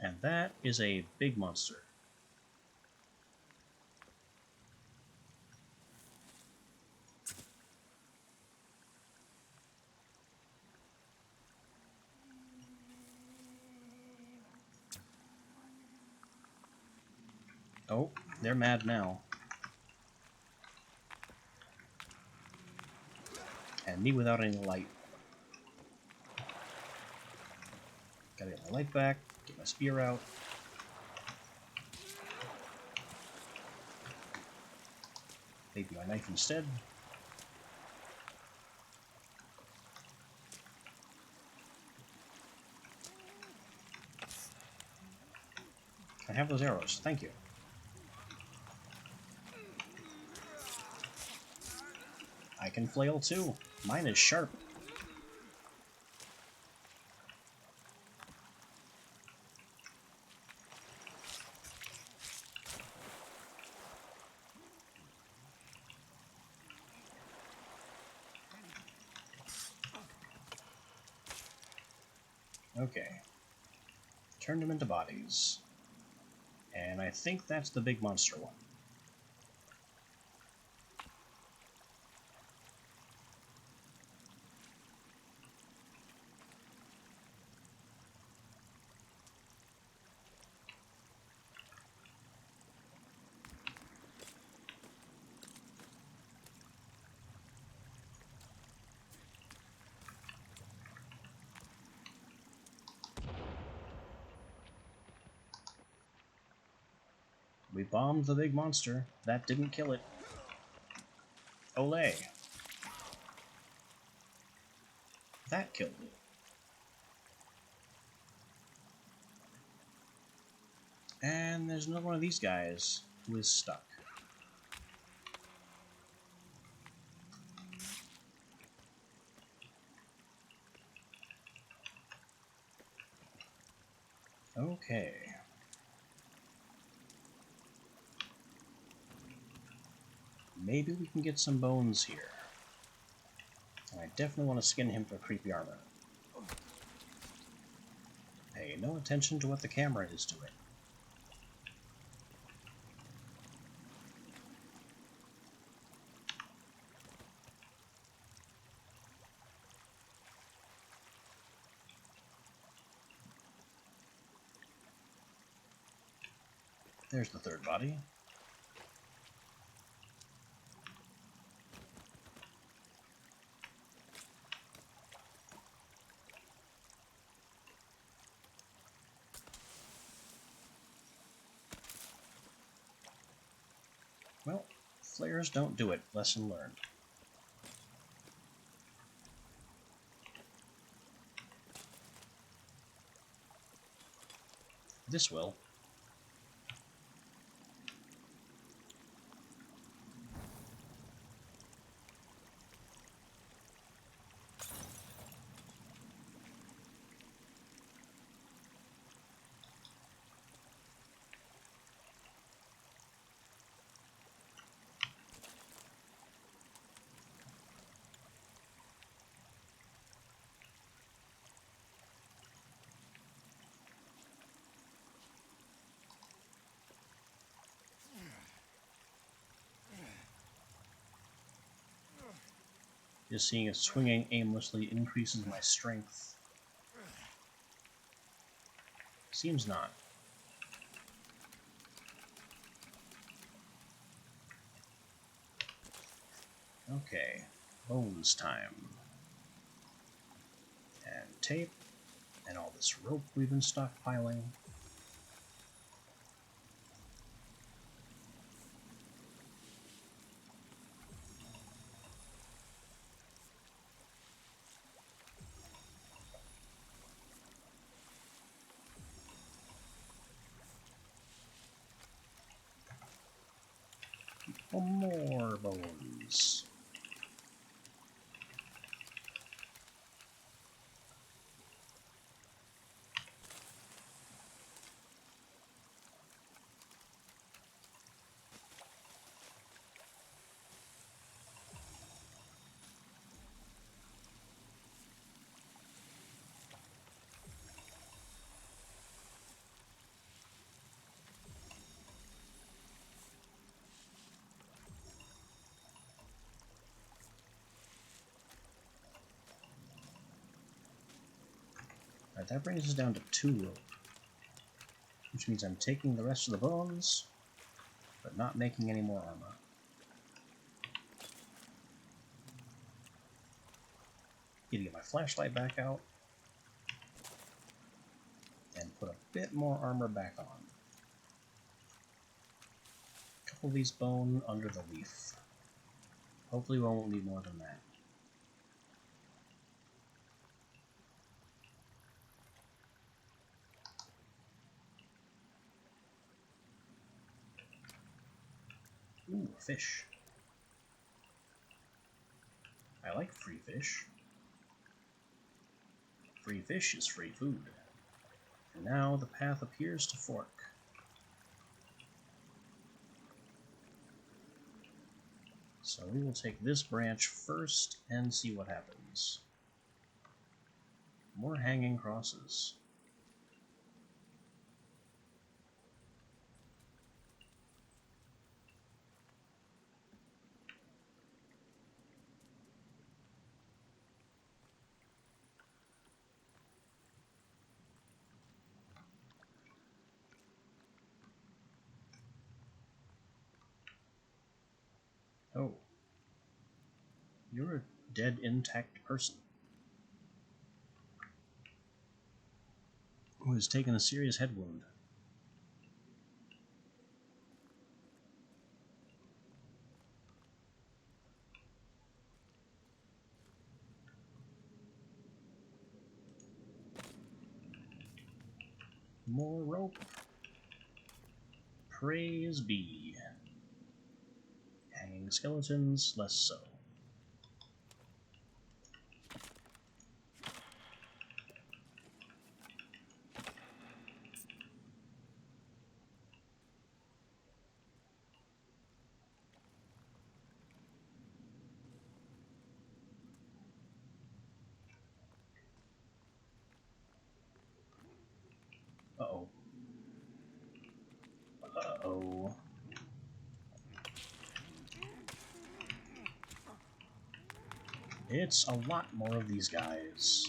Speaker 1: And that is a big monster. Oh, they're mad now. And me without any light. Gotta get my light back, get my spear out. Maybe my knife instead. I have those arrows, thank you. I can flail too. Mine is sharp. Okay. Turned them into bodies. And I think that's the big monster one. We bombed the big monster. That didn't kill it. Olay. That killed it. And there's another one of these guys who is stuck. Okay. Maybe we can get some bones here. And I definitely want to skin him for creepy armor. Pay no attention to what the camera is doing. There's the third body. Well, flares don't do it. Lesson learned. This will. Just seeing it swinging aimlessly increases my strength. Seems not. Okay, bones time. And tape, and all this rope we've been stockpiling. More bones. Alright, that brings us down to 2 rope. Which means I'm taking the rest of the bones, but not making any more armor. Need to get my flashlight back out, and put a bit more armor back on. A couple of these bone under the leaf. Hopefully we won't need more than that. Ooh, fish. I like free fish. Free fish is free food. And now the path appears to fork. So we will take this branch first and see what happens. More hanging crosses. Oh. You're a dead, intact person who has taken a serious head wound. More rope. Praise be. Hanging skeletons, less so. Uh-oh. Uh-oh. It's a lot more of these guys.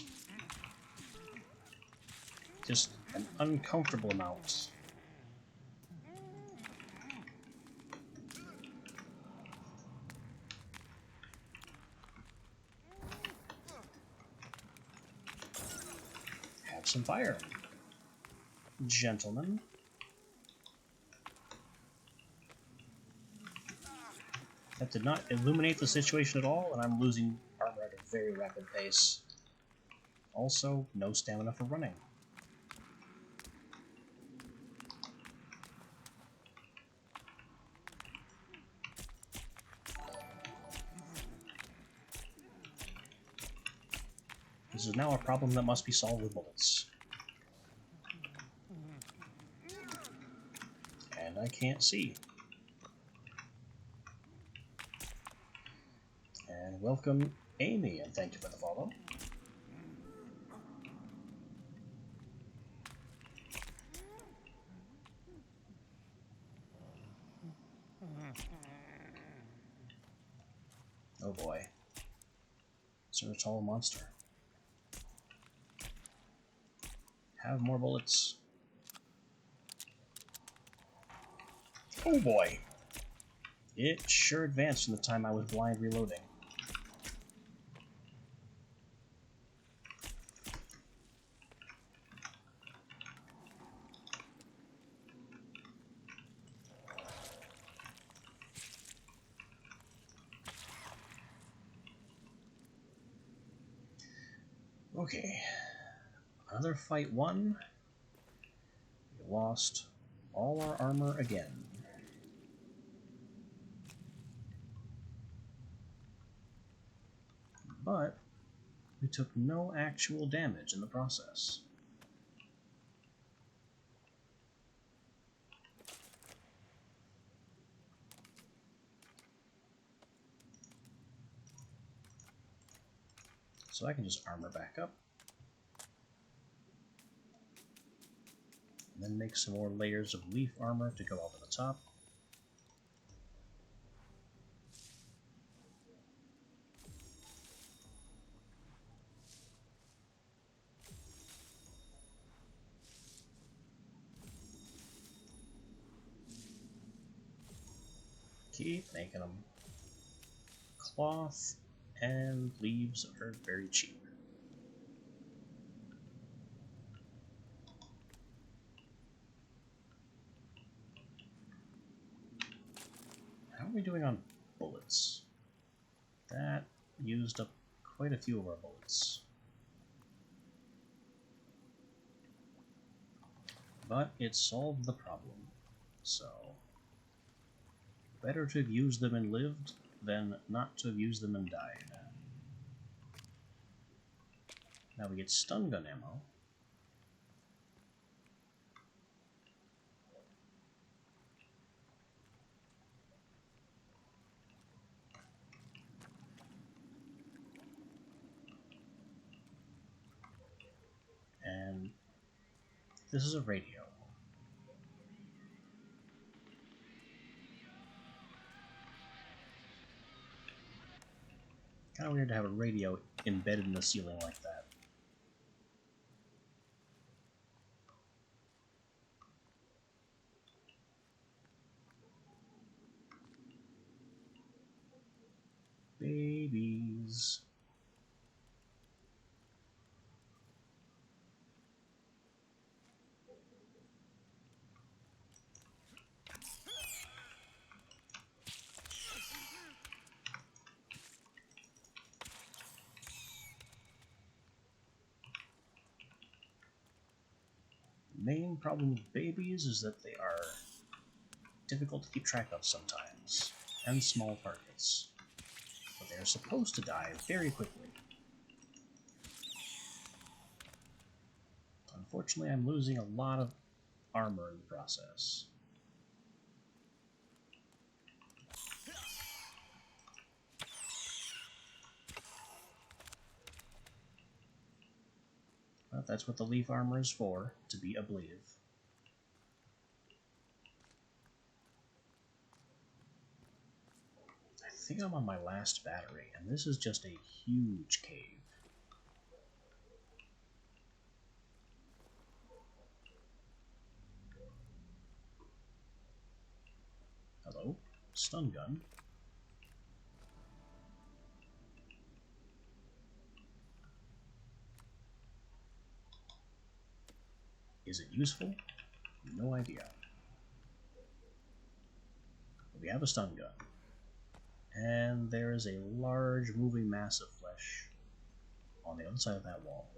Speaker 1: Just an uncomfortable amount. Have some fire, gentlemen. That did not illuminate the situation at all, and I'm losing armor at a very rapid pace. Also, no stamina for running. This is now a problem that must be solved with bullets. And I can't see. And welcome, Amy, and thank you for the follow. Oh boy. Is there a tall monster? Have more bullets. Oh boy. It sure advanced from the time I was blind reloading. Okay. Another fight won. We lost all our armor again. But we took no actual damage in the process. So I can just armor back up. And then make some more layers of leaf armor to go over the top. Keep making them. Cloth and leaves are very cheap. How are we doing on bullets? That used up quite a few of our bullets. But it solved the problem, so better to have used them and lived than not to have used them and died. Now we get stun gun ammo. This is a radio. Kind of weird to have a radio embedded in the ceiling like that. Babies. Main problem with babies is that they are difficult to keep track of sometimes, and small targets. But they are supposed to die very quickly. Unfortunately, I'm losing a lot of armor in the process. But that's what the leaf armor is for, to be ablative. I think I'm on my last battery, and this is just a huge cave. Hello? Stun gun. Is it useful? No idea. But we have a stun gun. And there is a large moving mass of flesh on the other side of that wall.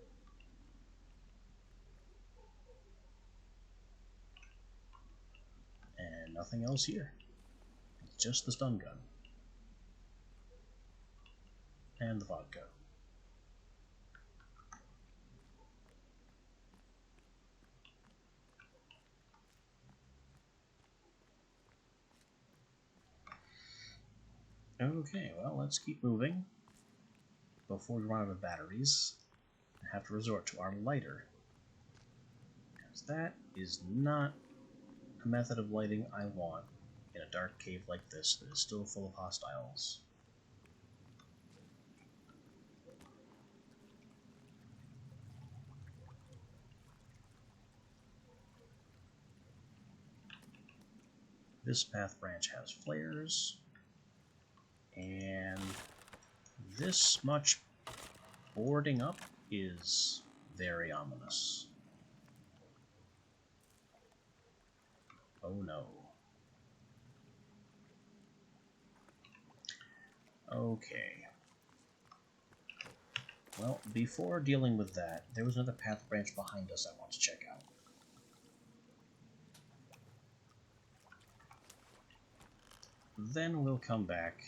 Speaker 1: And nothing else here. It's just the stun gun. And the vodka. Okay, well, let's keep moving before we run out of batteries and have to resort to our lighter. Because that is not a method of lighting I want in a dark cave like this that is still full of hostiles. This path branch has flares. And this much boarding up is very ominous. Oh no. Okay. Well, before dealing with that, there was another path branch behind us I want to check out. Then we'll come back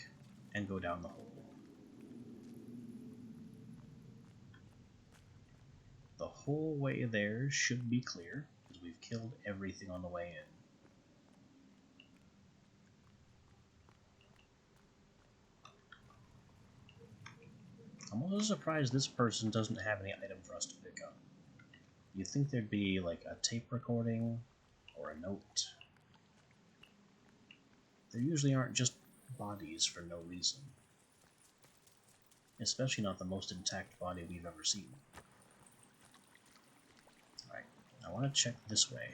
Speaker 1: and go down the hole. The whole way there should be clear, because we've killed everything on the way in. I'm also surprised this person doesn't have any item for us to pick up. You'd think there'd be like a tape recording or a note. There usually aren't just bodies for no reason. Especially not the most intact body we've ever seen. Alright, I want to check this way.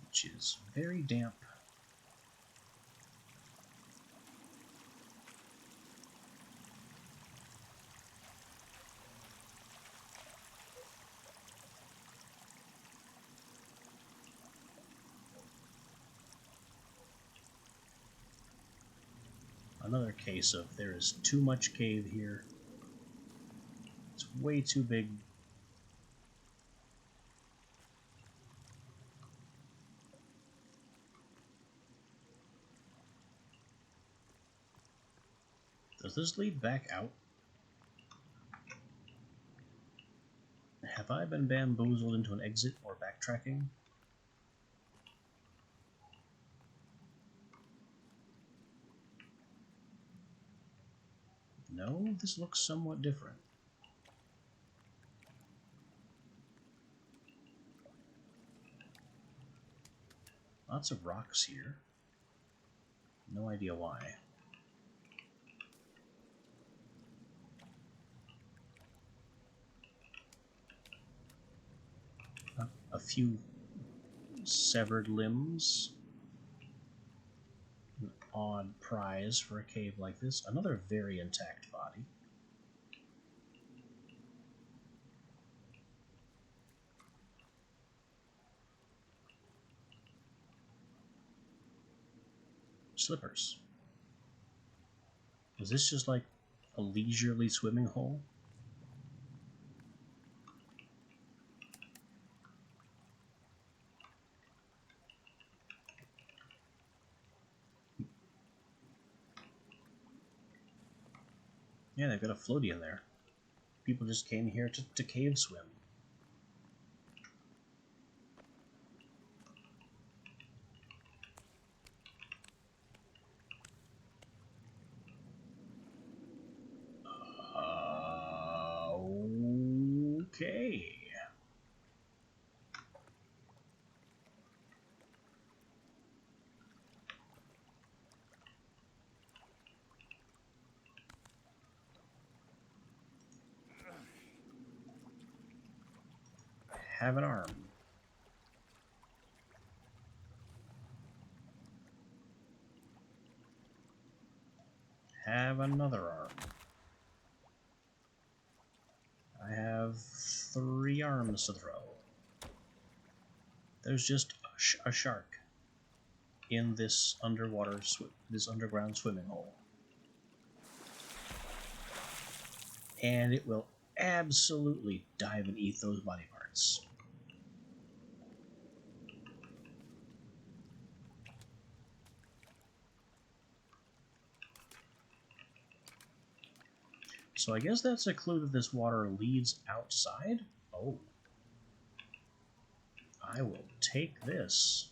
Speaker 1: Which is very damp. Another case of there is too much cave here. It's way too big. Does this lead back out? Have I been bamboozled into an exit or backtracking? No, this looks somewhat different. Lots of rocks here. No idea why. A few severed limbs. An odd prize for a cave like this. Another very intact body. Slippers. Is this just like a leisurely swimming hole? Yeah, they've got a floaty in there. People just came here to cave swim. Okay. Have an arm. Have another arm. I have 3 arms to throw. There's just a shark in this this underground swimming hole, and it will absolutely dive and eat those body parts. So I guess that's a clue that this water leads outside. Oh. I will take this.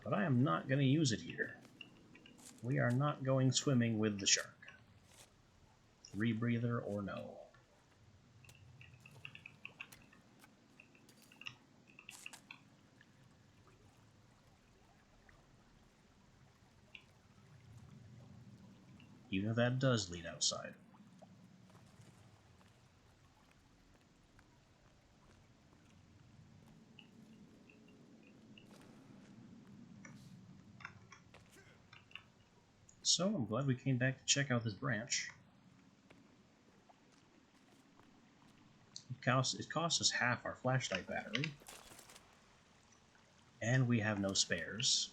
Speaker 1: But I am not going to use it here. We are not going swimming with the shark. Rebreather or no. Even if that does lead outside. So I'm glad we came back to check out this branch. It cost us half our flashlight battery. And we have no spares.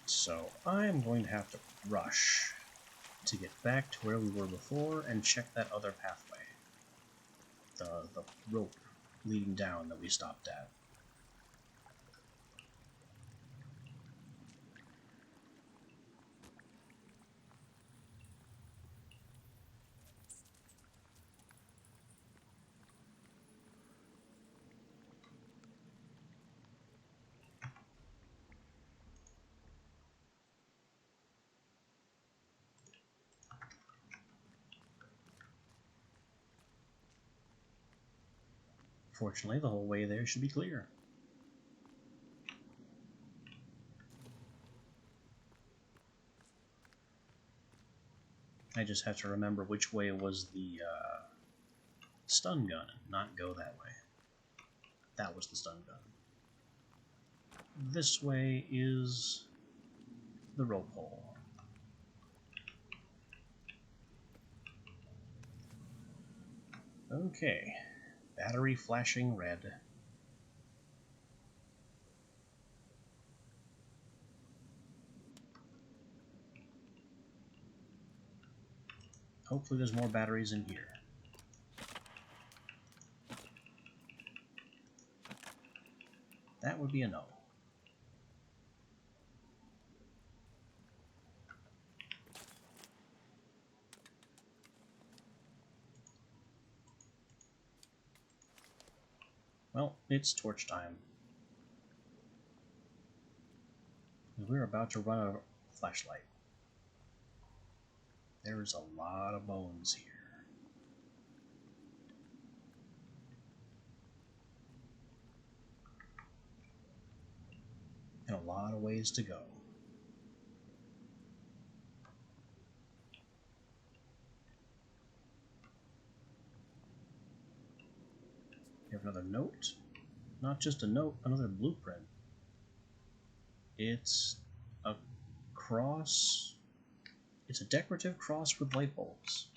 Speaker 1: So I'm going to have to rush to get back to where we were before and check that other pathway. The rope leading down that we stopped at. Fortunately, the whole way there should be clear. I just have to remember which way was the stun gun and not go that way. That was the stun gun. This way is the rope hole. Okay. Battery flashing red. Hopefully there's more batteries in here. That would be a no. Well, it's torch time. We're about to run out of flashlight. There's a lot of bones here. And a lot of ways to go. We have another note. Not just a note, another blueprint. It's a cross. It's a decorative cross with light bulbs.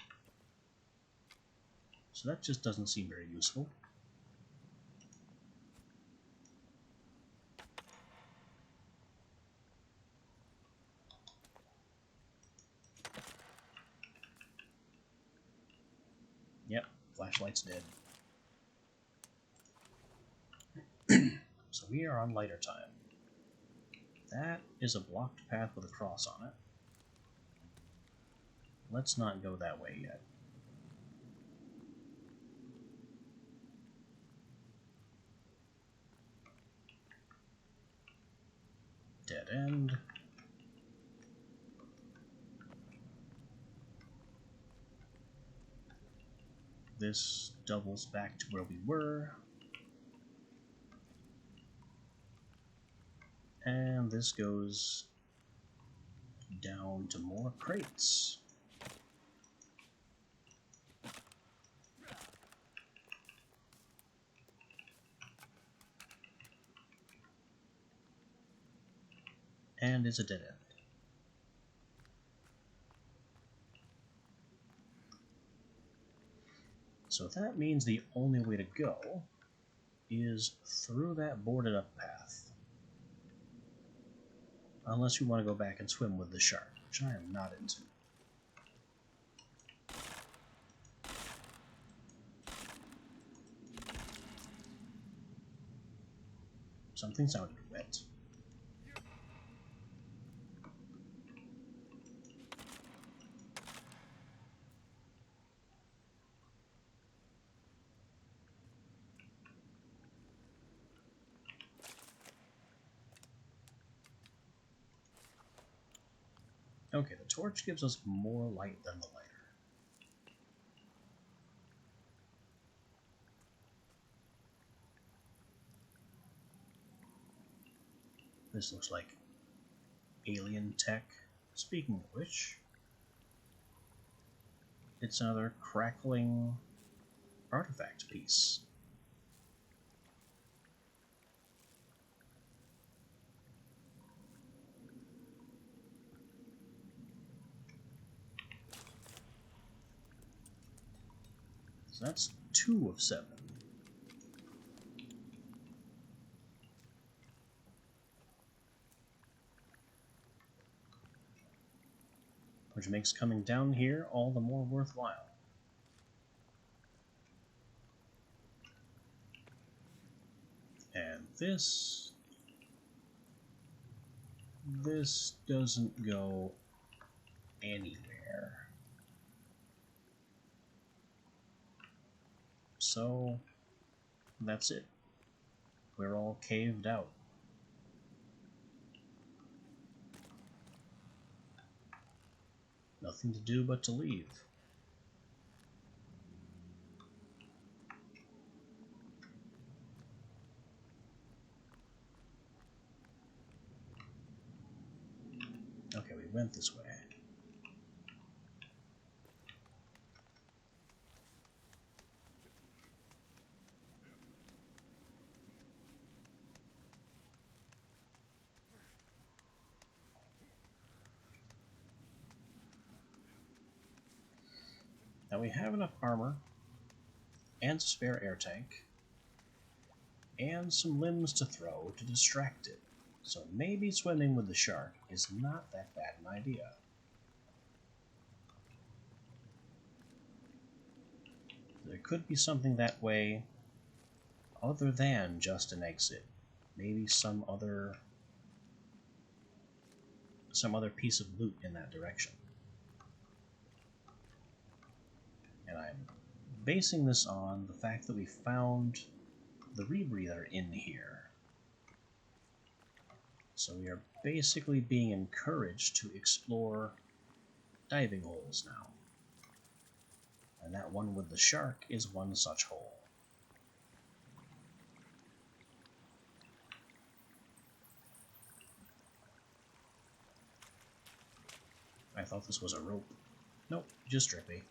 Speaker 1: So that just doesn't seem very useful. Yep, flashlight's dead. So we are on lighter time. That is a blocked path with a cross on it. Let's not go that way yet. Dead end. This doubles back to where we were. And this goes down to more crates. And it's a dead end. So that means the only way to go is through that boarded up path. Unless we want to go back and swim with the shark, which I am not into. Something sounded wet. Okay, the torch gives us more light than the lighter. This looks like alien tech. Speaking of which, it's another crackling artifact piece. So that's 2 of 7. Which makes coming down here all the more worthwhile. And this doesn't go anywhere. So that's it. We're all caved out. Nothing to do but to leave. Okay, we went this way. Now we have enough armor, and a spare air tank, and some limbs to throw to distract it, so maybe swimming with the shark is not that bad an idea. There could be something that way other than just an exit. Maybe some other piece of loot in that direction. And I'm basing this on the fact that we found the rebreather in here. So we are basically being encouraged to explore diving holes now. And that one with the shark is one such hole. I thought this was a rope. Nope, just drippy.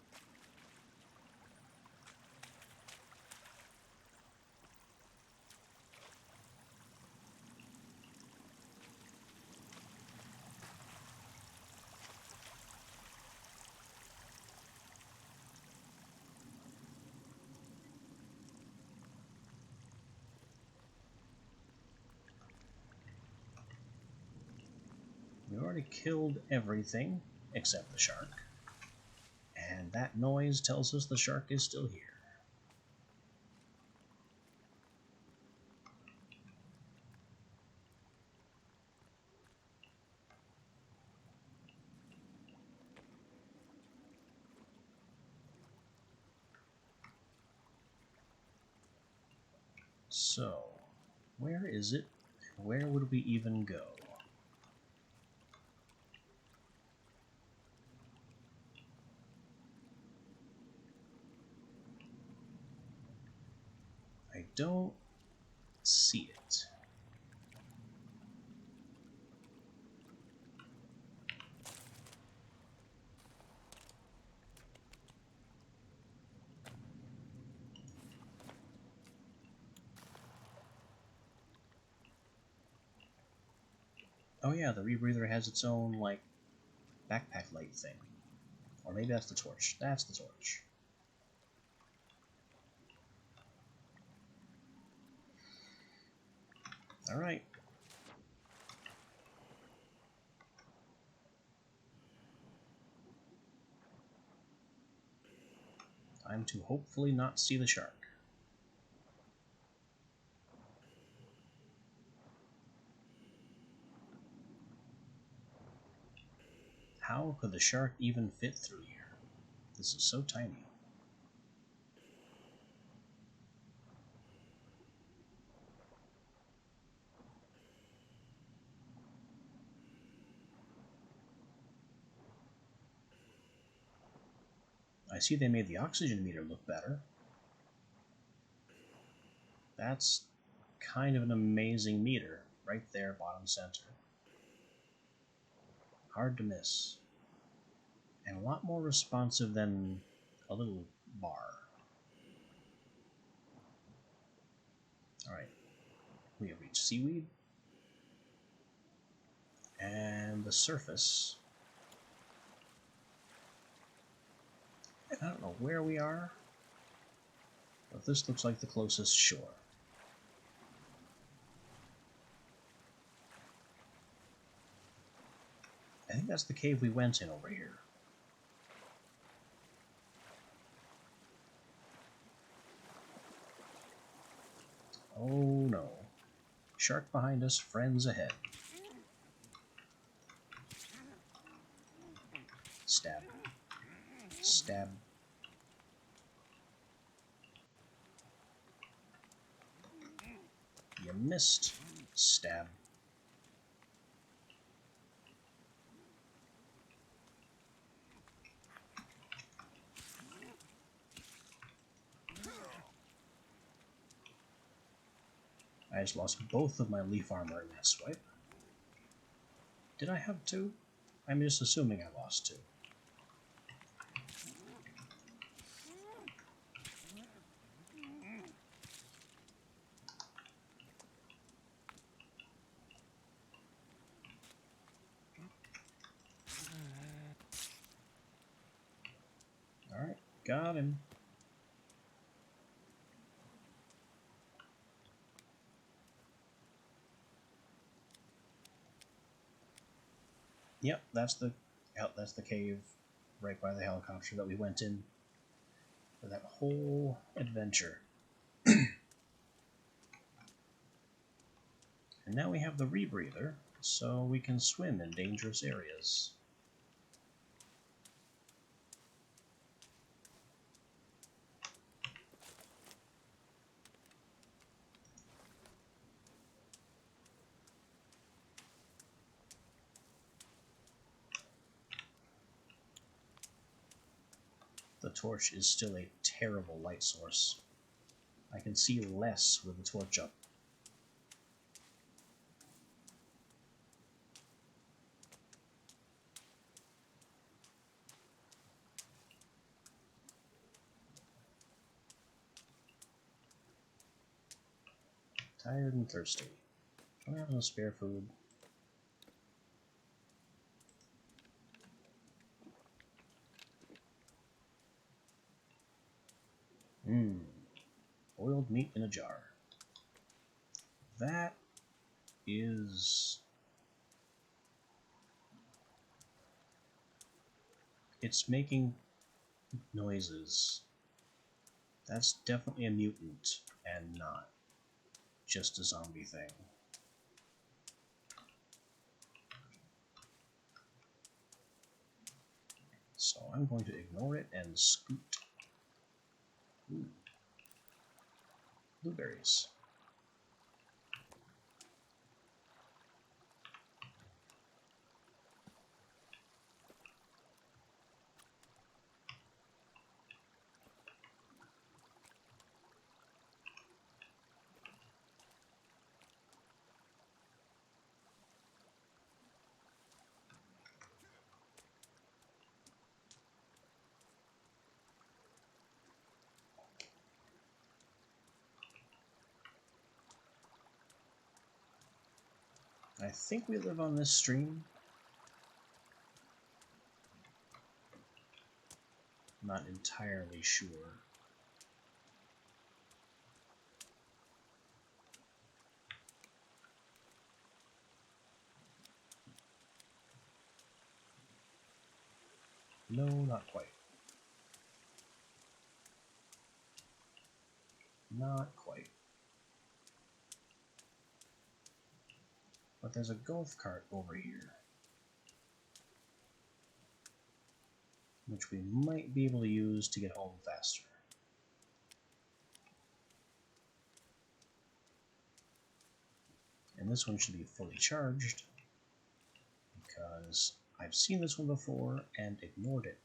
Speaker 1: We already killed everything except the shark. And that noise tells us the shark is still here. So, where is it? Where would we even go? I don't see it. Oh yeah, the rebreather has its own, like, backpack light thing. Or maybe that's the torch. That's the torch. Alright. Time to hopefully not see the shark. How could the shark even fit through here? This is so tiny. I see they made the oxygen meter look better. That's kind of an amazing meter, right there, bottom center. Hard to miss. And a lot more responsive than a little bar. Alright, we have reached seaweed. And the surface. I don't know where we are, but this looks like the closest shore. I think that's the cave we went in over here. Oh no. Shark behind us, friends ahead. Stab. Stab. You missed. Stab. I just lost both of my leaf armor in that swipe. Did I have two? I'm just assuming I lost two. Alright, got him. Yep, that's the cave right by the helicopter that we went in for that whole adventure. And now we have the rebreather, so we can swim in dangerous areas. The torch is still a terrible light source. I can see less with the torch up. Tired and thirsty. Don't have no spare food. Boiled meat in a jar. That is... It's making noises. That's definitely a mutant and not just a zombie thing. So I'm going to ignore it and scoot. Ooh. Blueberries. I think we live on this stream. Not entirely sure. No, not quite. Not quite. But there's a golf cart over here, which we might be able to use to get home faster. And this one should be fully charged, because I've seen this one before and ignored it,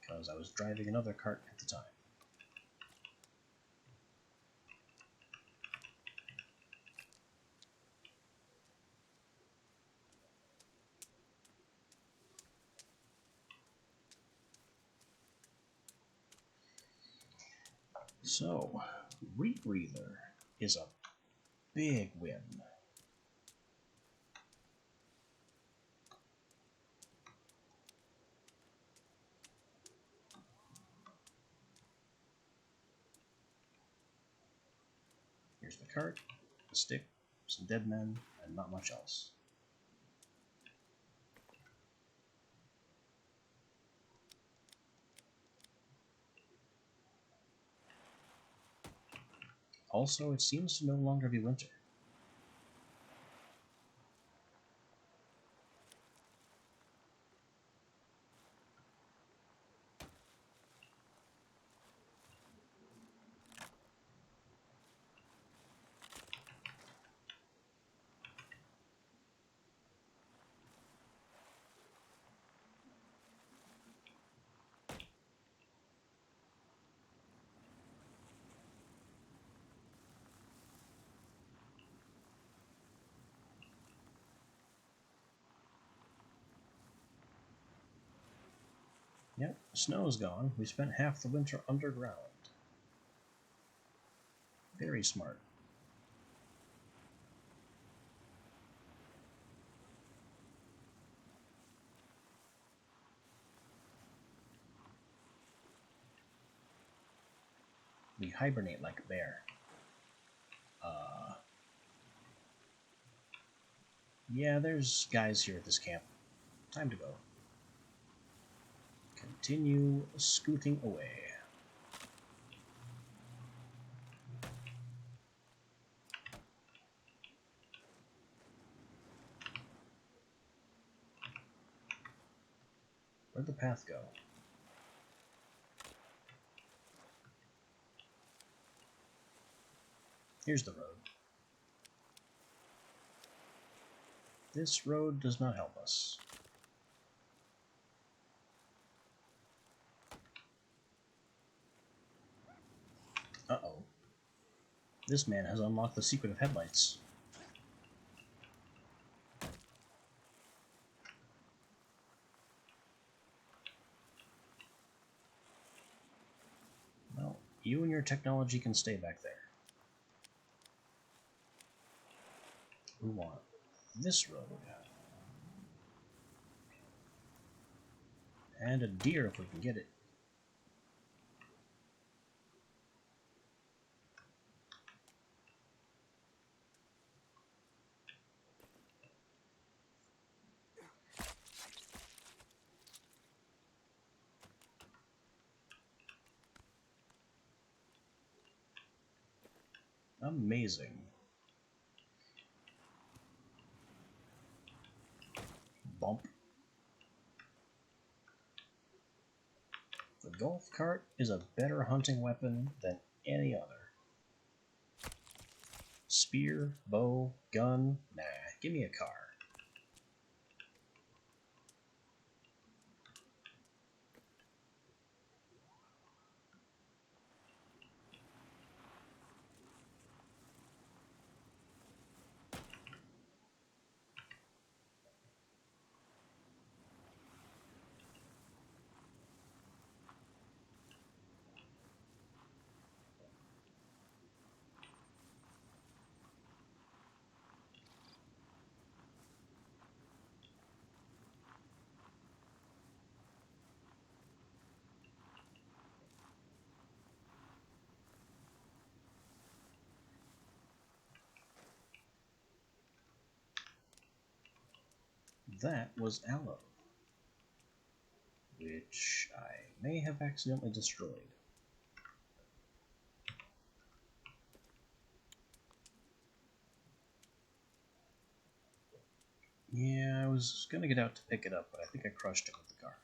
Speaker 1: because I was driving another cart at the time. So, Rebreather is a big win. Here's the cart, the stick, some dead men, and not much else. Also, it seems to no longer be winter. Yep, snow's gone. We spent half the winter underground. Very smart. We hibernate like a bear. Yeah, there's guys here at this camp. Time to go. Continue scooting away. Where'd the path go? Here's the road. This road does not help us. This man has unlocked the secret of headlights. Well, you and your technology can stay back there. We want this road. And a deer if we can get it. Amazing. Bump. The golf cart is a better hunting weapon than any other. Spear, bow, gun, nah, give me a car. That was aloe, which I may have accidentally destroyed. Yeah, I was gonna get out to pick it up, but I think I crushed it with the car.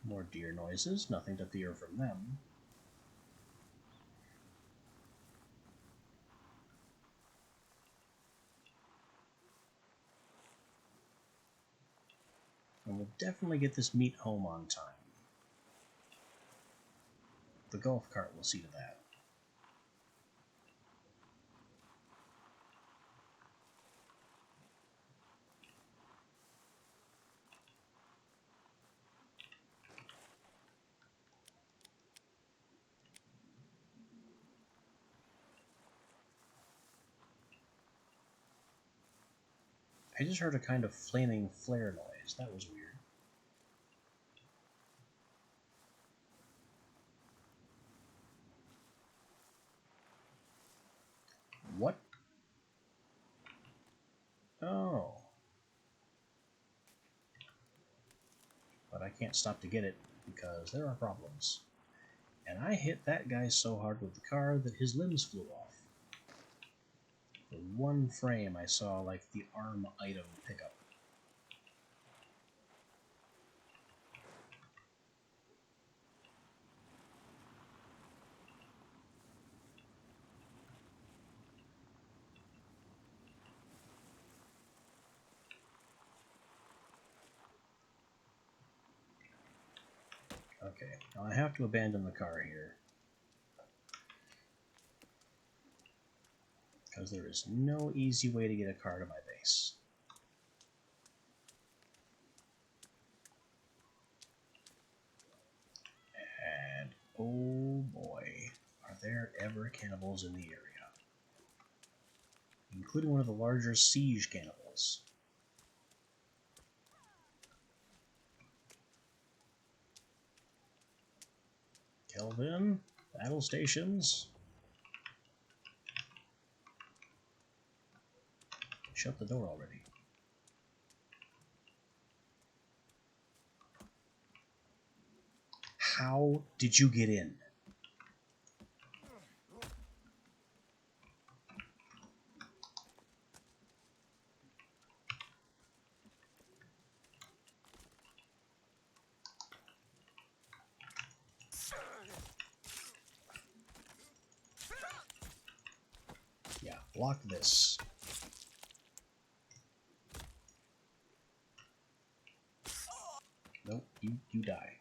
Speaker 1: More deer noises, nothing to fear from them. And we'll definitely get this meat home on time. The golf cart will see to that. I just heard a kind of flaming flare noise. That was weird. What? Oh. But I can't stop to get it because there are problems. And I hit that guy so hard with the car that his limbs flew off. For one frame, I saw like the arm item pickup. Okay, now I have to abandon the car here. Because there is no easy way to get a car to my base. And oh boy, are there ever cannibals in the area. Including one of the larger siege cannibals. Kelvin, battle stations. Shut the door already. How did you get in? Block this. Nope, you die.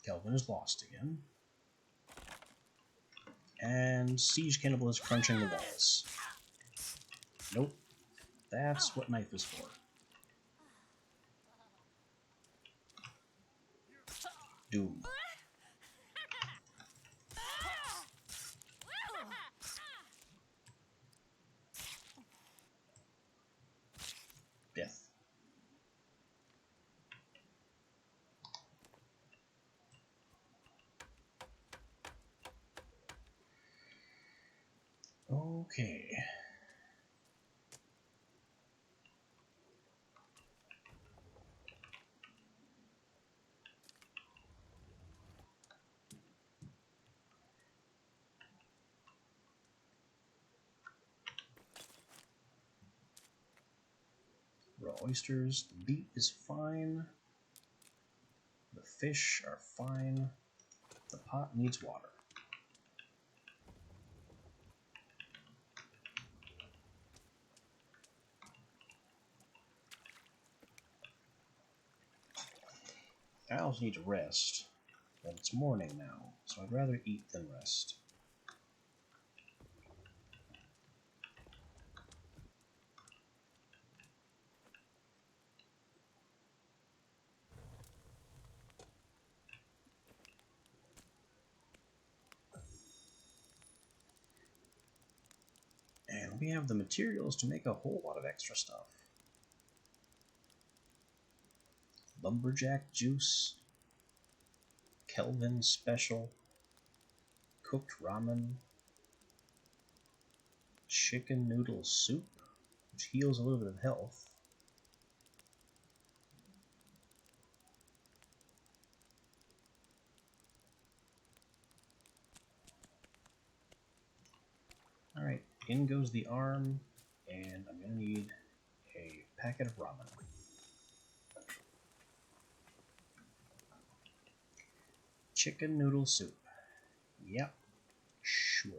Speaker 1: Kelvin is lost again. And Siege Cannibal is crunching the walls. Nope. That's what knife is for. Doom. Death. Okay. Raw oysters. The meat is fine. The fish are fine. The pot needs water. I also need to rest, but it's morning now, so I'd rather eat than rest. And we have the materials to make a whole lot of extra stuff. Lumberjack juice, Kelvin special, cooked ramen, chicken noodle soup, which heals a little bit of health. Alright, in goes the arm, and I'm going to need a packet of ramen. Chicken noodle soup. Yep, sure.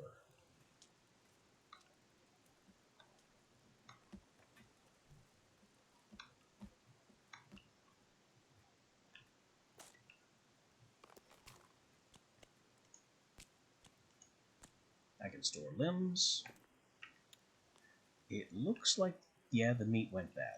Speaker 1: I can store limbs. It looks like, yeah, the meat went bad.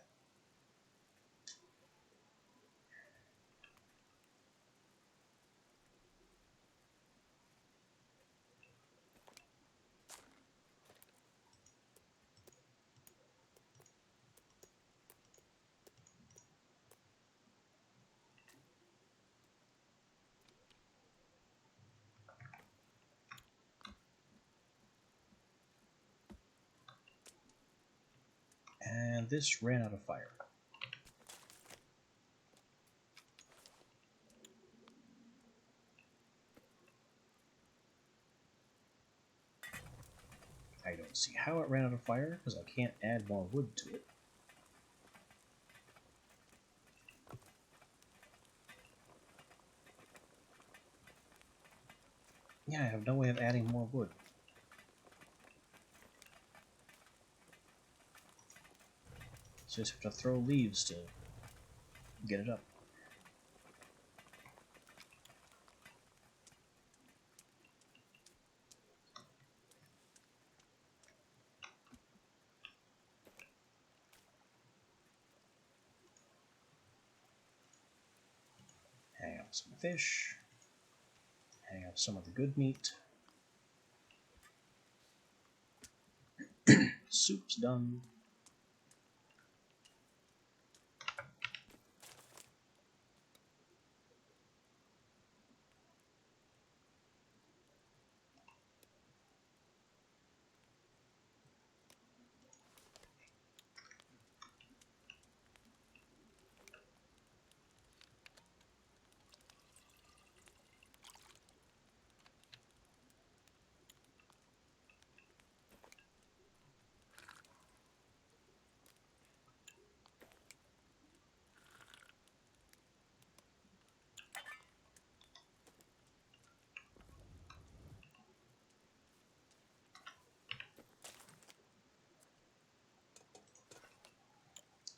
Speaker 1: And this ran out of fire. I don't see how it ran out of fire, because I can't add more wood to it. Yeah, I have no way of adding more wood. So just have to throw leaves to get it up. Hang up some fish. Hang up some of the good meat. Soup's done.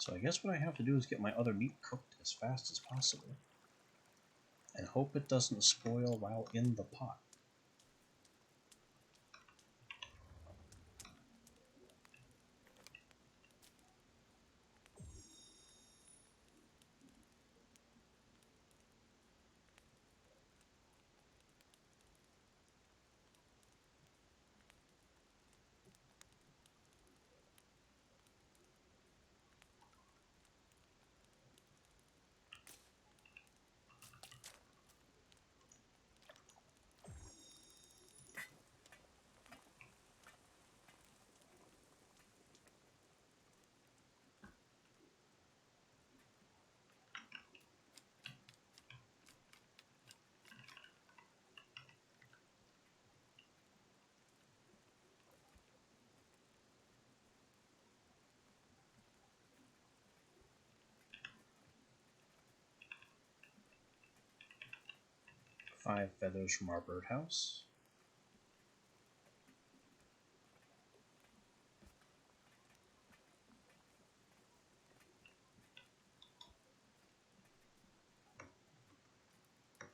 Speaker 1: So I guess what I have to do is get my other meat cooked as fast as possible. And hope it doesn't spoil while in the pot. Five feathers from our birdhouse.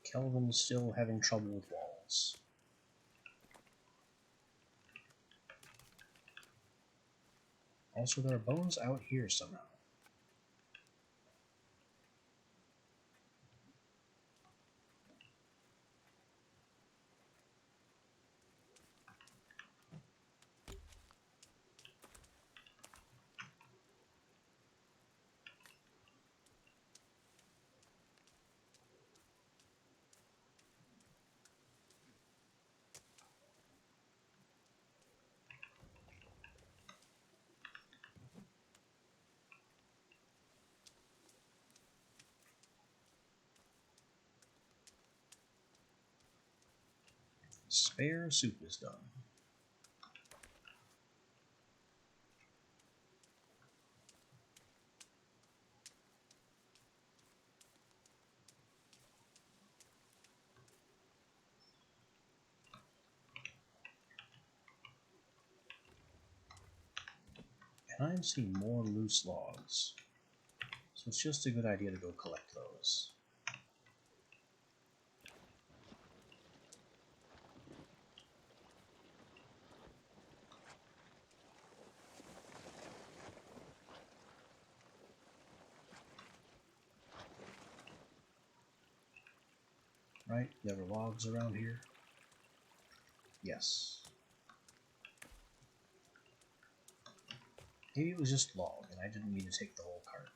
Speaker 1: Kelvin's still having trouble with walls. Also, there are bones out here somehow. Spare soup is done. And I'm seeing more loose logs. So it's just a good idea to go collect those. Right? There were logs around here? Yes. Maybe it was just log, and I didn't need to take the whole cart.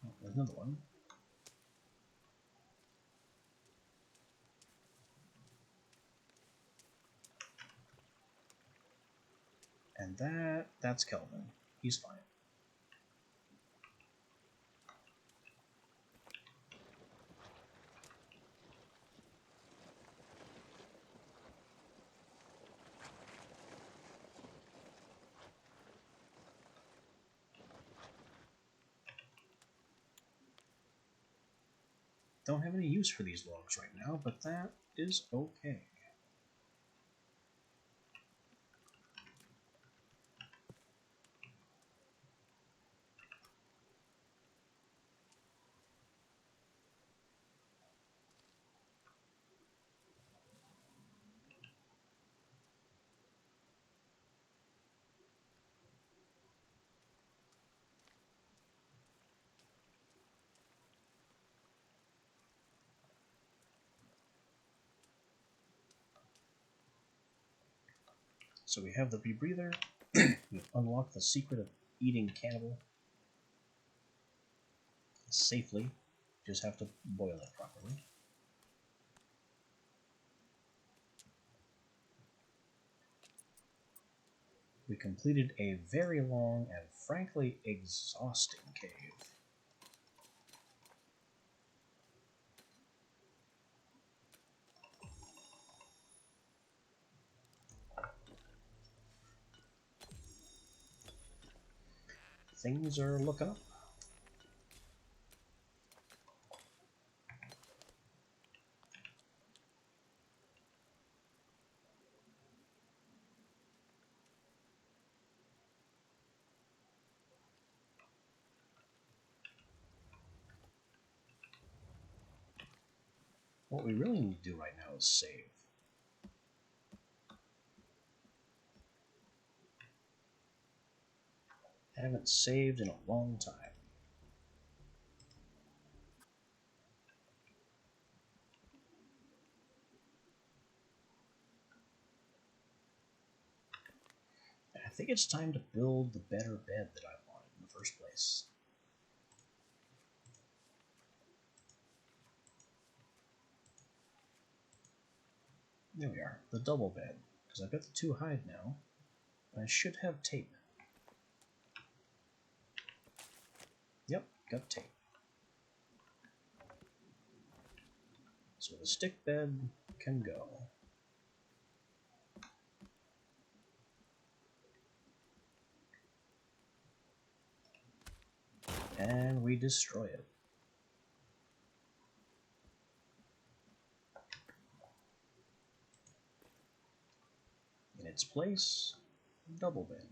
Speaker 1: Oh, there's another one. And that's Kelvin. He's fine. Don't have any use for these logs right now, but that is okay. So we have the rebreather. We've unlocked the secret of eating cannibal safely. Just have to boil it properly. We completed a very long and frankly exhausting cave. Things are looking up. What we really need to do right now is save. I haven't saved in a long time. I think it's time to build the better bed that I wanted in the first place. There we are, the double bed. Because I've got the 2 hide now. I should have tape. Yep, got tape. So the stick bed can go. And we destroy it. In its place, double bed.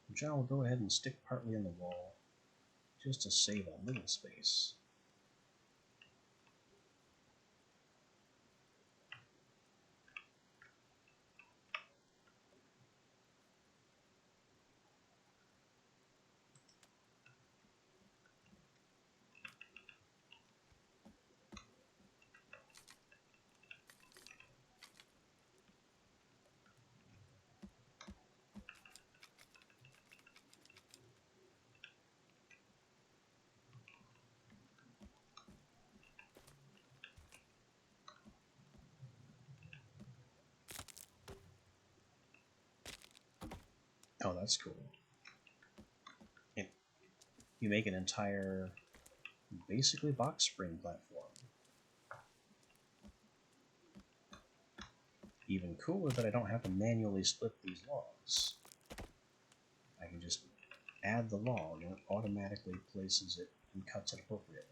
Speaker 1: Which I will go ahead and stick partly in the wall, just to save a little space. Oh, that's cool. You make an entire, basically, box spring platform. Even cooler that I don't have to manually split these logs. I can just add the log and it automatically places it and cuts it appropriately.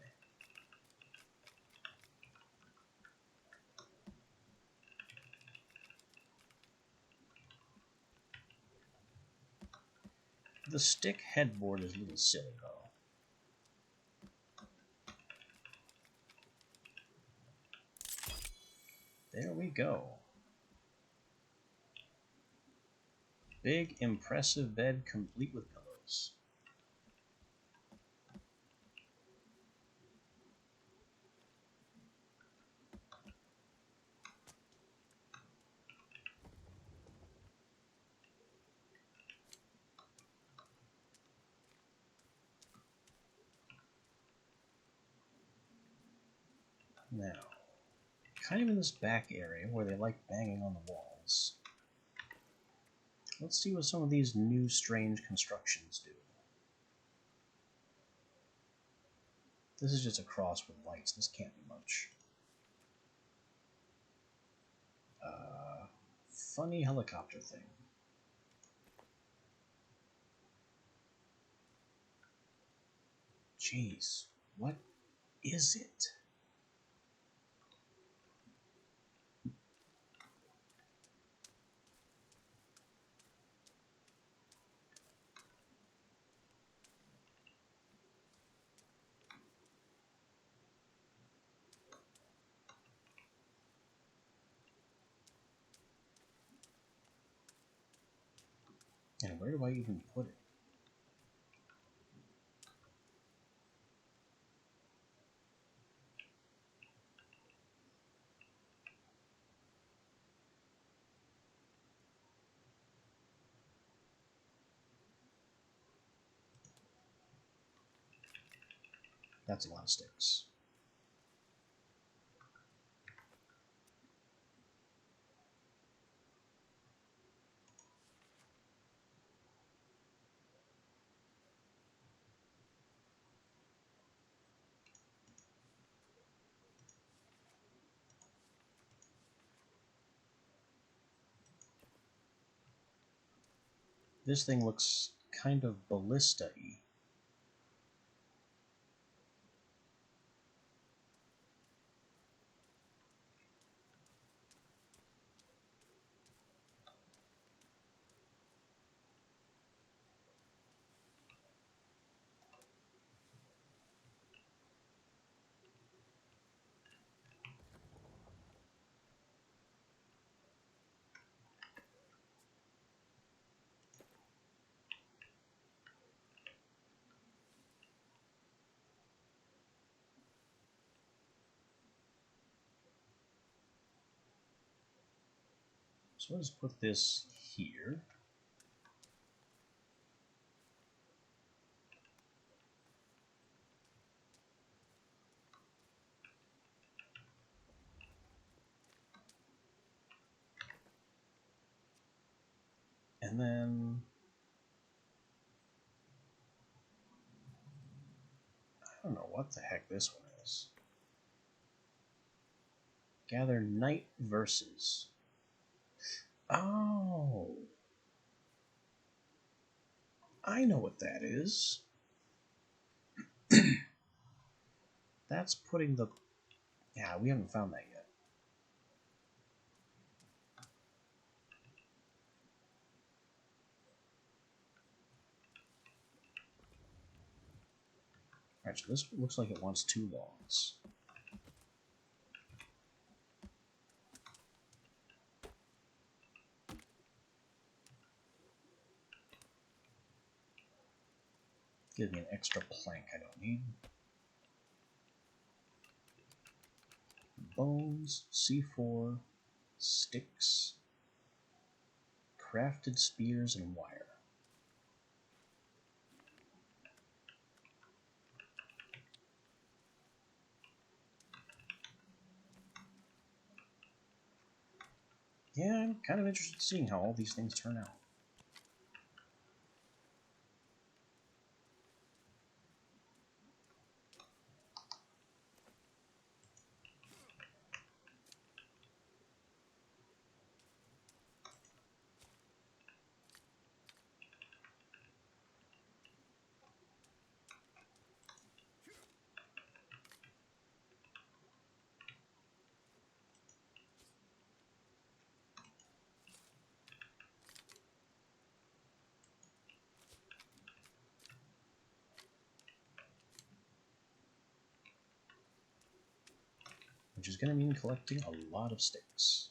Speaker 1: The stick headboard is a little silly though. There we go. Big, impressive bed complete with pillows. Now, kind of in this back area where they like banging on the walls. Let's see what some of these new strange constructions do. This is just a cross with lights. This can't be much. Funny helicopter thing. Jeez, what is it? And where do I even put it? That's a lot of sticks. This thing looks kind of ballista-y. So let's put this here. And then I don't know what the heck this one is. Gather Night Verses. Oh, I know what that is. That's putting the... Yeah, we haven't found that yet. Alright, so this looks like it wants 2 logs. Give me an extra plank I don't need. Bones, C4, sticks, crafted spears, and wire. Yeah, I'm kind of interested in seeing how all these things turn out. Which is going to mean collecting a lot of sticks.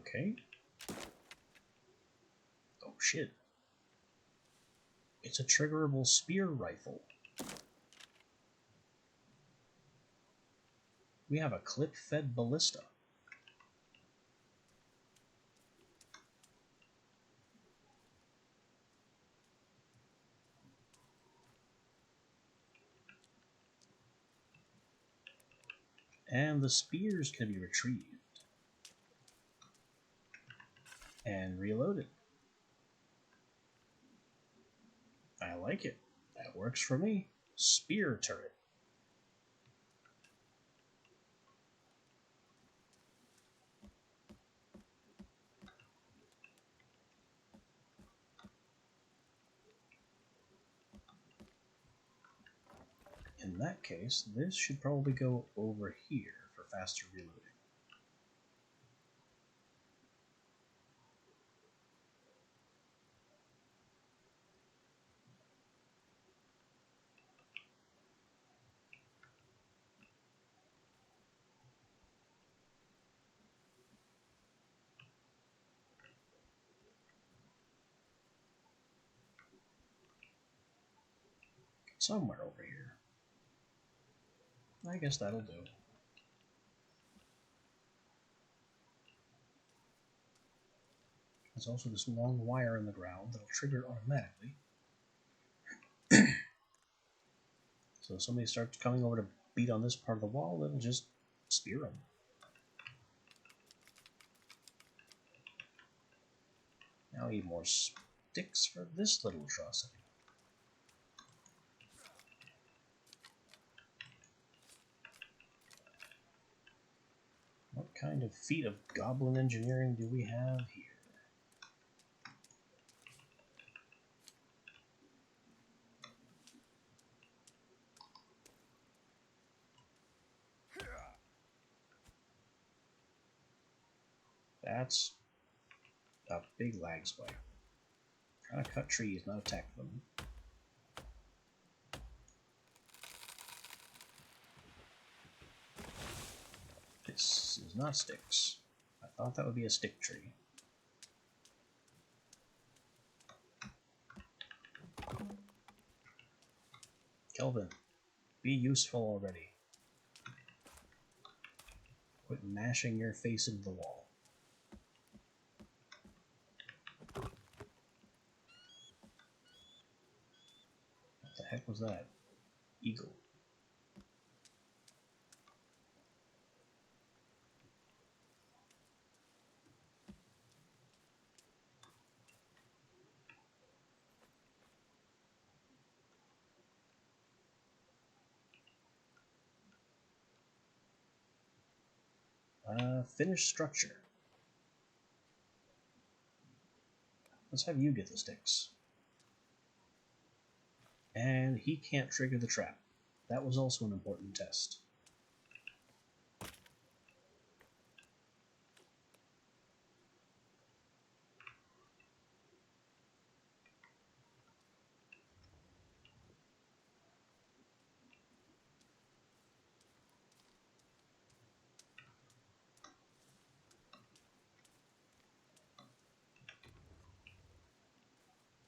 Speaker 1: Okay. Oh shit. It's a triggerable spear rifle. We have a clip-fed ballista. And the spears can be retrieved. And reloaded. I like it. That works for me. Spear turret. In that case, this should probably go over here for faster reloading. Somewhere over here. I guess that'll do. There's also this long wire in the ground that'll trigger automatically. So if somebody starts coming over to beat on this part of the wall, it'll just spear them. Now I need more sticks for this little atrocity. What kind of feat of goblin engineering do we have here? That's a big lag spike. Trying to cut trees, not attack them. This is not sticks. I thought that would be a stick tree. Kelvin, be useful already. Quit mashing your face into the wall. What the heck was that? Eagle. Finish structure. Let's have you get the sticks. And he can't trigger the trap. That was also an important test.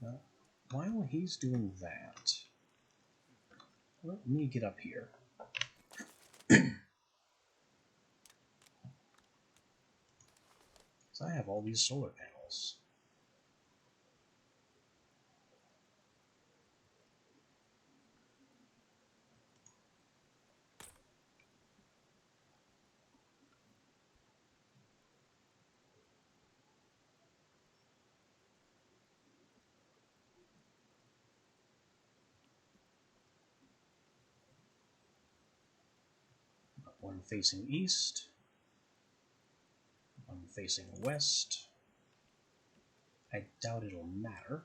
Speaker 1: Well, while he's doing that, let me get up here. So I have all these solar panels. One facing east, one facing west. I doubt it'll matter,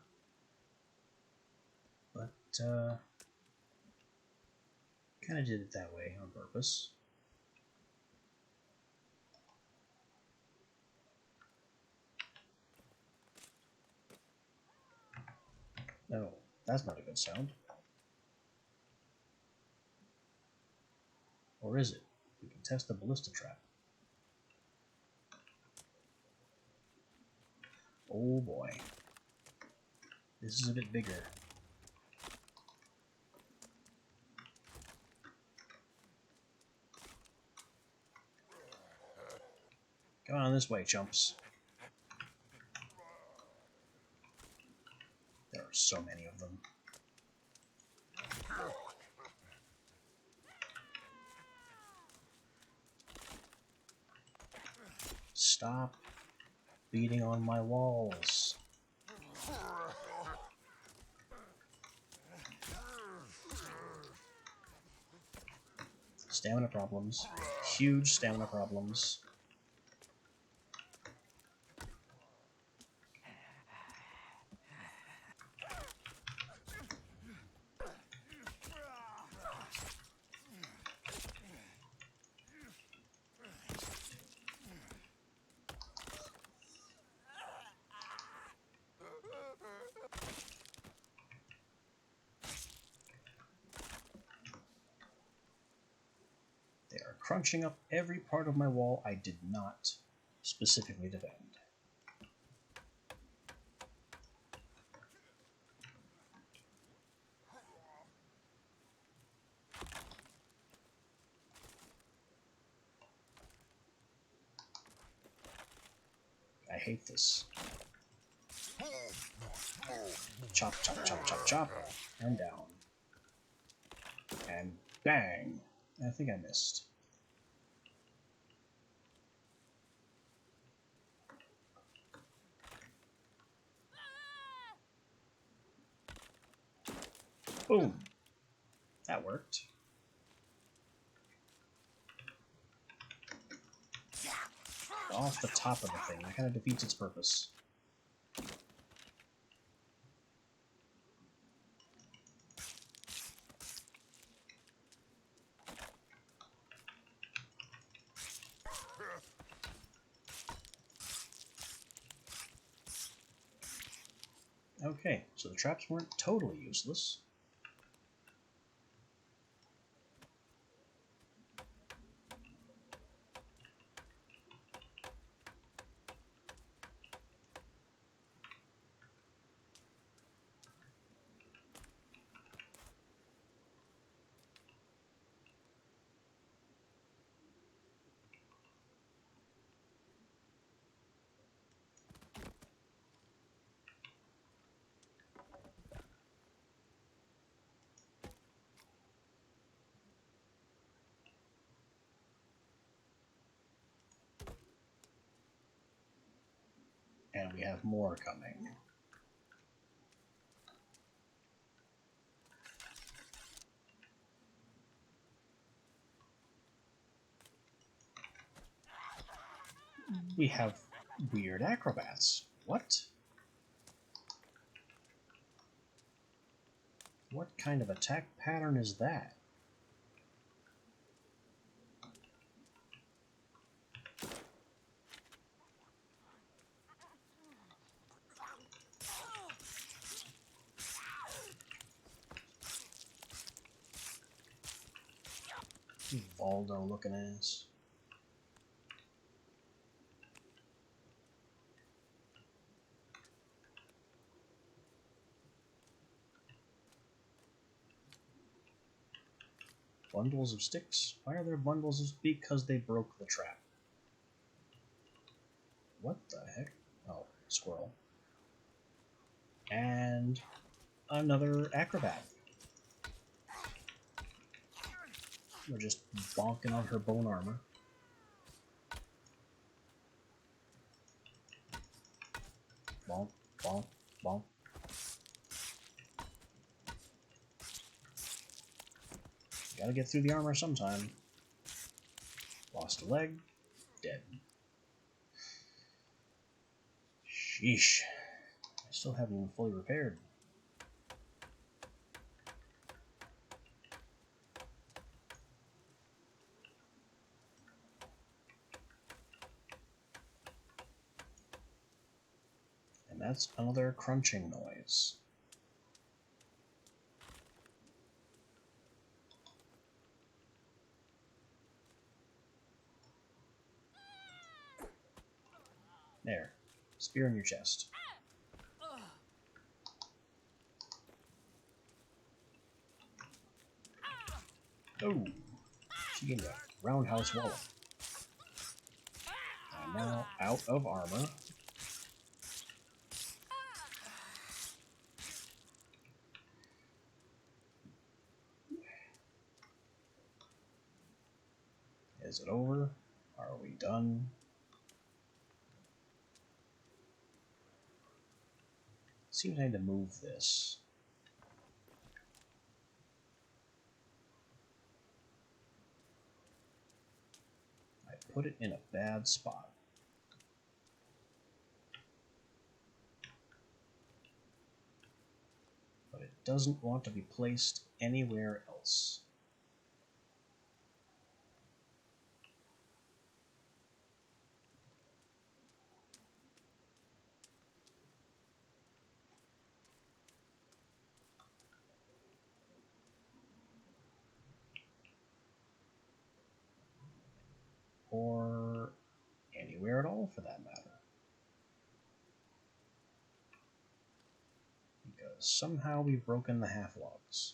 Speaker 1: but kind of did it that way on purpose. No, that's not a good sound. Or is it? We can test the ballista trap. Oh boy. This is a bit bigger. Come on this way, chumps. There are so many of them. Stop beating on my walls. Stamina problems. Huge stamina problems. They are crunching up every part of my wall I did not specifically defend. I hate this. Chop, chop, chop, chop, chop, and down. And bang! I think I missed. Boom! That worked. Off the top of the thing. That kind of defeats its purpose. Okay, so the traps weren't totally useless. And we have more coming. We have weird acrobats. What? What kind of attack pattern is that? Voldo looking ass. Bundles of sticks? Why are there bundles of... Because they broke the trap. What the heck? Oh, squirrel. And another acrobat. We're just bonking on her bone armor. Bonk, bonk, bonk. Gotta get through the armor sometime. Lost a leg. Dead. Sheesh. I still haven't even fully repaired. And that's another crunching noise. There. Spear in your chest. Oh! She gave me a roundhouse wallop. I'm now out of armor. Is it over? Are we done? Seems I need to move this. I put it in a bad spot. But it doesn't want to be placed anywhere else. Or anywhere at all, for that matter. Because somehow we've broken the half-logs.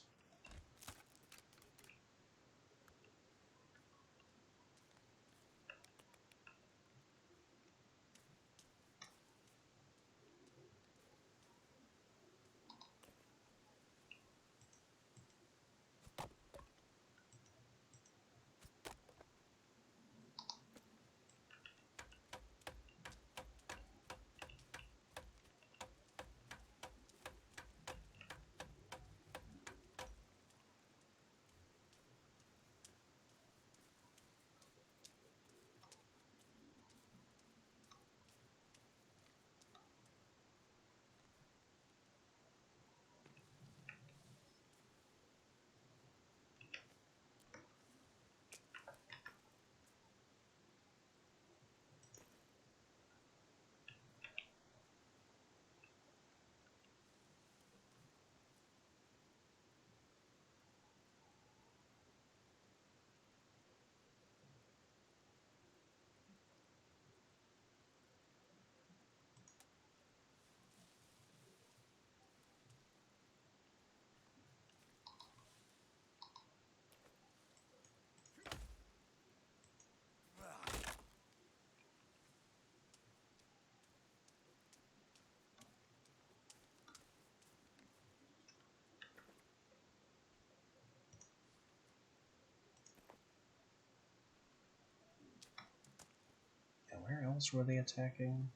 Speaker 1: else were they attacking?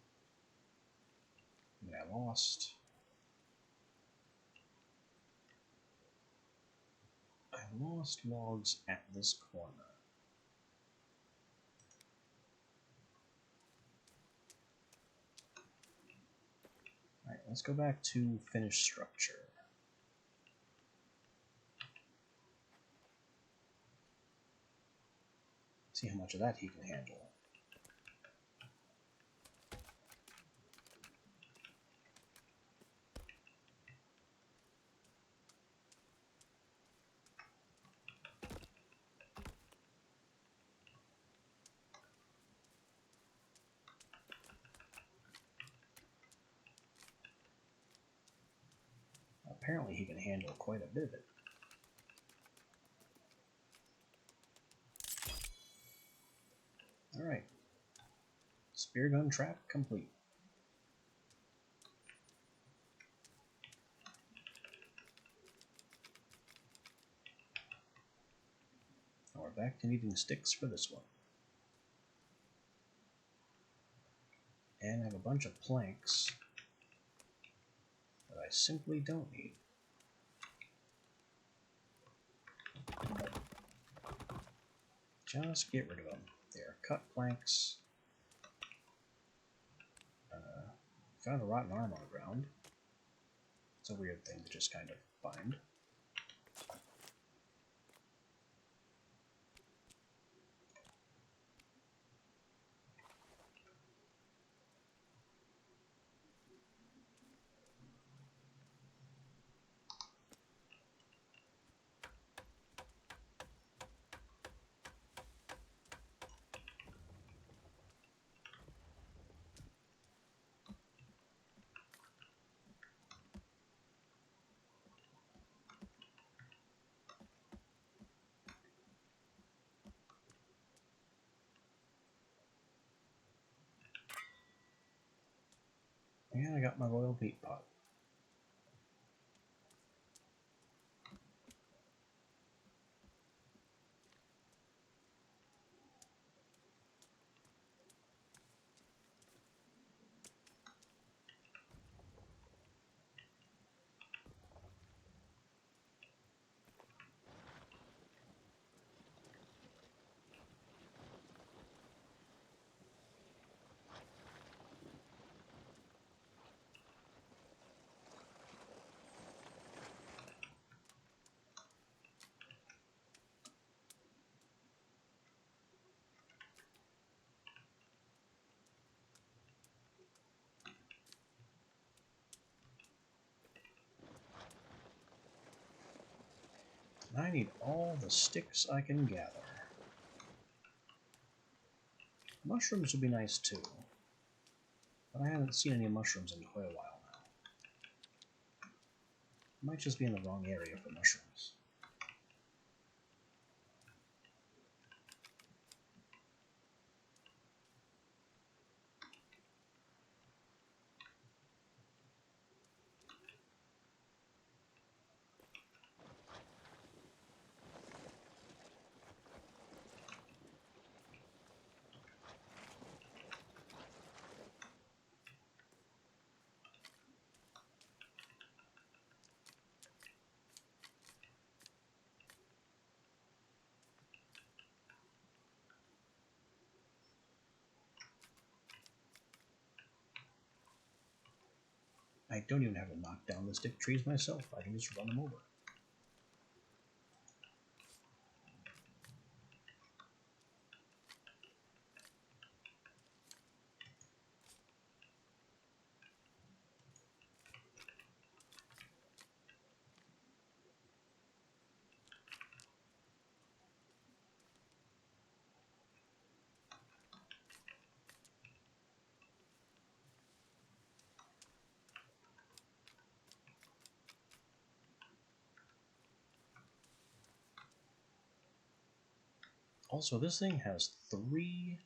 Speaker 1: I mean, I lost. I lost logs at this corner. Alright, let's go back to finished structure. See how much of that he can handle. Apparently he can handle quite a bit of it. Alright. Spear gun trap complete. Now we're back to needing sticks for this one. And I have a bunch of planks that I simply don't need. Just get rid of them. They are cut planks. Found a rotten arm on the ground. It's a weird thing to just kind of find. And I got my royal meat pot. I need all the sticks I can gather. Mushrooms would be nice too, but I haven't seen any mushrooms in quite a while now. Might just be in the wrong area for mushrooms. I don't even have to knock down the stick trees myself. I can just run them over. Also, this thing has 3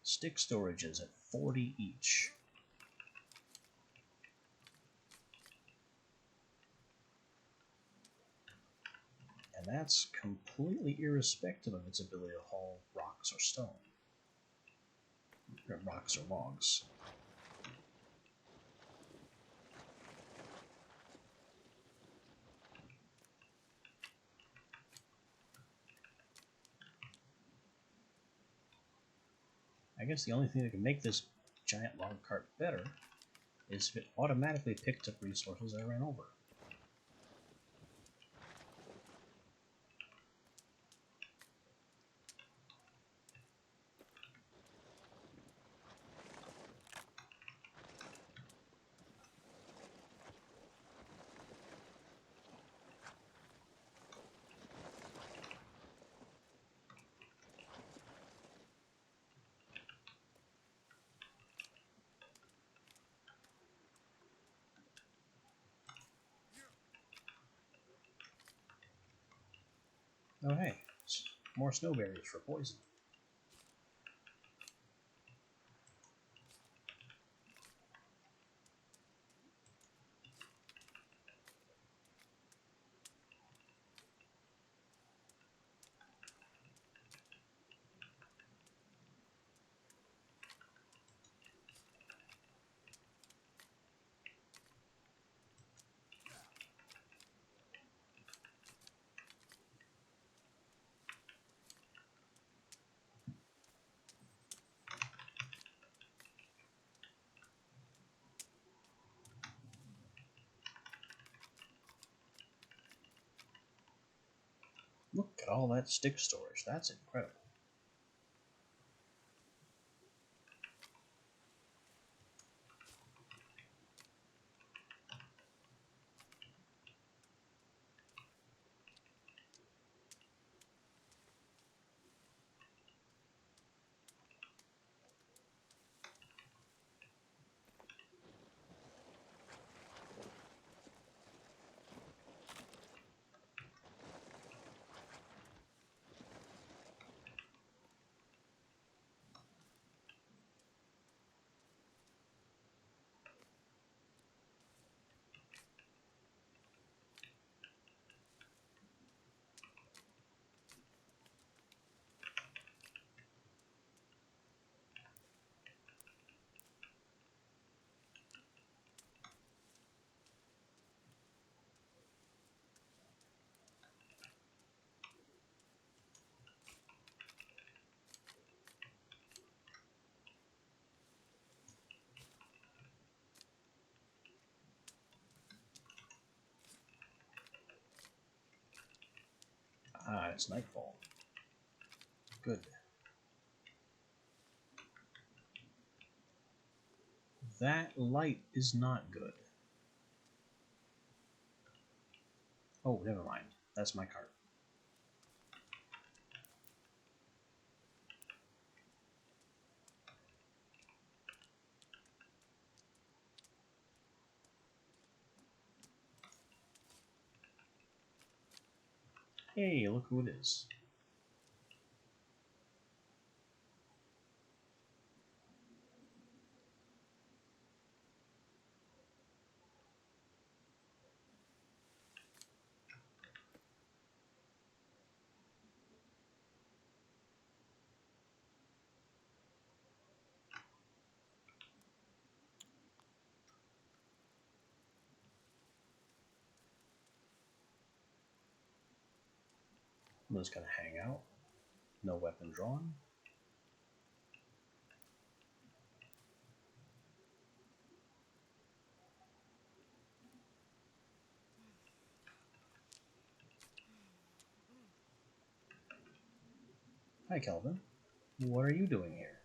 Speaker 1: stick storages at 40 each. And that's completely irrespective of its ability to haul rocks or stone. Rocks or logs. I guess the only thing that can make this giant log cart better is if it automatically picked up resources I ran over. Oh hey, more snow berries for poison. Look at all that stick storage. That's incredible. Ah, it's nightfall. Good. That light is not good. Oh, never mind. That's my cart. Hey, look who it is. I'm just gonna hang out. No weapon drawn. Hi, Kelvin. What are you doing here?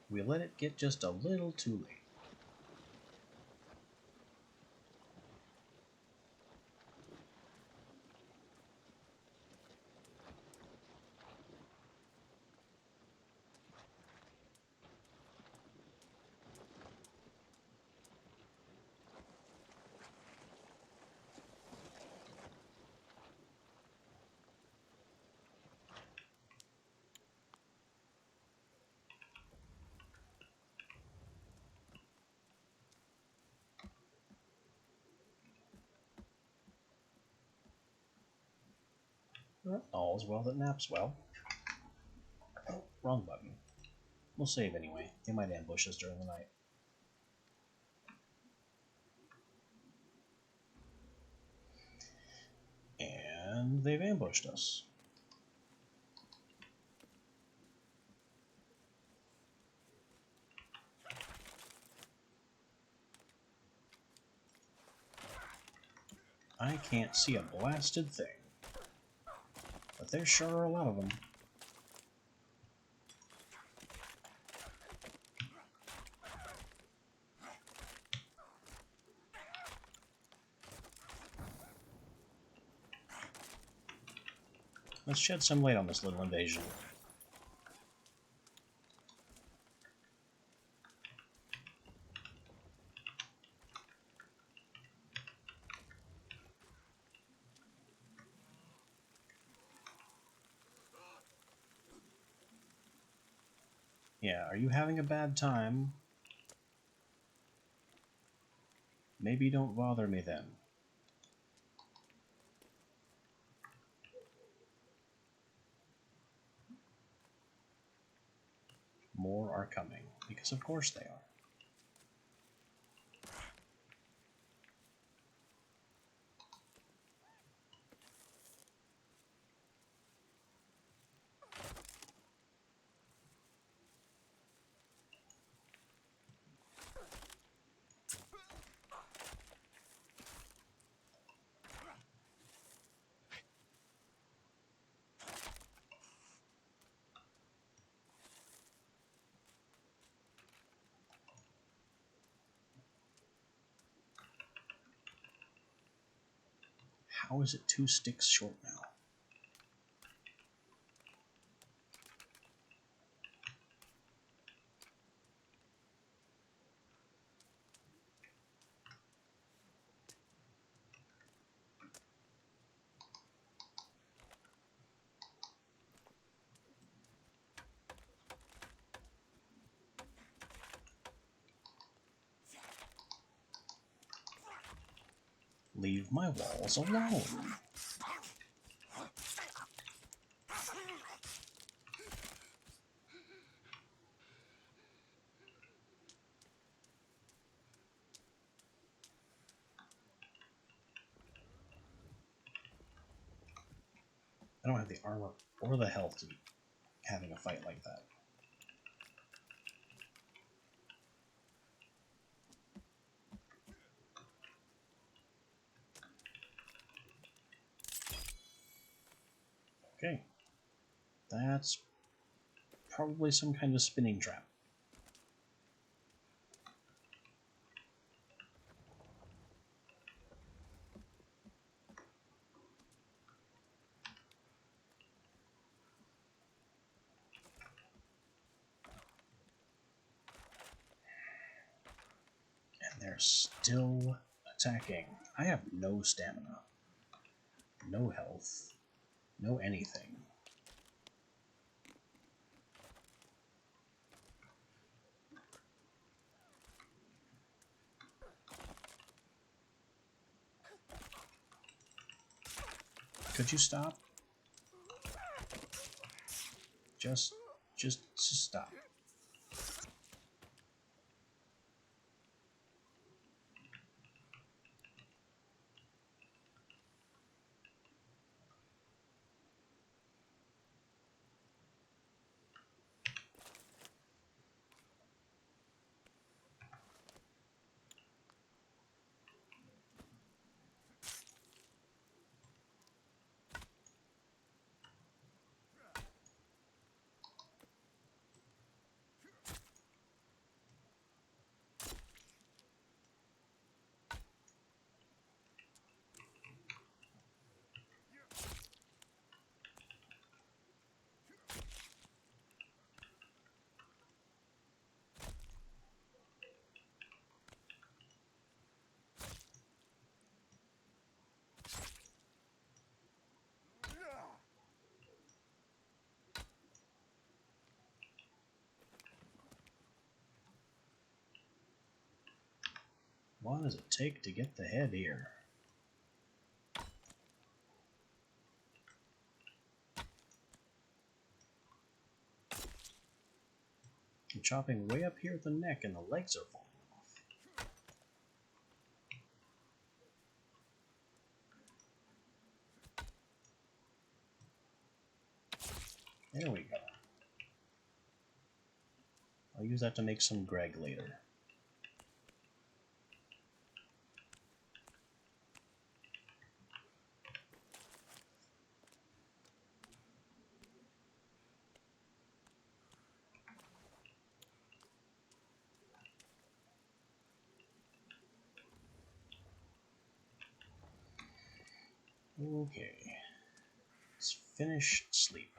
Speaker 1: We let it get just a little too late. All's well that naps well. Oh, wrong button. We'll save anyway. They might ambush us during the night. And they've ambushed us. I can't see a blasted thing. But there sure are a lot of them. Let's shed some light on this little invasion. Yeah, are you having a bad time? Maybe don't bother me then. More are coming, because of course they are. How is it 2 sticks short now? Leave my walls alone. I don't have the armor or the health to be having a fight like that. Okay. That's probably some kind of spinning trap. And they're still attacking. I have no stamina, no health, no anything. Could you stop? Just stop. What does it take to get the head here? chopping way up here at the neck and the legs are falling off. There we go. I'll use that to make some Greg later. Okay, let's finish sleep.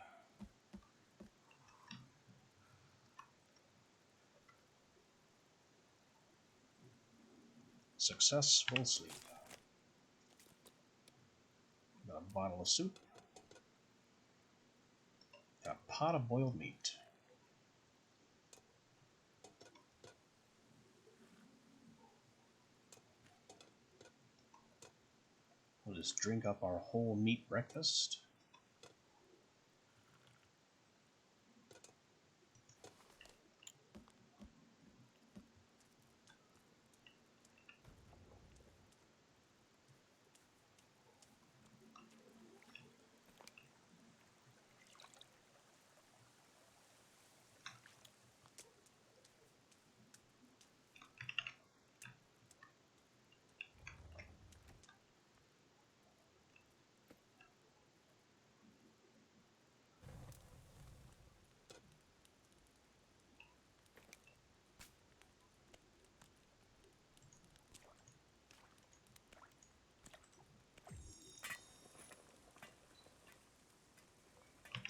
Speaker 1: Successful sleep. Got a bottle of soup. Got a pot of boiled meat. We'll just drink up our whole meat breakfast.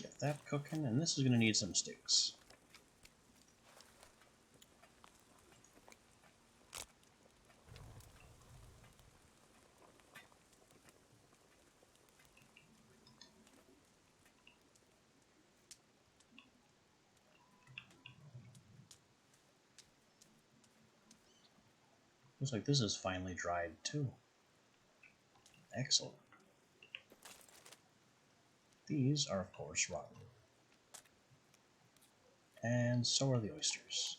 Speaker 1: Get that cooking, and this is going to need some sticks. Looks like this is finally dried too. Excellent. These are, of course, rotten. And so are the oysters.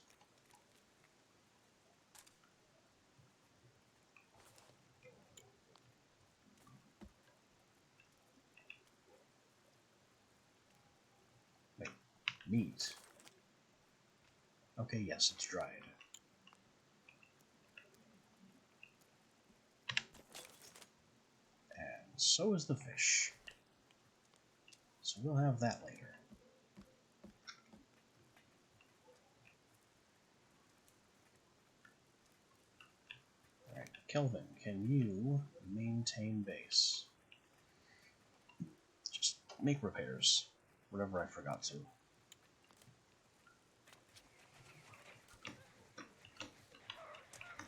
Speaker 1: Wait, meat. Okay, yes, it's dried. And so is the fish. So we'll have that later. Alright, Kelvin, can you maintain base? Just make repairs. Whatever I forgot to.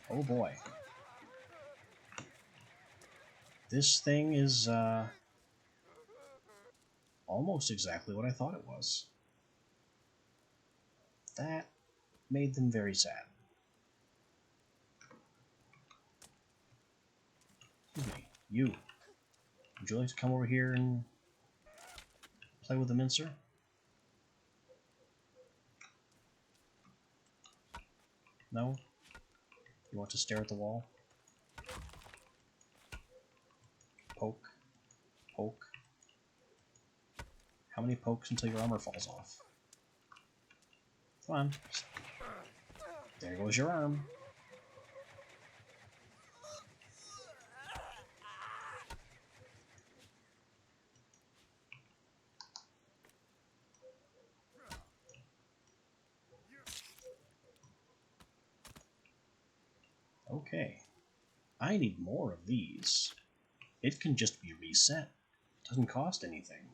Speaker 1: Oh boy. This thing is, almost exactly what I thought it was. That made them very sad. Excuse me, you. Would you like to come over here and play with the mincer? No? You want to stare at the wall? Poke. Poke. How many pokes until your armor falls off? Come on. There goes your arm. Okay. I need more of these. It can just be reset. It doesn't cost anything.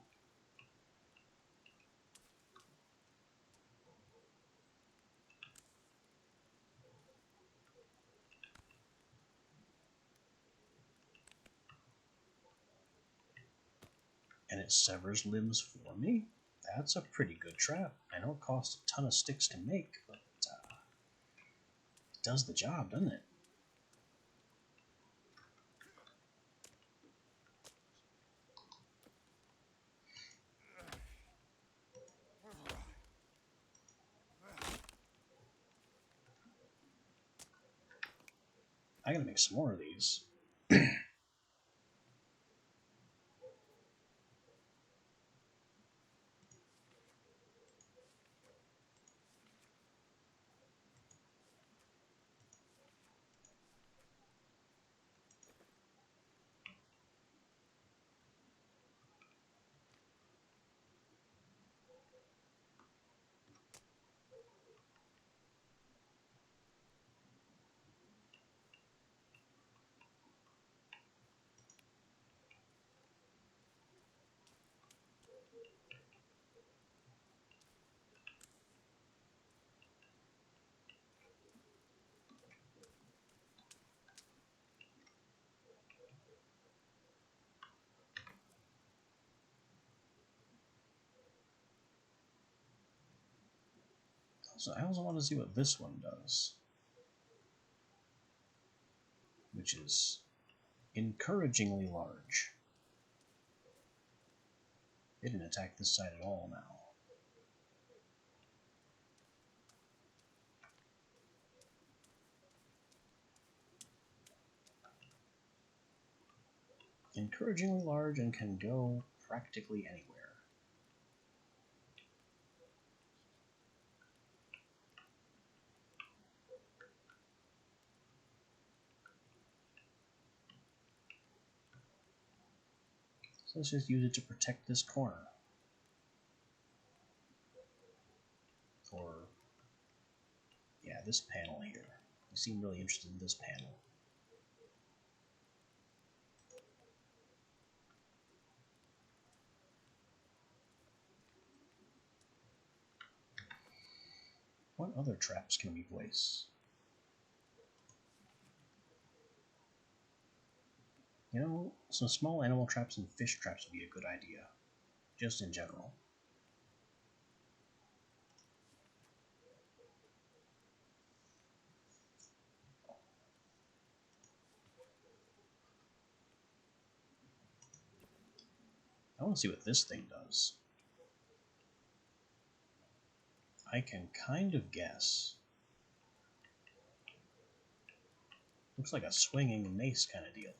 Speaker 1: And it severs limbs for me? That's a pretty good trap. I know it costs a ton of sticks to make, but it does the job, doesn't it? I gotta make some more of these. So I also want to see what this one does, which is encouragingly large. They didn't attack this side at all now. Encouragingly large and can go practically anywhere. So let's just use it to protect this corner. Or, yeah, this panel here. You seem really interested in this panel. What other traps can we place? You know, some small animal traps and fish traps would be a good idea, just in general. I want to see what this thing does. I can kind of guess. Looks like a swinging mace kind of deal.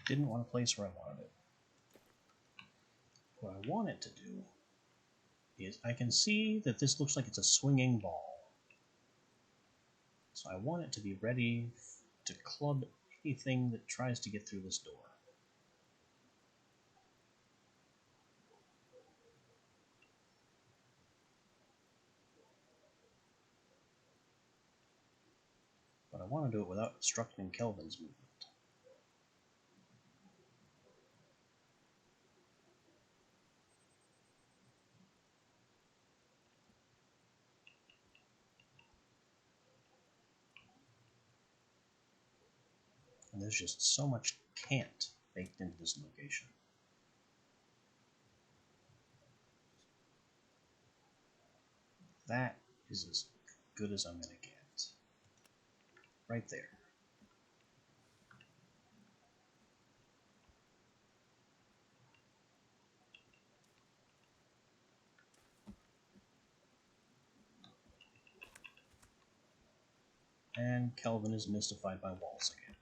Speaker 1: Didn't want to place where I wanted it. What I want it to do is I can see that this looks like it's a swinging ball. So I want it to be ready to club anything that tries to get through this door. But I want to do it without obstructing Kelvin's movement. And there's just so much can't baked into this location. That is as good as I'm going to get. Right there. And Kelvin is mystified by walls again.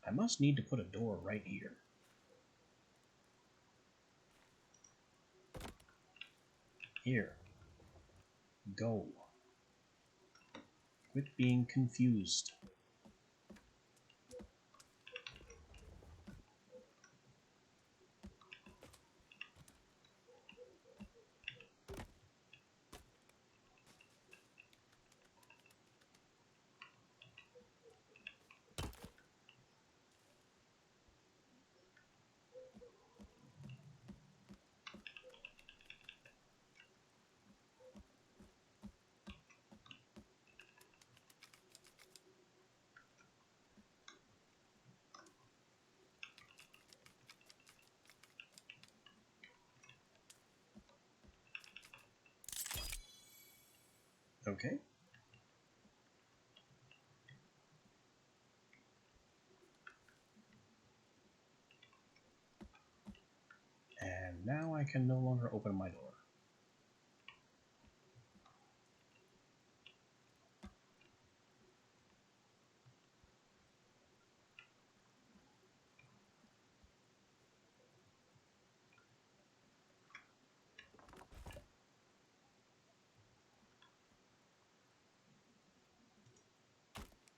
Speaker 1: I must need to put a door right here. Here. Go. Quit being confused. Okay. And now I can no longer open my door.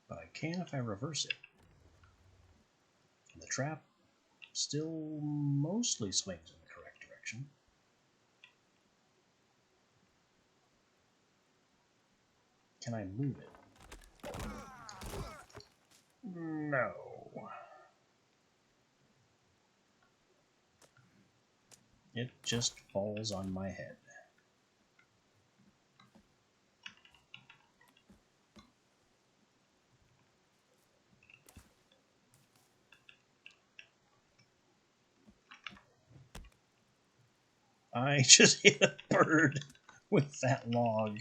Speaker 1: But I can if I reverse it. And the trap still mostly swings in the correct direction. Can I move it? No. It just falls on my head. I just hit a bird with that log.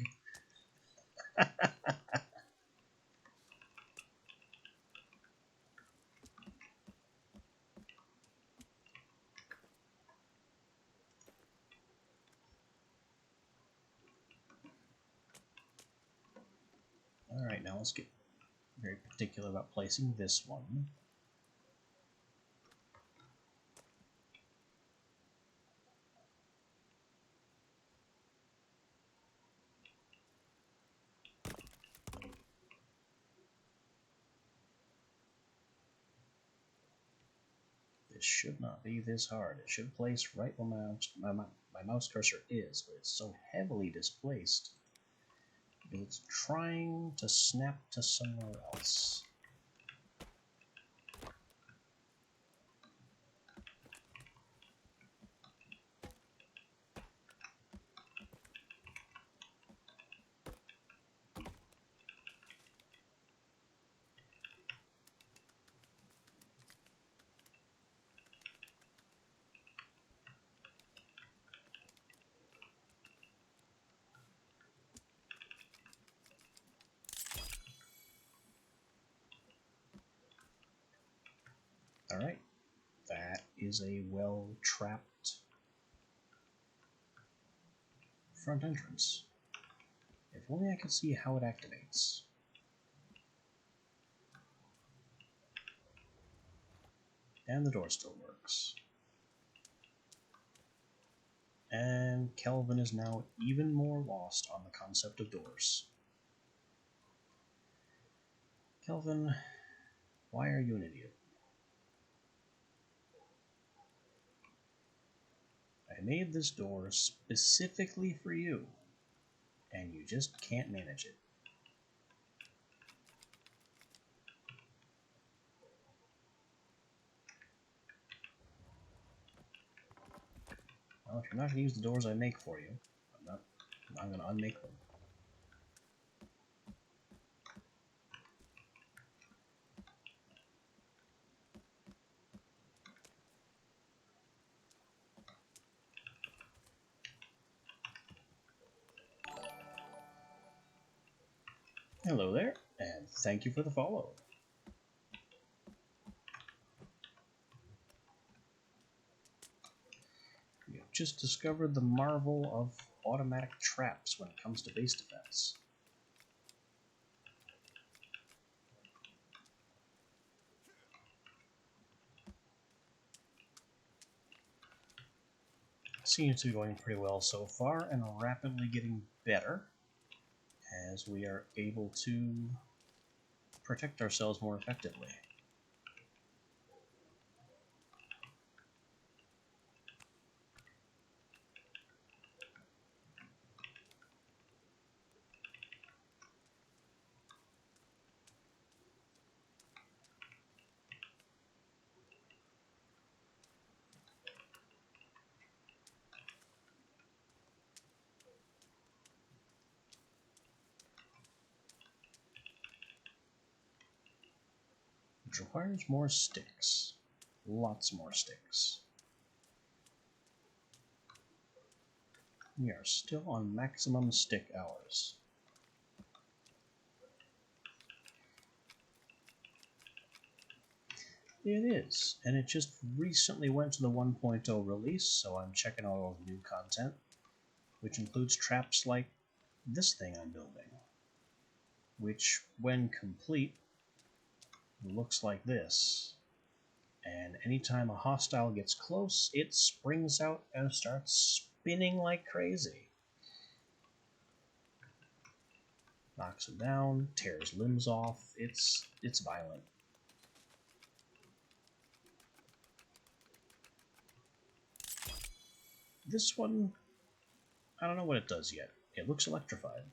Speaker 1: Alright, now let's get very particular about placing this one. This should not be this hard. It should place right where my mouse cursor is, but it's so heavily displaced because it's trying to snap to somewhere else. Alright, that is a well-trapped front entrance. If only I could see how it activates. And the door still works. And Kelvin is now even more lost on the concept of doors. Kelvin, why are you an idiot? I made this door specifically for you, and you just can't manage it. Well, if you're not going to use the doors I make for you, I'm going to unmake them. Hello there, and thank you for the follow. You have just discovered the marvel of automatic traps when it comes to base defense. seems to be going pretty well so far, and rapidly getting better as we are able to protect ourselves more effectively. Which requires more sticks. Lots more sticks. We are still on maximum stick hours. It is, and it just recently went to the 1.0 release, so I'm checking out all the new content, which includes traps like this thing I'm building, which, when complete, looks like this. And anytime a hostile gets close, it springs out and starts spinning like crazy. Knocks him down, tears limbs off. It's violent. This one, I don't know what it does yet. It looks electrified.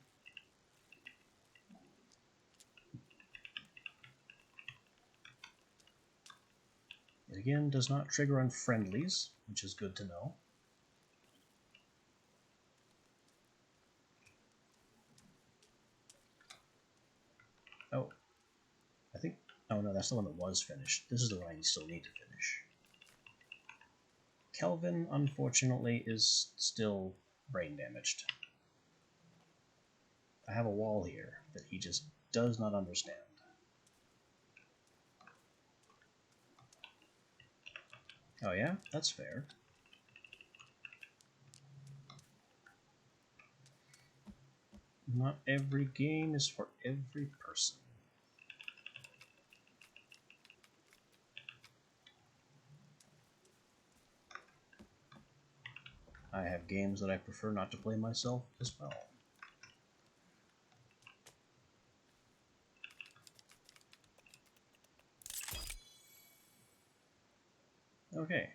Speaker 1: It again does not trigger on friendlies, which is good to know. Oh, I think... Oh no, that's the one that was finished. This is the one I still need to finish. Kelvin, unfortunately, is still brain damaged. I have a wall here that he just does not understand. Oh yeah? That's fair. Not every game is for every person. I have games that I prefer not to play myself as well. Okay.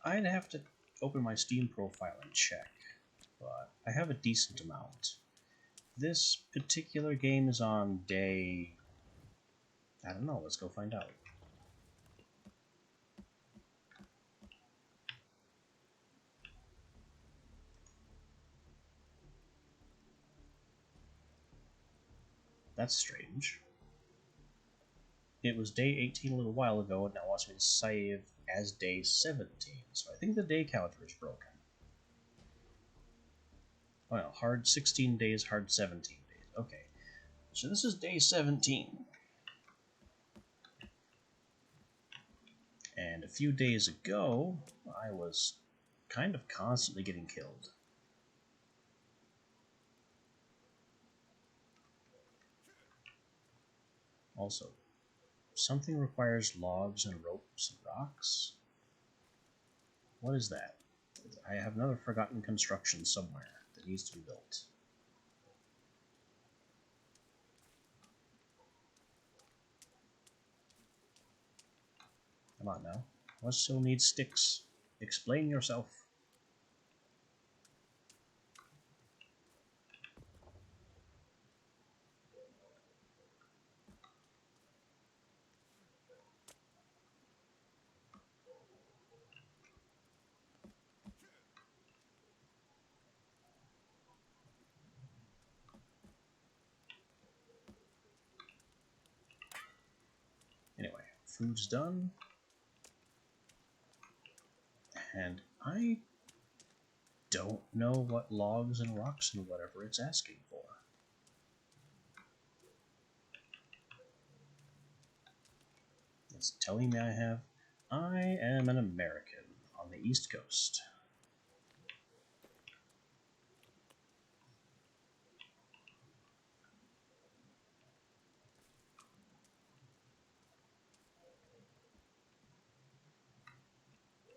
Speaker 1: I'd have to open my Steam profile and check, but I have a decent amount. This particular game is on day... I don't know, let's go find out. That's strange. It was day 18 a little while ago, and now wants me to save as day 17, so I think the day counter is broken. Well, hard 16 days, hard 17 days. Okay, so this is day 17. And a few days ago, I was kind of constantly getting killed. Also, something requires logs and ropes and rocks. What is that? I have another forgotten construction somewhere that needs to be built. Come on now. What still needs sticks? Explain yourself. Anyway, food's done. And I don't know what logs and rocks and whatever it's asking for. It's telling me I am an American on the East Coast.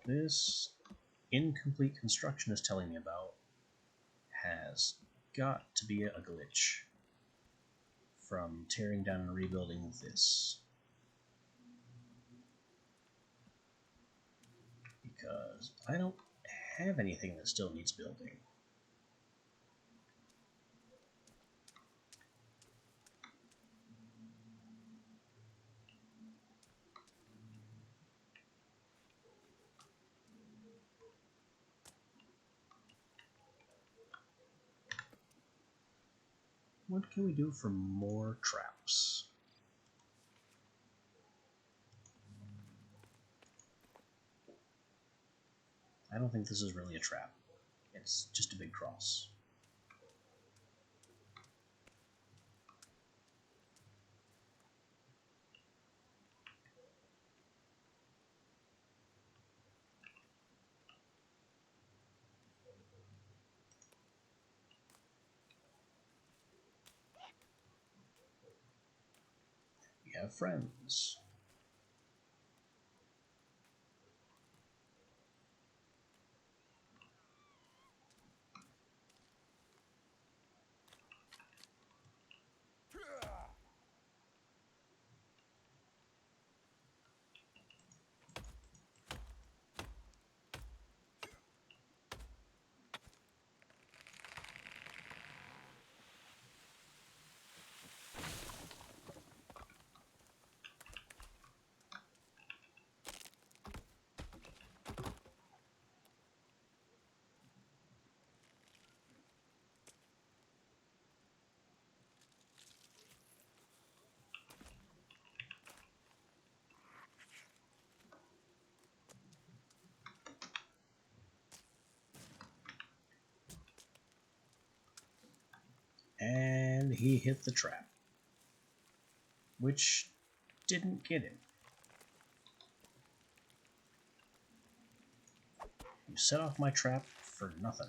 Speaker 1: This incomplete construction is telling me about has got to be a glitch from tearing down and rebuilding this. Because I don't have anything that still needs building. What can we do for more traps? I don't think this is really a trap. It's just a big cross. We have friends. And he hit the trap, which didn't get him. You set off my trap for nothing.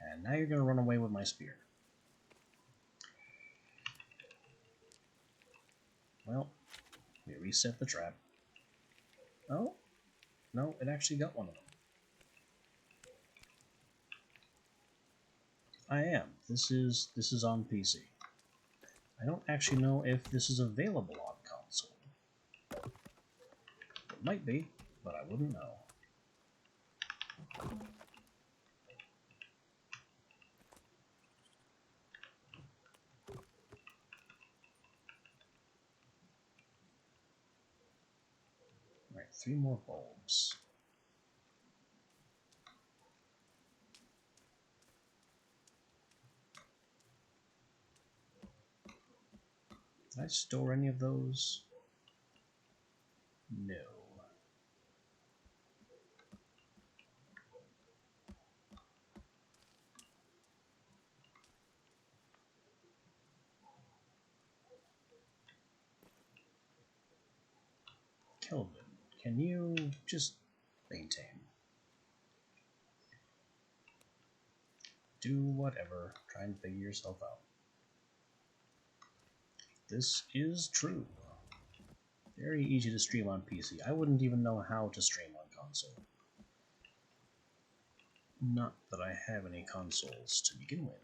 Speaker 1: And now you're going to run away with my spear. Well, we reset the trap. Oh, no, it actually got one of them. I am. This is on PC. I don't actually know if this is available on console. It might be, but I wouldn't know. Alright, 3 more bulbs. Did I store any of those? No. Kelvin, can you just maintain? Do whatever. Try and figure yourself out. This is true. Very easy to stream on PC. I wouldn't even know how to stream on console. Not that I have any consoles to begin with.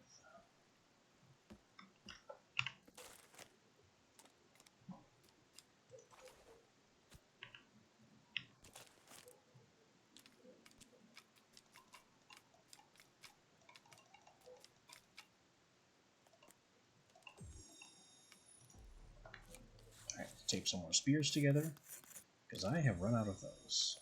Speaker 1: Alright, let's tape some more spears together, because I have run out of those.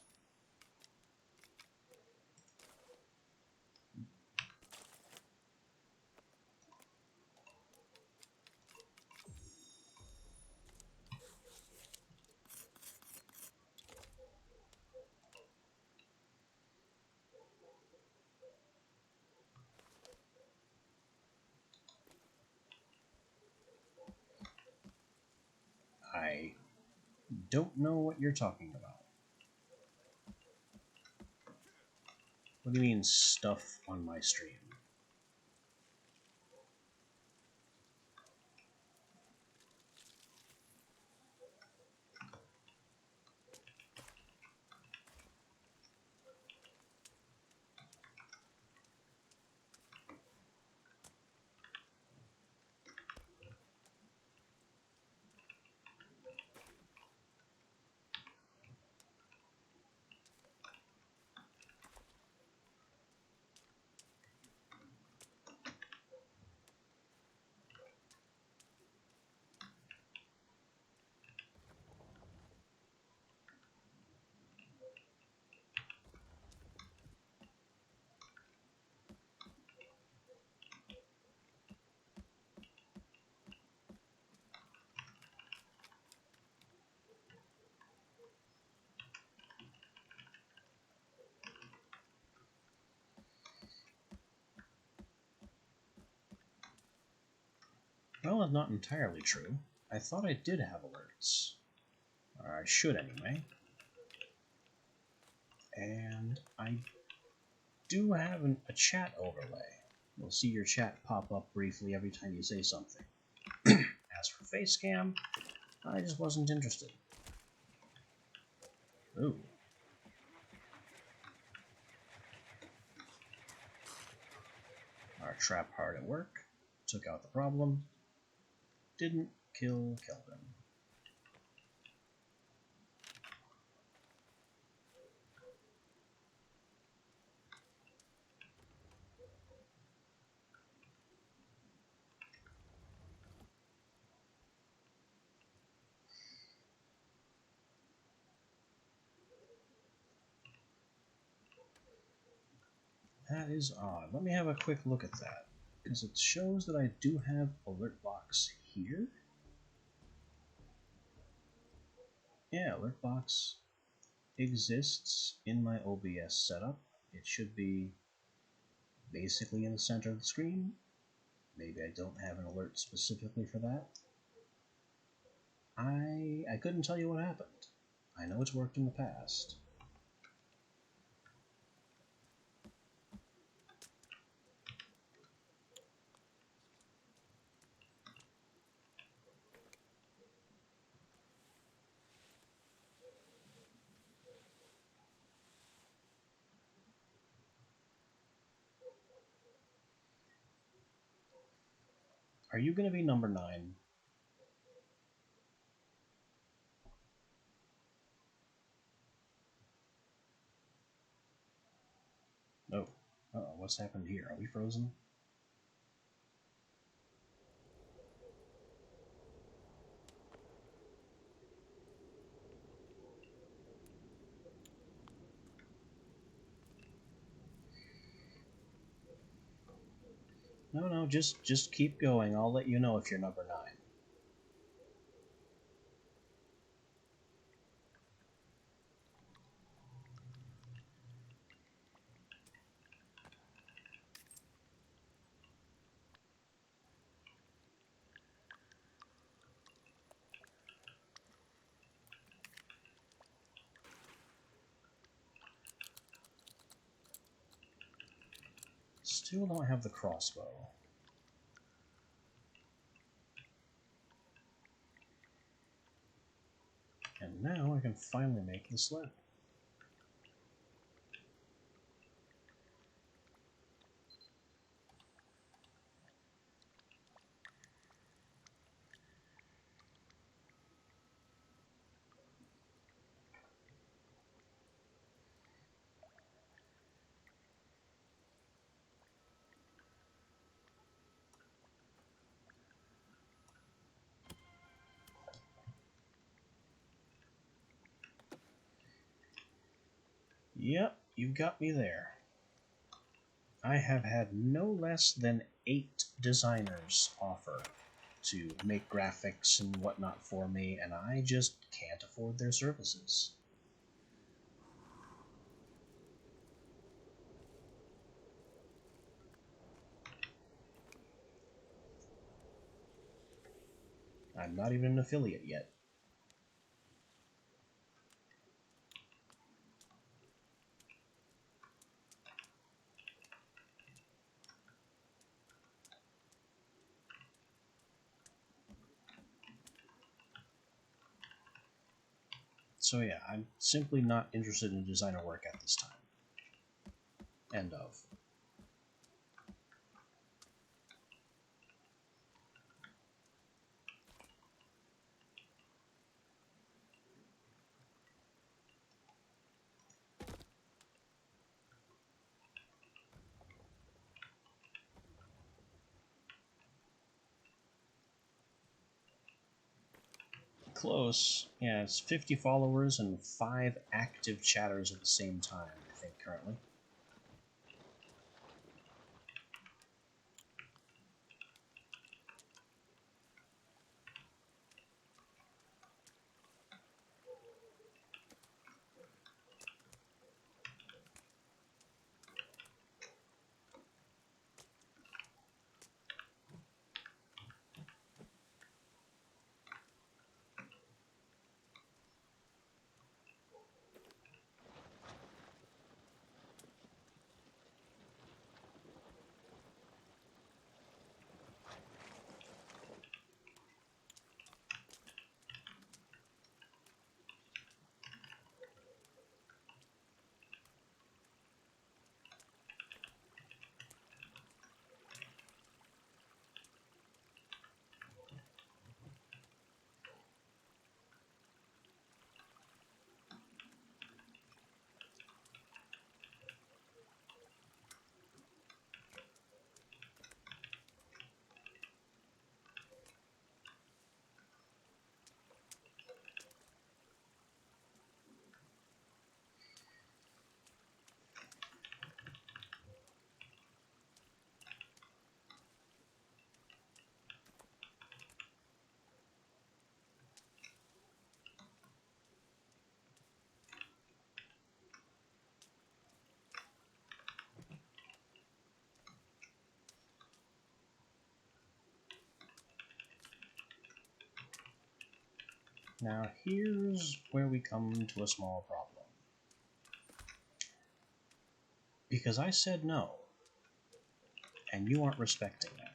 Speaker 1: I don't know what you're talking about. What do you mean, stuff on my stream? Well, that's not entirely true. I thought I did have alerts. Or I should anyway. And I do have a chat overlay. You'll see your chat pop up briefly every time you say something. As for Facecam, I just wasn't interested. Ooh. Our trap hard at work. Took out the problem. Didn't kill Kelvin. That is odd. Let me have a quick look at that. Because it shows that I do have alert box here. Yeah, alert box exists in my OBS setup. It should be basically in the center of the screen. Maybe I don't have an alert specifically for that. I couldn't tell you what happened. I know it's worked in the past. Are you going to be number 9? No. Uh-oh, what's happened here? Are we frozen? No, just keep going. I'll let you know if you're number 9. Still don't have the crossbow. And now I can finally make the sled. Yep, you've got me there. I have had no less than 8 designers offer to make graphics and whatnot for me, and I just can't afford their services. I'm not even an affiliate yet. So yeah, I'm simply not interested in designer work at this time. End of. Close. Yeah, it's 50 followers and 5 active chatters at the same time, I think, currently. Now here's where we come to a small problem. Because I said no, and you aren't respecting that.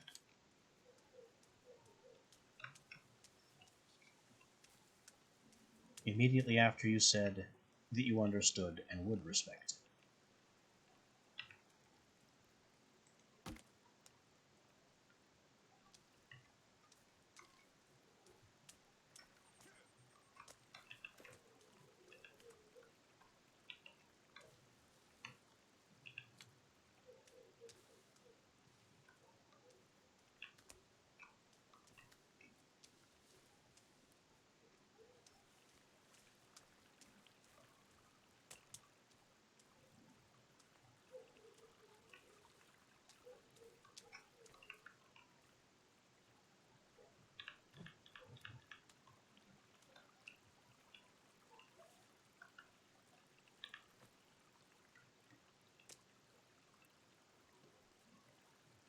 Speaker 1: Immediately after you said that you understood and would respect it.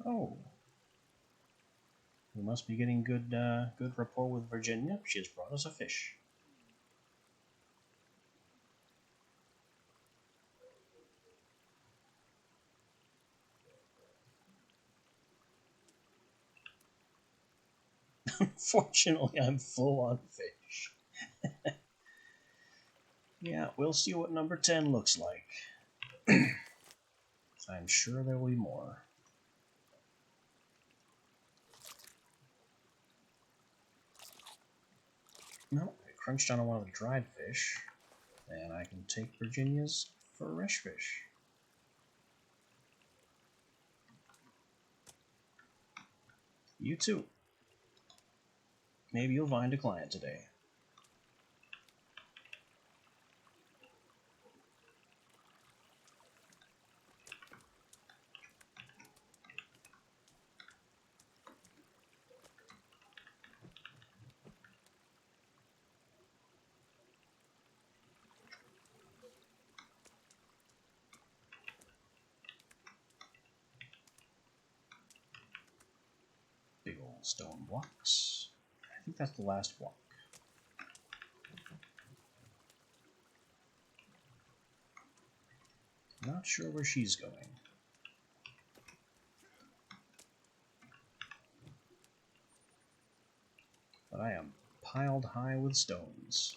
Speaker 1: Oh. We must be getting good rapport with Virginia. She has brought us a fish. Unfortunately, I'm full on fish. Yeah, we'll see what number 10 looks like. I'm sure there will be more. No, I crunched on one of the dried fish, and I can take Virginia's fresh fish. You too. Maybe you'll find a client today. Big old stone blocks. I think that's the last block. Not sure where she's going. But I am piled high with stones.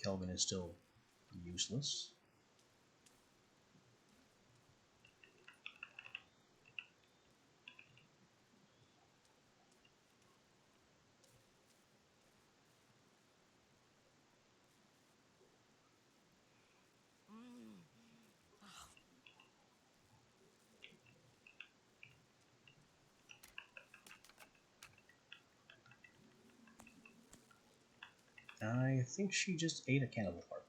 Speaker 1: Kelvin is still useless. I think she just ate a cannibal heart.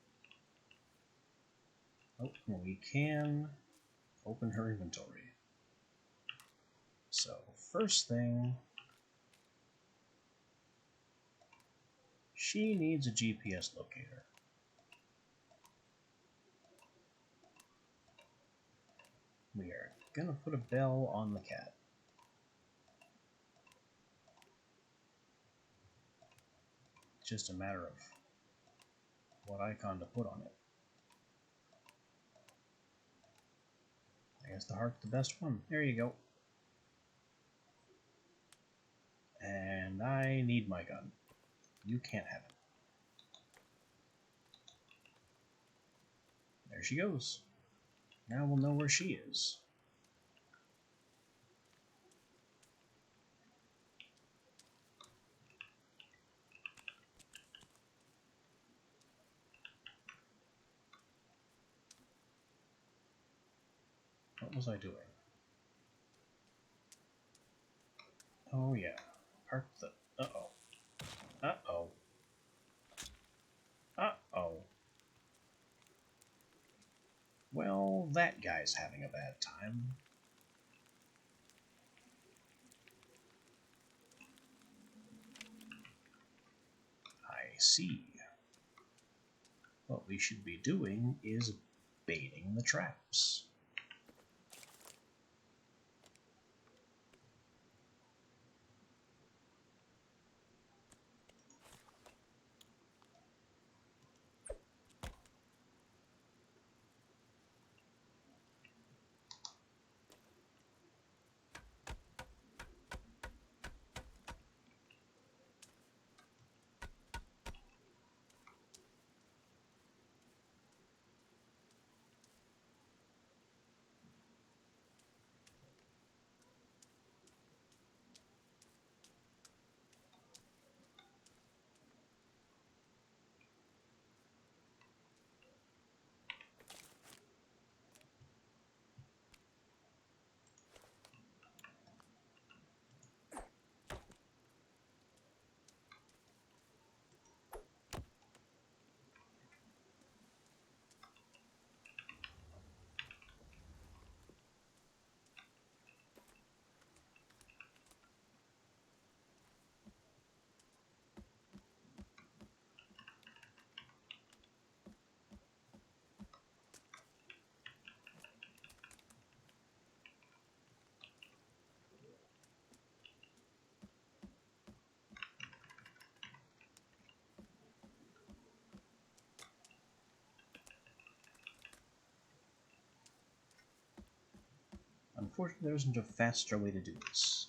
Speaker 1: Oh, well, we can open her inventory. So, first thing, she needs a GPS locator. We are gonna put a bell on the cat. It's just a matter of what icon to put on it. I guess the heart's the best one. There you go. And I need my gun. You can't have it. There she goes. Now we'll know where she is. What was I doing? Oh yeah. Park the... Uh-oh. that guy's having a bad time. I see. What we should be doing is baiting the traps. Unfortunately, there isn't a faster way to do this.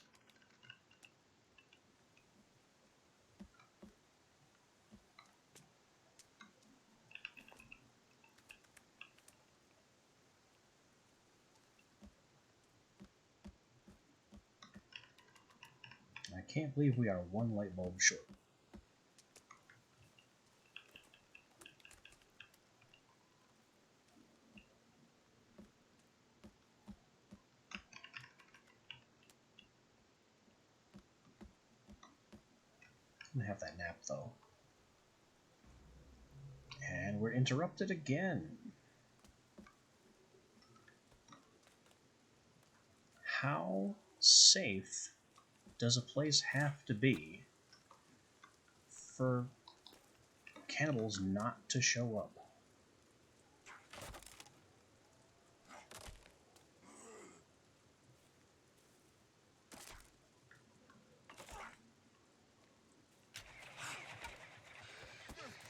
Speaker 1: I can't believe we are one light bulb short. I'm gonna have that nap though. And we're interrupted again. How safe does a place have to be for cannibals not to show up?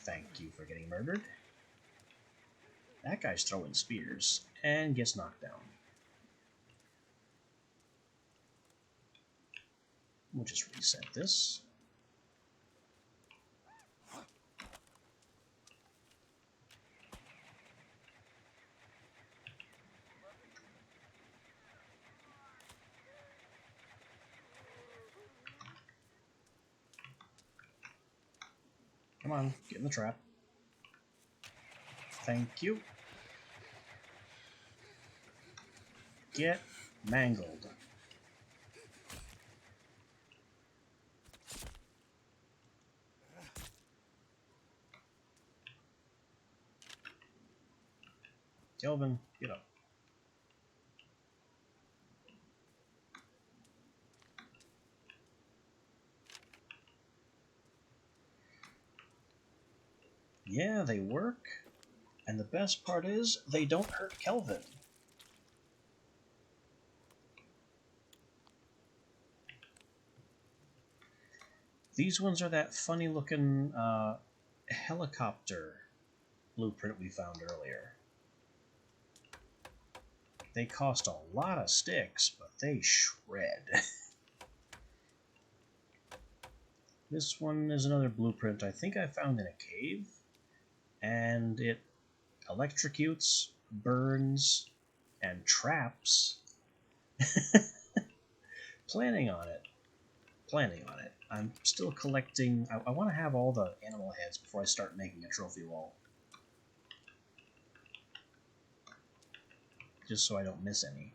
Speaker 1: Thank you for getting murdered. That guy's throwing spears and gets knocked down. We'll just reset this. Come on, get in the trap. Thank you. Get mangled. Kelvin, get up. Yeah, they work. And the best part is, they don't hurt Kelvin. These ones are that funny looking helicopter blueprint we found earlier. They cost a lot of sticks, but they shred. This one is another blueprint I think I found in a cave. And it electrocutes, burns, and traps. Planning on it. I'm still collecting. I want to have all the animal heads before I start making a trophy wall. Just so I don't miss any.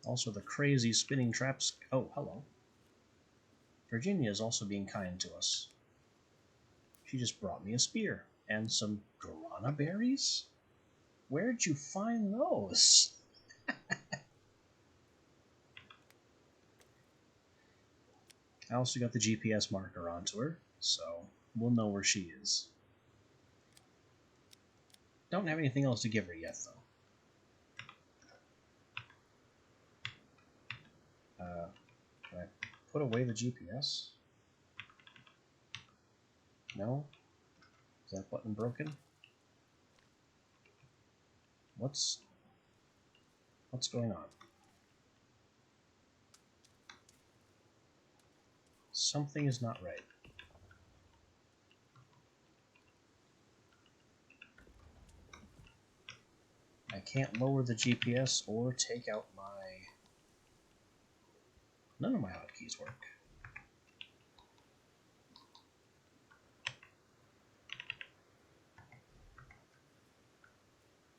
Speaker 1: Also, the crazy spinning traps. Oh, hello. Virginia is also being kind to us. She just brought me a spear and some guarana berries. Where'd you find those? I also got the GPS marker onto her, so we'll know where she is. Don't have anything else to give her yet, though. Can I put away the GPS? No? Is that button broken? What's going on? Something is not right. I can't lower the GPS or take out my... None of my hotkeys work.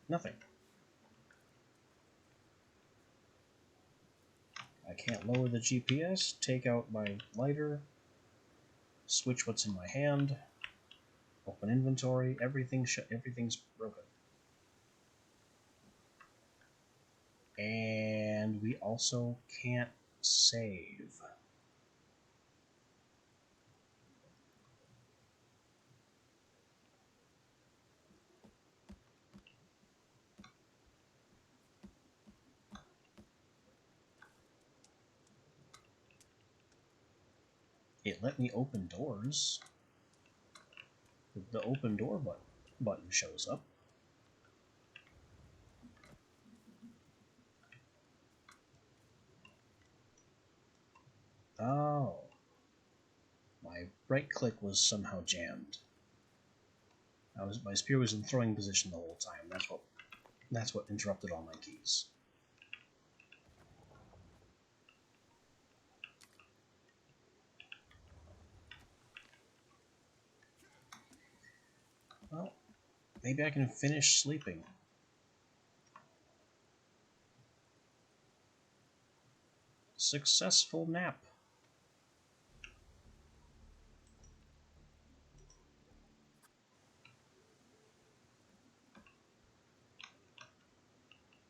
Speaker 1: Nothing. I can't lower the GPS, take out my lighter, switch what's in my hand, open inventory, everything's broken. And we also can't save. It let me open doors. The open door button shows up. Oh. My right click was somehow jammed. My spear was in throwing position the whole time. That's what interrupted all my keys. Well, maybe I can finish sleeping. Successful nap.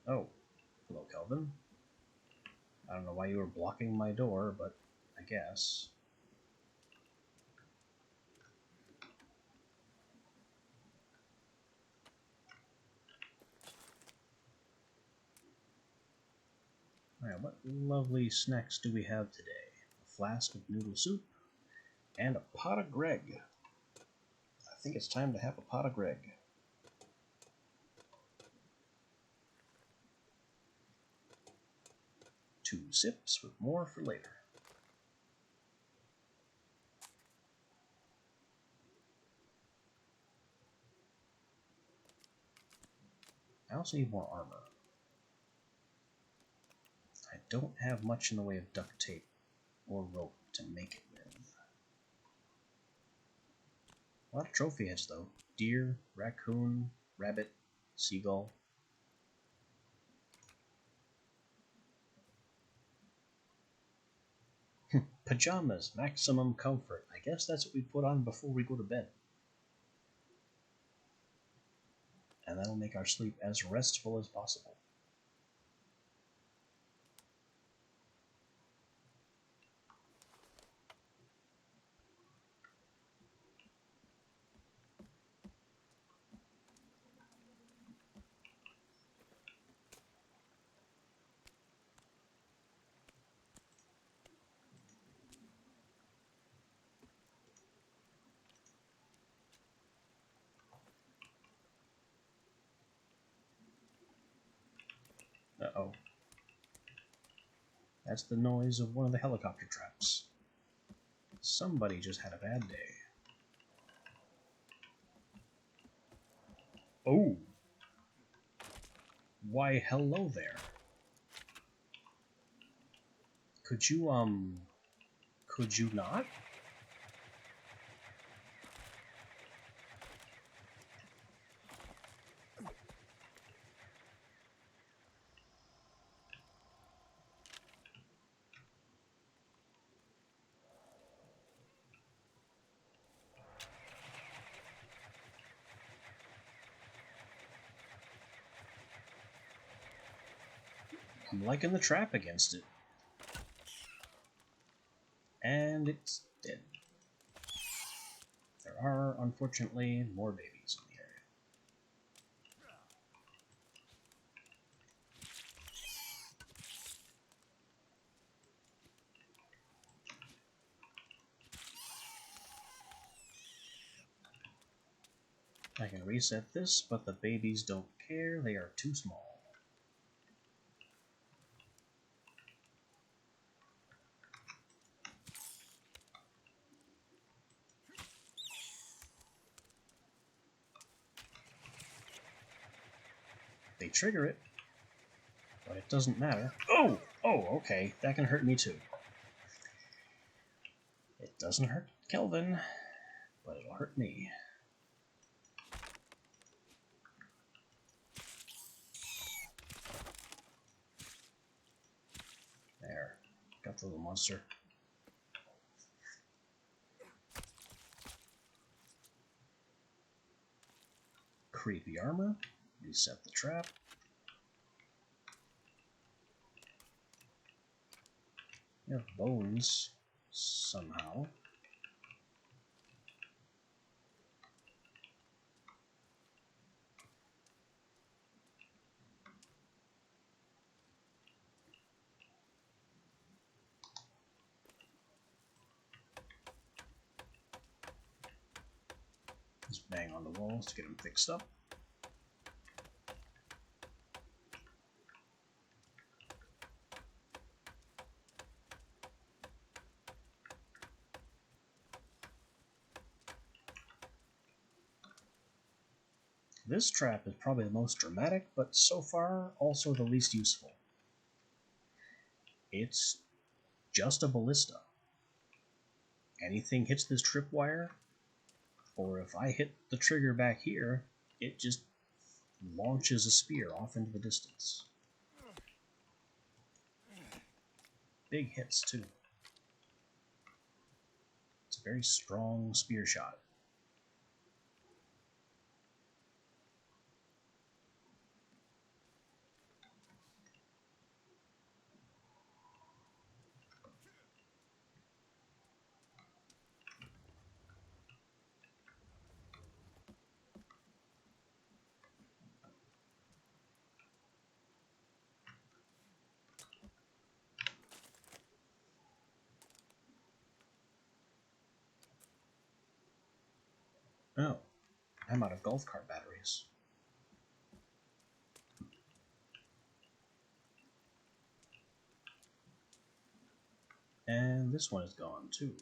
Speaker 1: Oh, hello, Kelvin. I don't know why you were blocking my door, but I guess. Alright, what lovely snacks do we have today? A flask of noodle soup and a pot of Greg. I think it's time to have a pot of Greg. Two sips with more for later. I also need more armor. I don't have much in the way of duct tape or rope to make it with. A lot of trophy heads though. Deer, raccoon, rabbit, seagull. Pajamas, maximum comfort. I guess that's what we put on before we go to bed. And that'll make our sleep as restful as possible. Uh-oh. That's the noise of one of the helicopter traps. Somebody just had a bad day. Oh! Why, hello there. Could you not? I'm liking the trap against it. And it's dead. There are, unfortunately, more babies in the area. I can reset this, but the babies don't care. They are too small. They trigger it, but it doesn't matter. Oh! Oh, okay. That can hurt me too. It doesn't hurt Kelvin, but it'll hurt me. There. Got the little monster. Creepy armor. Reset the trap. You have bones somehow. Just bang on the walls to get them fixed up. This trap is probably the most dramatic, but so far also the least useful. It's just a ballista. Anything hits this tripwire, or if I hit the trigger back here, it just launches a spear off into the distance. Big hits, too. It's a very strong spear shot. Oh, I'm out of golf cart batteries. And this one is gone too.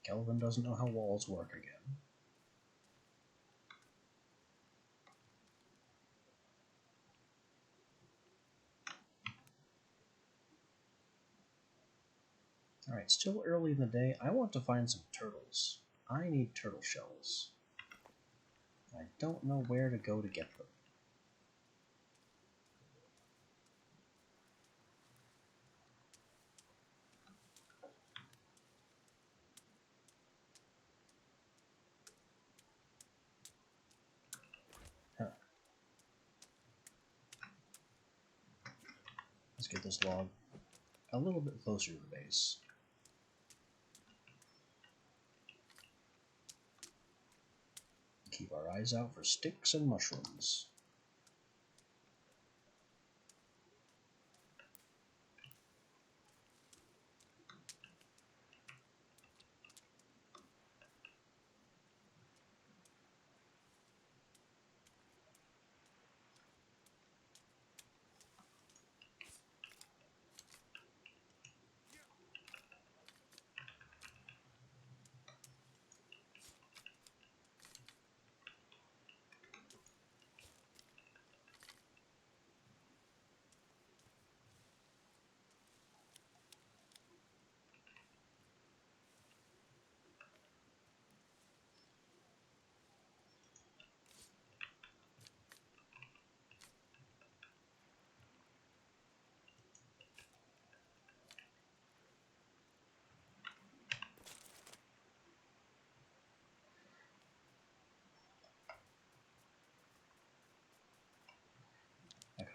Speaker 1: Kelvin doesn't know how walls work again. Alright, still early in the day. I want to find some turtles. I need turtle shells. I don't know where to go to get them. Huh. Let's get this log a little bit closer to the base. Keep our eyes out for sticks and mushrooms.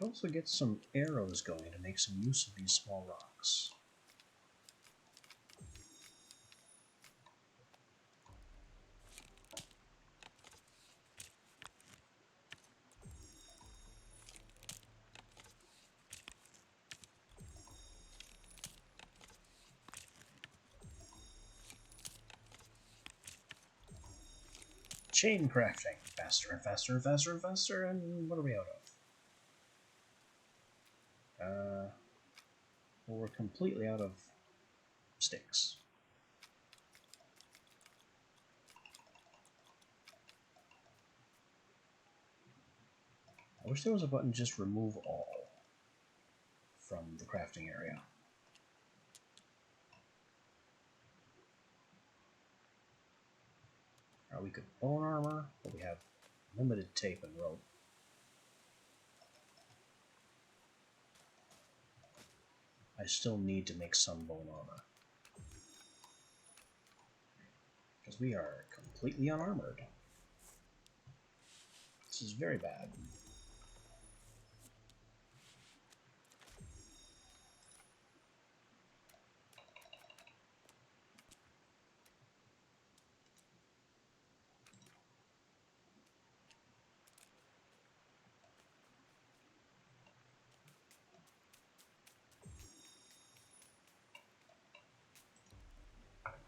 Speaker 1: could also get some arrows going to make some use of these small rocks. Chain crafting. Faster and faster and faster and faster, and what are we out of? Well, we're completely out of sticks. I wish there was a button to just remove all from the crafting area. We could bone armor, but we have limited tape and rope. I still need to make some bone armor. Because we are completely unarmored. This is very bad.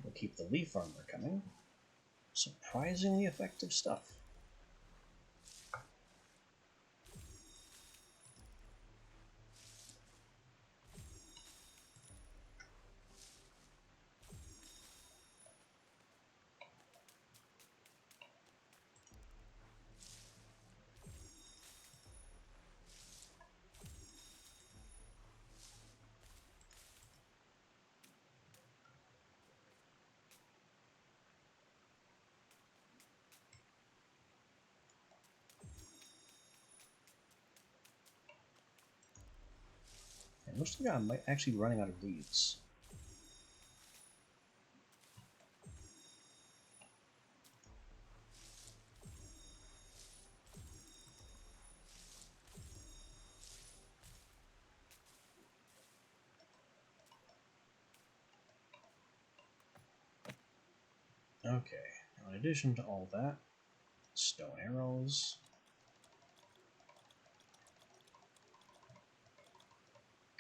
Speaker 1: We'll keep the leaf armor coming. Surprisingly effective stuff. It looks like I might actually be running out of leaves. Okay, now in addition to all that, stone arrows.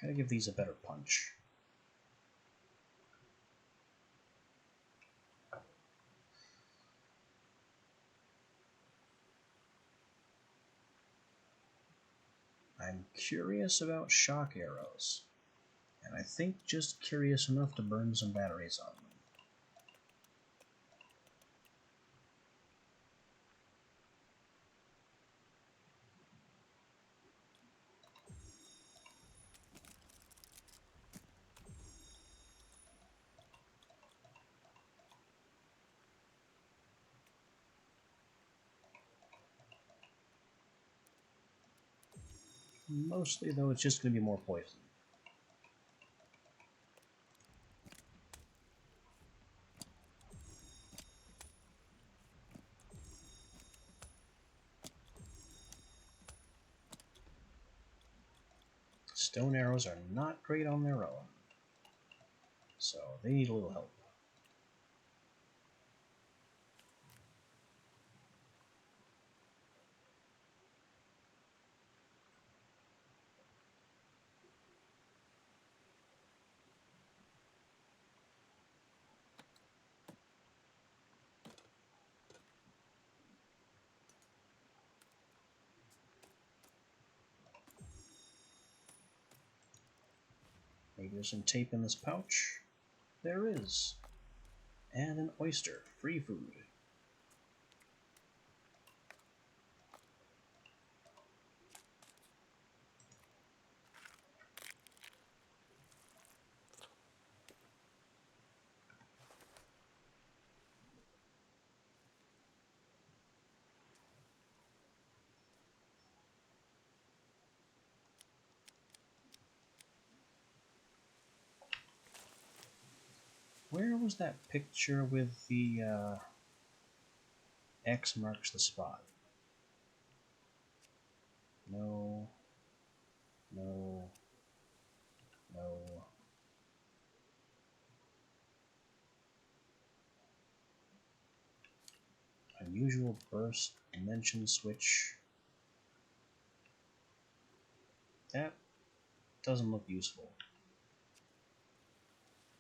Speaker 1: Gotta give these a better punch. I'm curious about shock arrows, and I think just curious enough to burn some batteries on them. Mostly, though, it's just going to be more poison. Stone arrows are not great on their own, so they need a little help. Maybe there's some tape in this pouch. There is. And an oyster. Free food. Where was that picture with the X marks the spot? No. No. No. Unusual burst dimension switch. That doesn't look useful.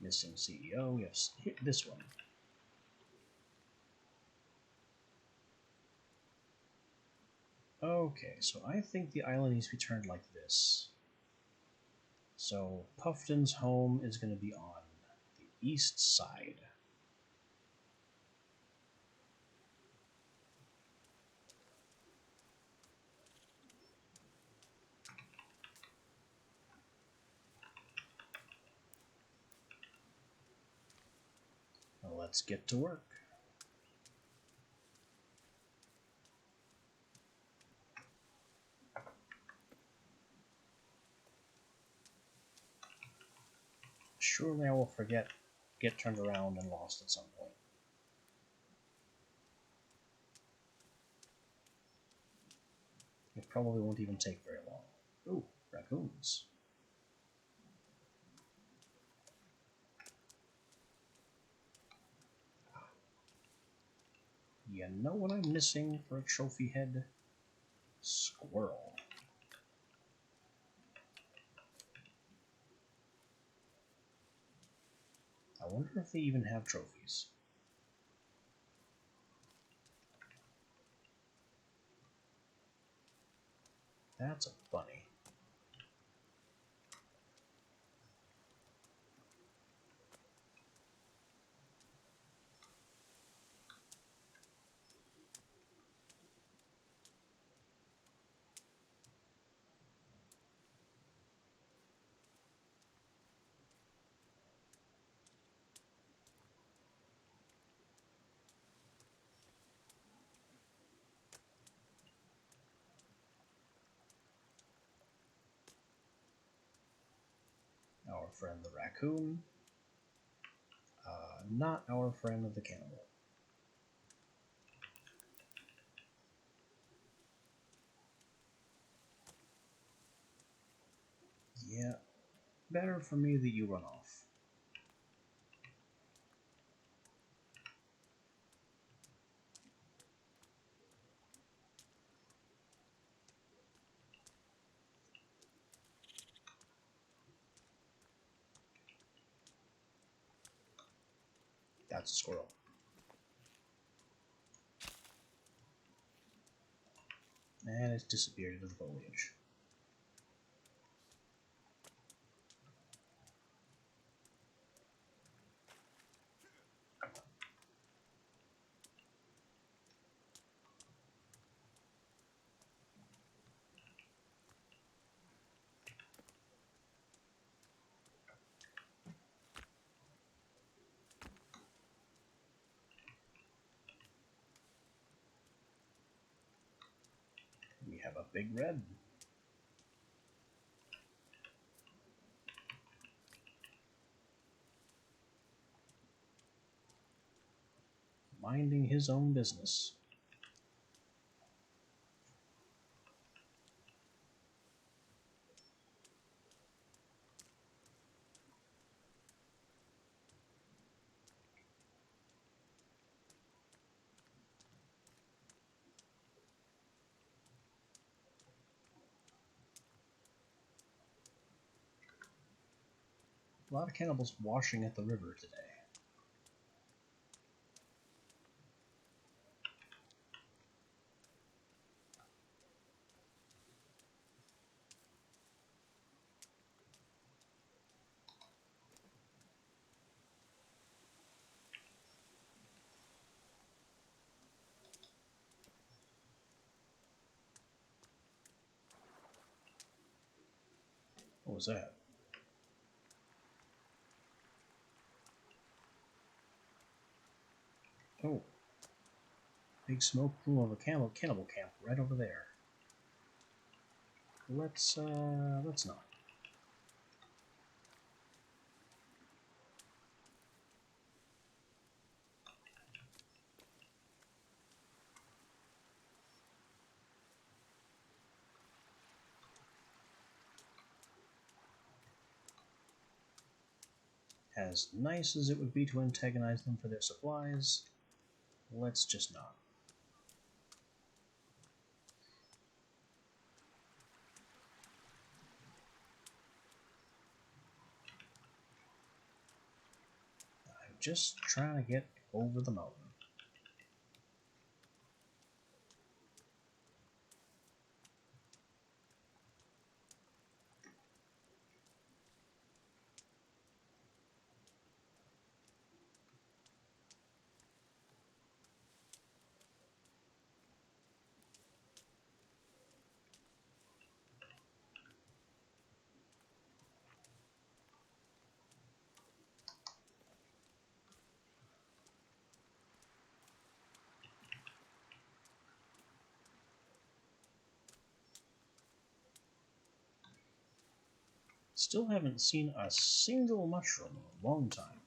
Speaker 1: Missing CEO. Yes, hit this one. Okay, so I think the island needs to be turned like this. So Puffton's home is going to be on the east side. Well, let's get to work. Surely I will get turned around and lost at some point. It probably won't even take very long. Ooh, raccoons. You know what I'm missing for a trophy head? Squirrel. I wonder if they even have trophies. That's a bunny. Our friend the raccoon. Not our friend the cannibal. Yeah, better for me that you run off. That's a squirrel. And it's disappeared into the foliage. We have a big red. Minding his own business. A lot of cannibals washing at the river today. What was that? Oh. Big smoke plume of a cannibal camp right over there. Let's not. As nice as it would be to antagonize them for their supplies, let's just not. I'm just trying to get over the mountain. Still haven't seen a single mushroom in a long time.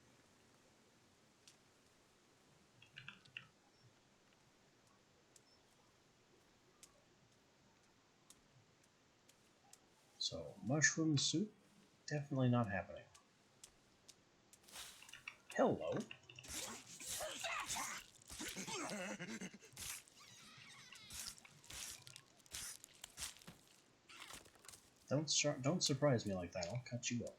Speaker 1: So, mushroom soup, definitely not happening. Hello. Don't surprise me like that. I'll cut you up.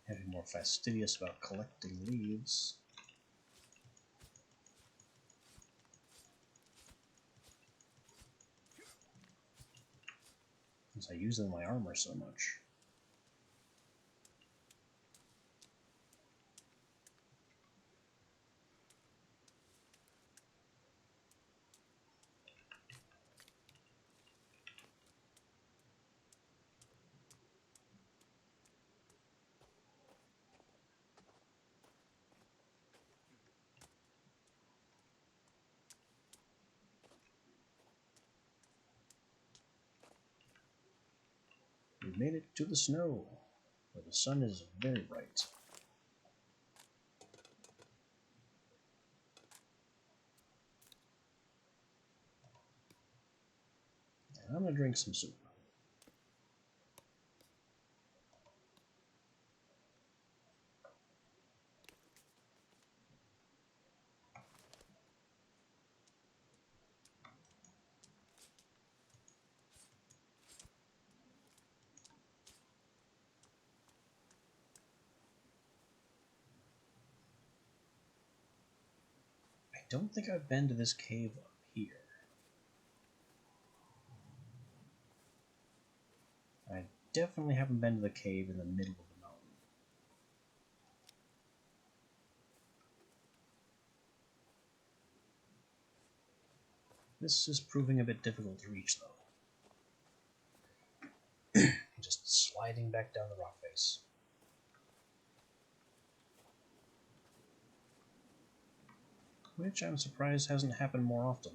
Speaker 1: Getting more fastidious about collecting leaves. Since I use them in my armor so much. We've made it to the snow, where the sun is very bright. And I'm gonna drink some soup. I don't think I've been to this cave up here. I definitely haven't been to the cave in the middle of the mountain. This is proving a bit difficult to reach, though. Just sliding back down the rock face. Which I'm surprised hasn't happened more often.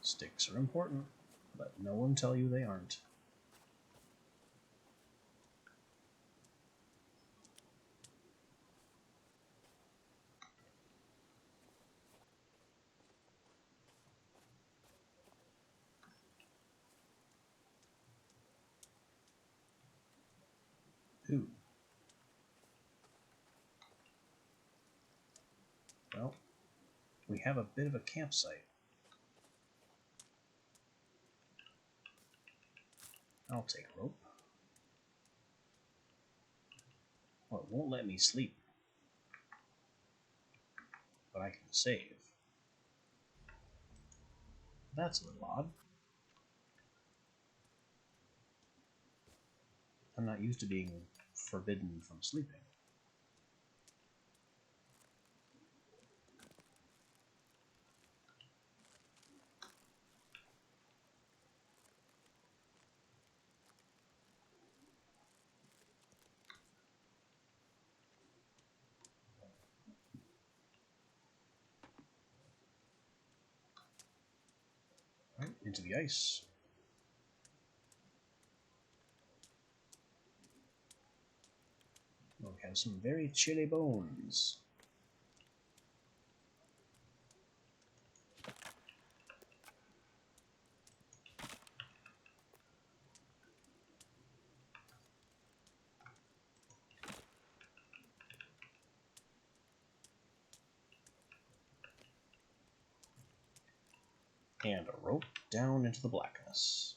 Speaker 1: Sticks are important. Let no one tell you they aren't. Ooh. Well, we have a bit of a campsite. I'll take rope. Well, it won't let me sleep. But I can save. That's a little odd. I'm not used to being forbidden from sleeping. Right, into the ice. We have some very chilly bones. And a rope down into the blackness.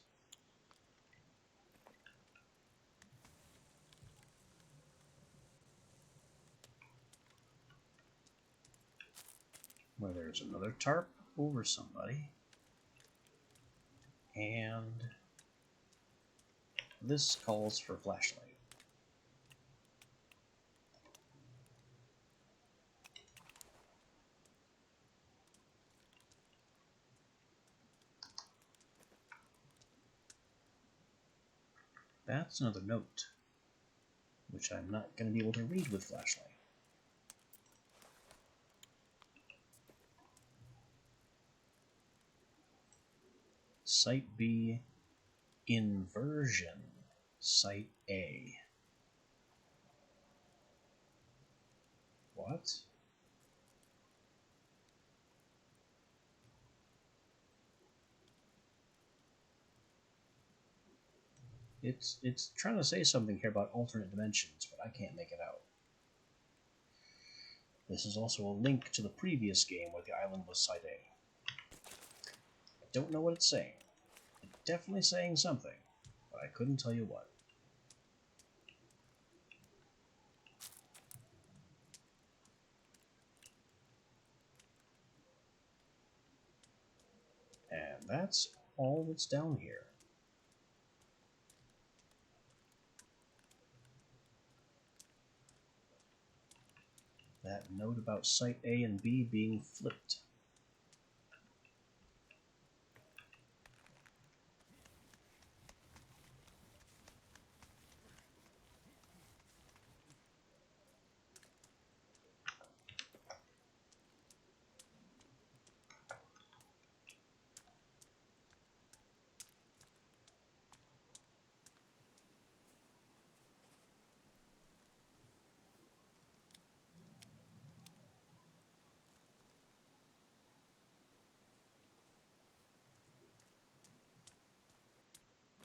Speaker 1: Where there's another tarp over somebody. And this calls for flashlight. That's another note, which I'm not going to be able to read with flashlight. Site B, inversion. Site A. What? It's trying to say something here about alternate dimensions, but I can't make it out. This is also a link to the previous game where the island was Site A. I don't know what it's saying. It's definitely saying something, but I couldn't tell you what. And that's all that's down here. That note about Site A and B being flipped.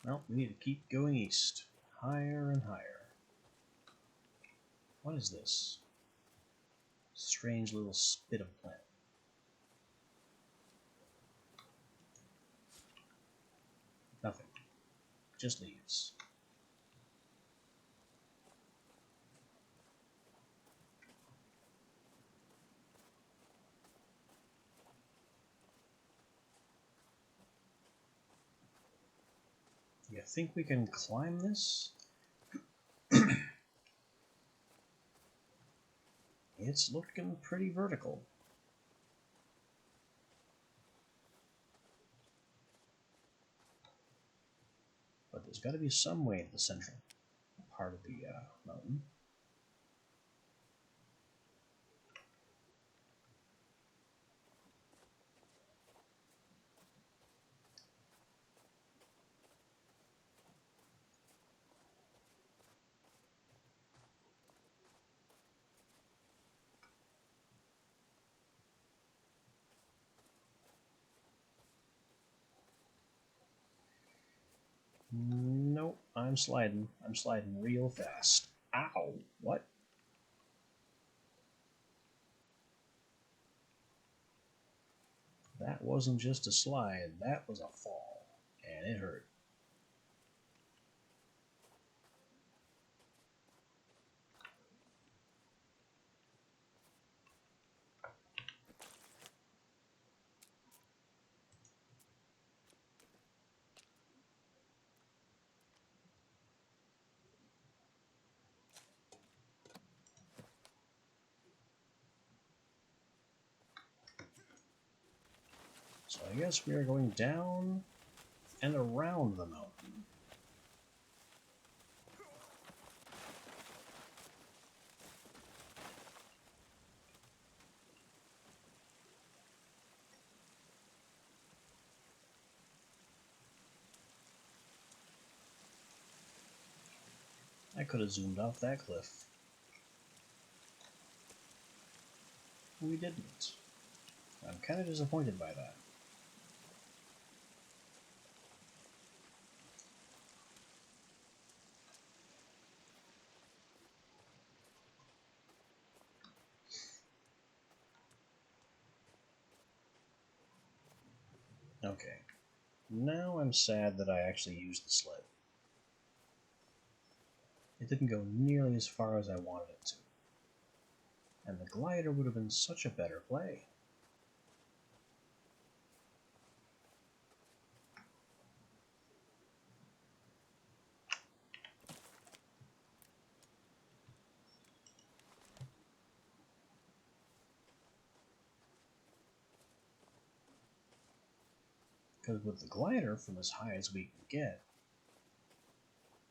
Speaker 1: Well, we need to keep going east. Higher and higher. What is this? Strange little spit of plant. Nothing. Just leaves. You think we can climb this? It's looking pretty vertical. But there's got to be some way to the central part of the mountain. Nope, I'm sliding. I'm sliding real fast. Ow! What? That wasn't just a slide, that was a fall. And it hurt. So I guess we are going down and around the mountain. I could have zoomed off that cliff. We didn't. I'm kind of disappointed by that. Okay. Now I'm sad that I actually used the sled. It didn't go nearly as far as I wanted it to. And the glider would have been such a better play. Because with the glider, from as high as we can get,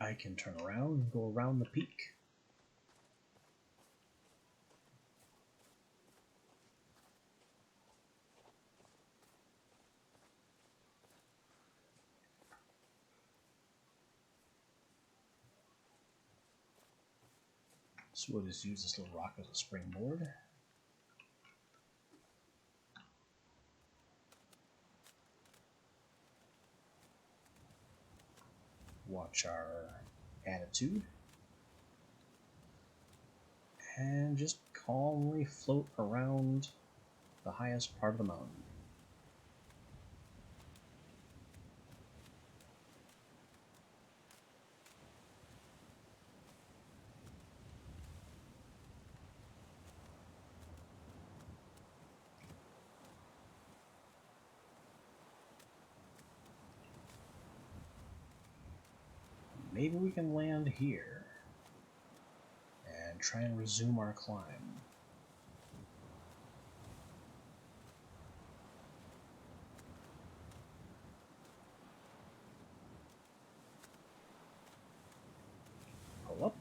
Speaker 1: I can turn around and go around the peak. So we'll just use this little rock as a springboard. Watch our attitude. And just calmly float around the highest part of the mountain. Maybe we can land here and try and resume our climb. Pull up.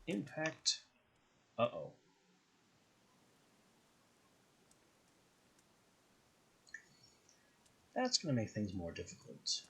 Speaker 1: Impact. Uh-oh. That's going to make things more difficult.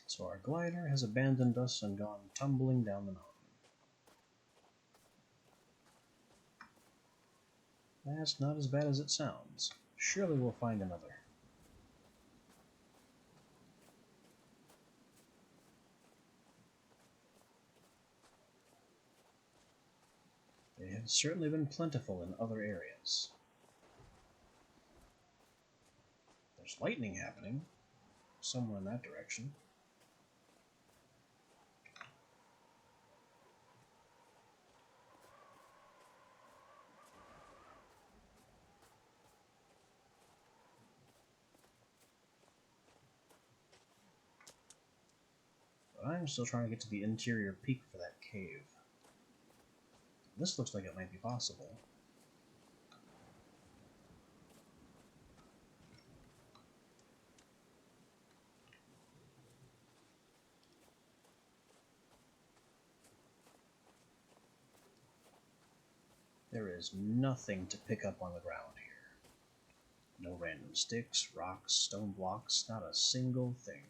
Speaker 1: So our glider has abandoned us and gone tumbling down the mountain. That's not as bad as it sounds. Surely we'll find another. They have certainly been plentiful in other areas. There's lightning happening somewhere in that direction. But I'm still trying to get to the interior peak for that cave. This looks like it might be possible. There is nothing to pick up on the ground here. No random sticks, rocks, stone blocks, not a single thing.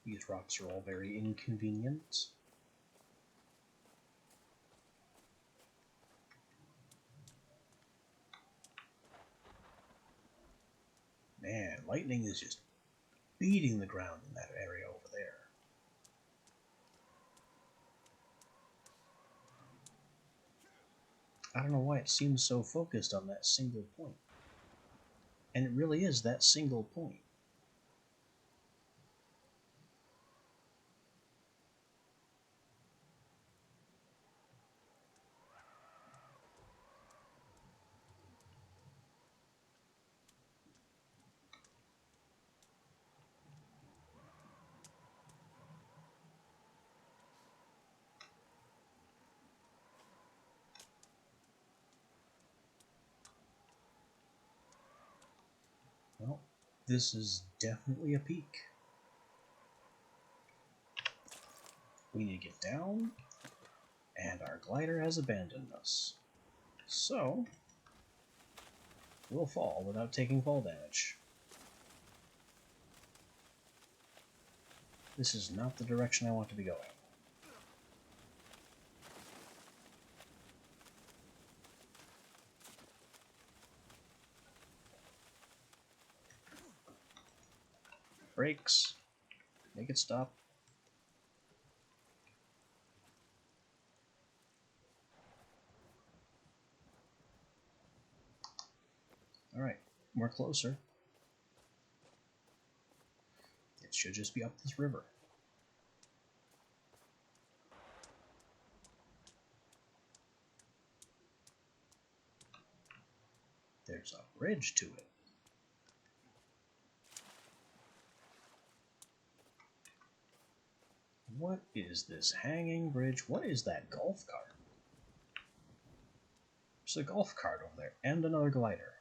Speaker 1: These rocks are all very inconvenient. lightning is just beating the ground in that area over there. I don't know why it seems so focused on that single point. And it really is that single point. Well, this is definitely a peak. We need to get down, and our glider has abandoned us. So, we'll fall without taking fall damage. This is not the direction I want to be going. Brakes. Make it stop. Alright, we're closer. It should just be up this river. There's a bridge to it. What is this hanging bridge? What is that golf cart? There's a golf cart over there, and another glider.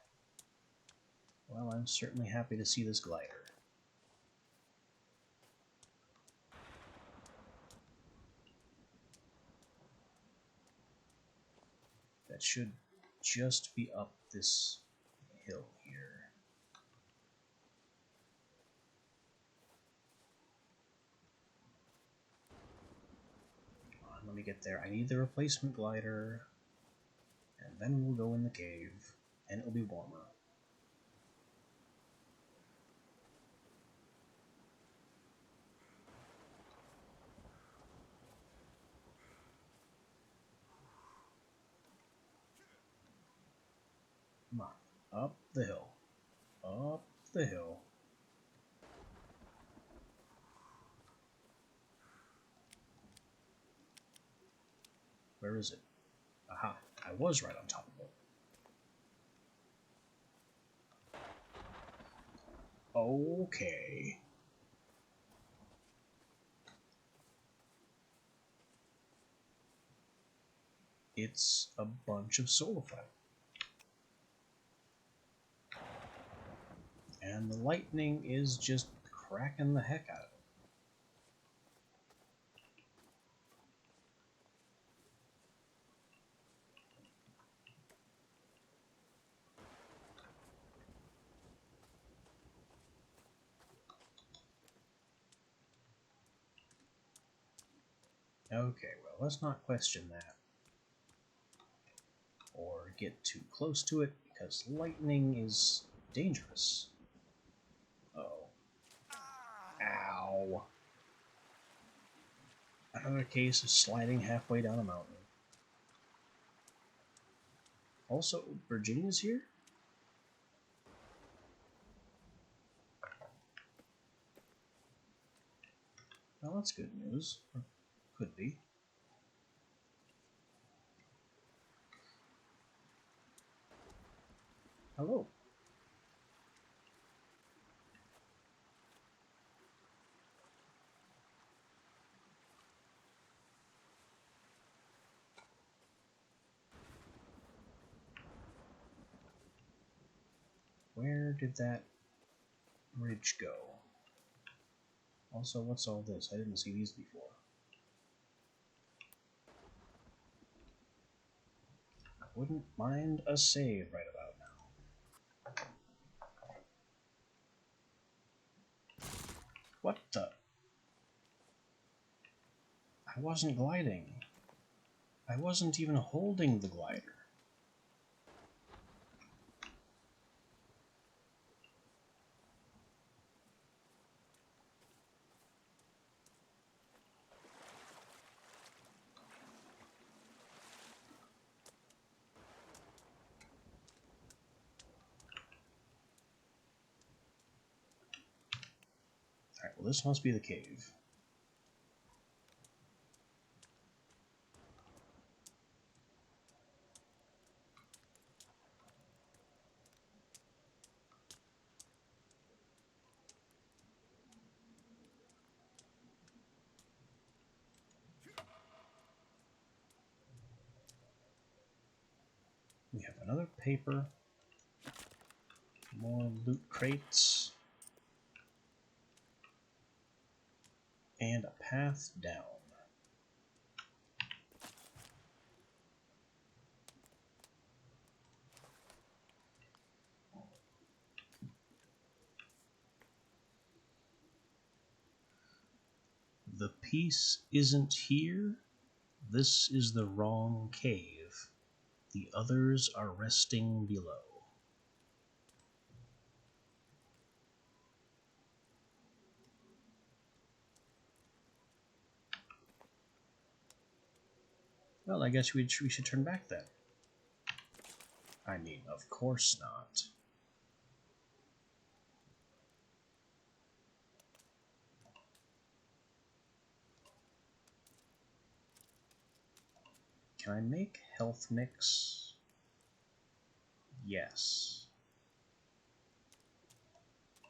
Speaker 1: Well, I'm certainly happy to see this glider. That should just be up this hill here. Come on, let me get there. I need the replacement glider, and then we'll go in the cave, and it'll be warmer. Come on, up the hill. Up the hill. Where is it? Aha, I was right on top of it. Okay. It's a bunch of Solify. And the lightning is just cracking the heck out of it. Okay, well, let's not question that. Or get too close to it, because lightning is dangerous. Oh. Ow. Another case of sliding halfway down a mountain. Also, Virginia's here? Well, that's good news. Or could be. Hello. Where did that bridge go? Also, what's all this? I didn't see these before. I wouldn't mind a save right about now. What the? I wasn't gliding. I wasn't even holding the glider. well, this must be the cave. We have another paper, more loot crates, and a path down. The piece isn't here. This is the wrong cave. The others are resting below. Well, I guess we should turn back then. I mean, of course not. Can I make health mix? Yes.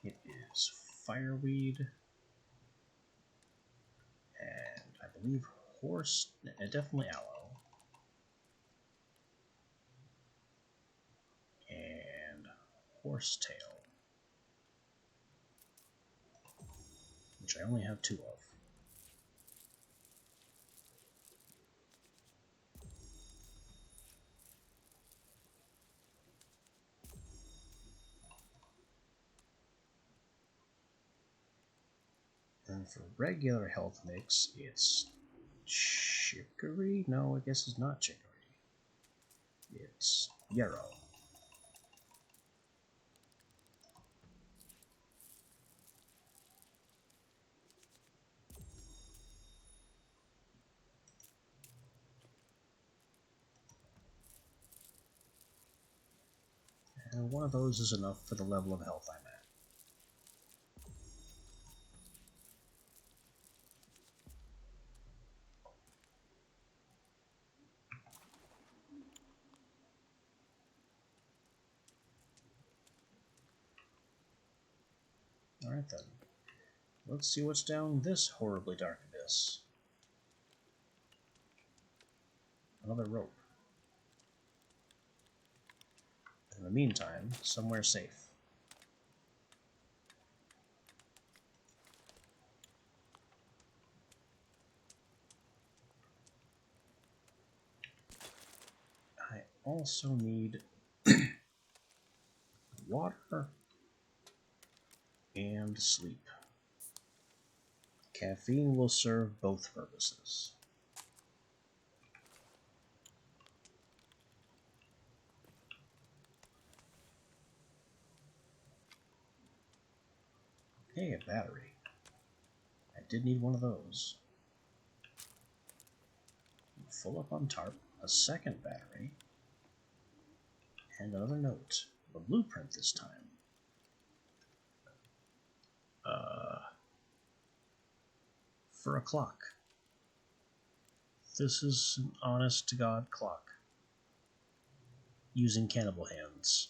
Speaker 1: It is fireweed and I believe horse, definitely aloe, and horsetail, which I only have 2 of. And for regular health mix, it's chicory? No, I guess it's not chicory. It's yarrow. And one of those is enough for the level of health I'm at. Alright then. Let's see what's down this horribly dark abyss. Another rope. In the meantime, somewhere safe. I also need water and sleep. Caffeine will serve both purposes. Hey, a battery. I did need one of those. Full up on tarp, a second battery, and another note. A blueprint this time. For a clock. This is an honest to God clock. Using cannibal hands.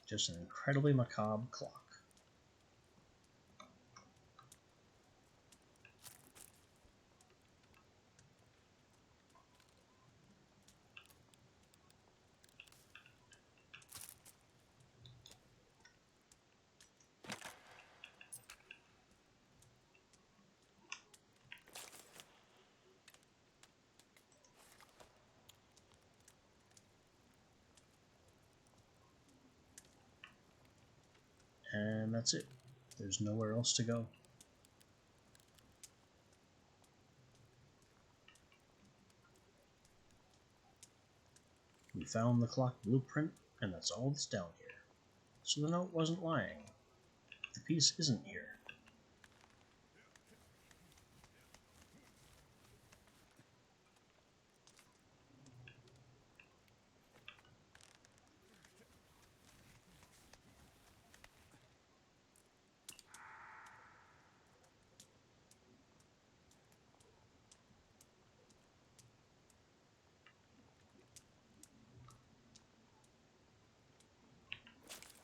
Speaker 1: Just an incredibly macabre clock. And that's it. There's nowhere else to go. We found the clock blueprint, and that's all that's down here. So the note wasn't lying. The piece isn't here.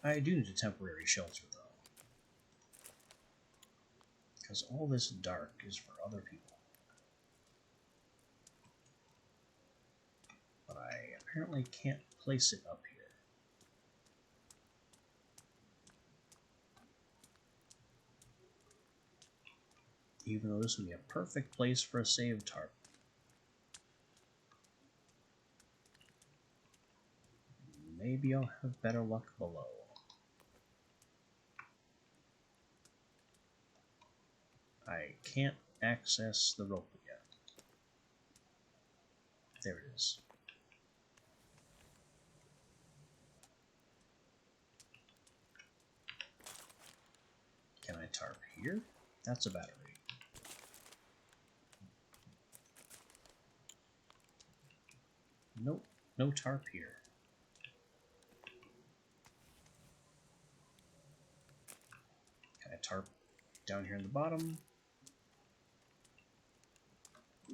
Speaker 1: I do need a temporary shelter, though. Because all this dark is for other people. But I apparently can't place it up here. Even though this would be a perfect place for a save tarp. Maybe I'll have better luck below. I can't access the rope yet. There it is. Can I tarp here? That's a battery. Nope, no tarp here. Can I tarp down here in the bottom?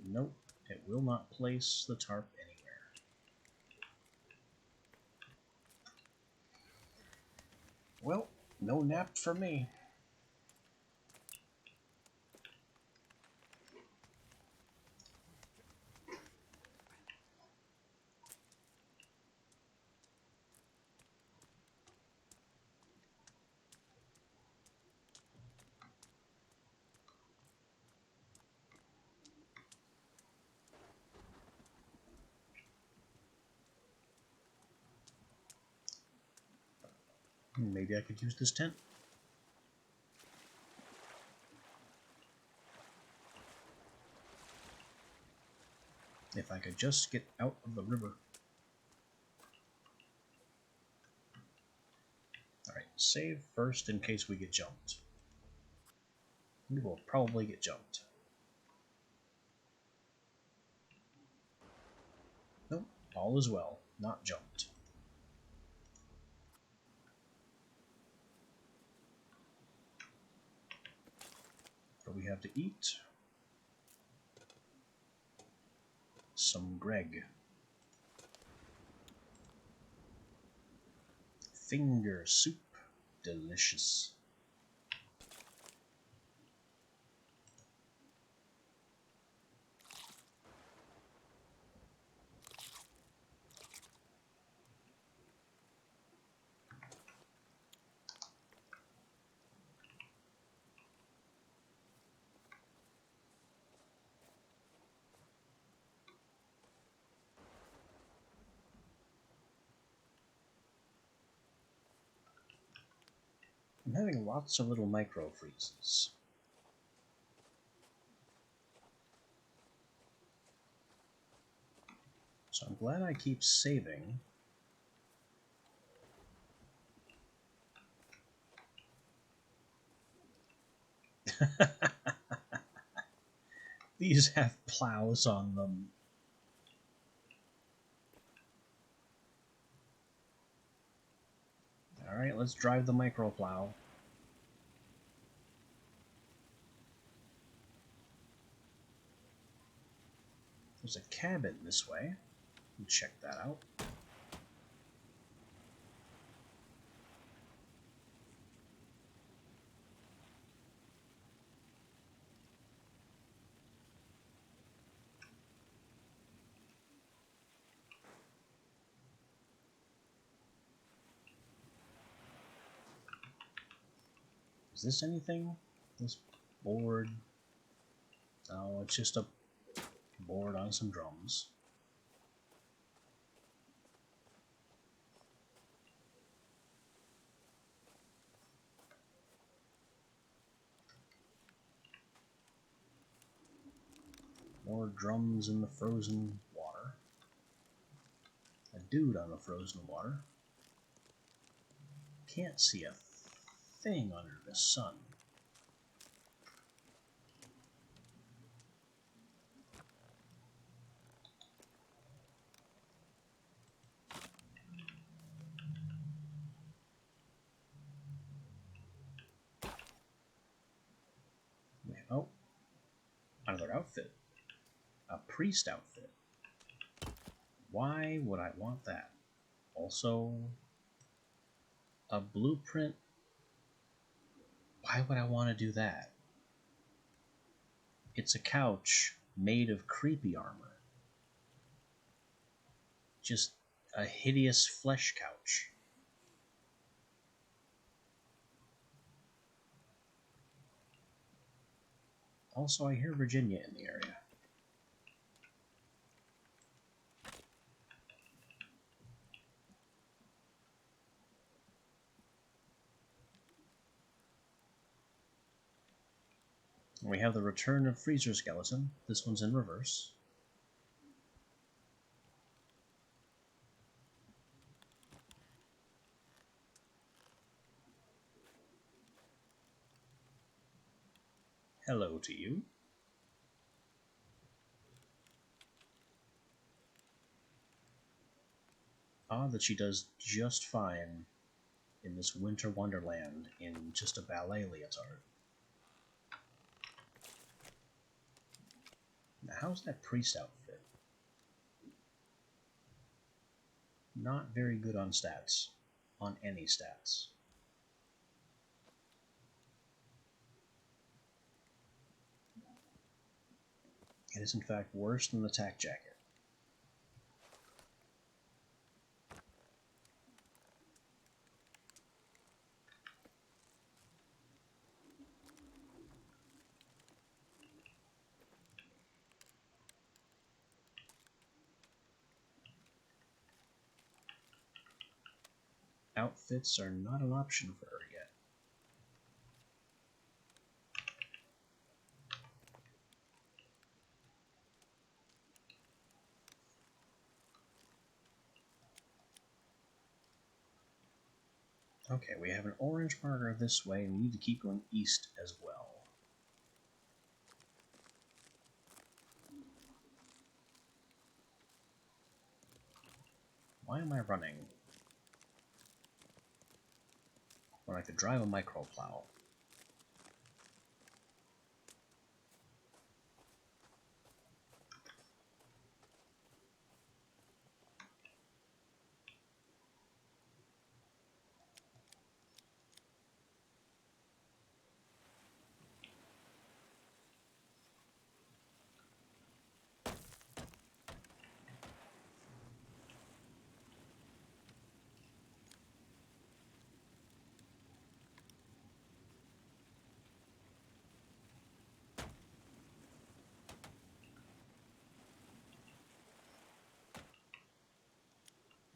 Speaker 1: Nope, it will not place the tarp anywhere. Well, no nap for me. Maybe I could use this tent. If I could just get out of the river. Alright, save first in case we get jumped. We will probably get jumped. Nope, all is well, not jumped. What do we have to eat? Some Greg. Finger soup. Delicious. I'm having lots of little micro freezes. So I'm glad I keep saving. These have plows on them. Alright, let's drive the micro plow. There's a cabin this way. Check that out. Is this anything? This board? No, it's just a board on some drums. More drums in the frozen water. A dude on the frozen water. Can't see a thing under the sun. Oh, another outfit. A priest outfit. Why would I want that? Also, A blueprint? Why would I want to do that? It's a couch made of creepy armor. Just a hideous flesh couch. Also, I hear Virginia in the area. We have the return of Freezer Skeleton. This one's in reverse. Hello to you. Odd that she does just fine in this winter wonderland in just a ballet leotard. Now, how's that priest outfit? Not very good on stats. On any stats. It is in fact worse than the tack jacket. Outfits are not an option for her yet. Okay, we have an orange marker this way, and we need to keep going east as well. Why am I running when I could drive a microplow?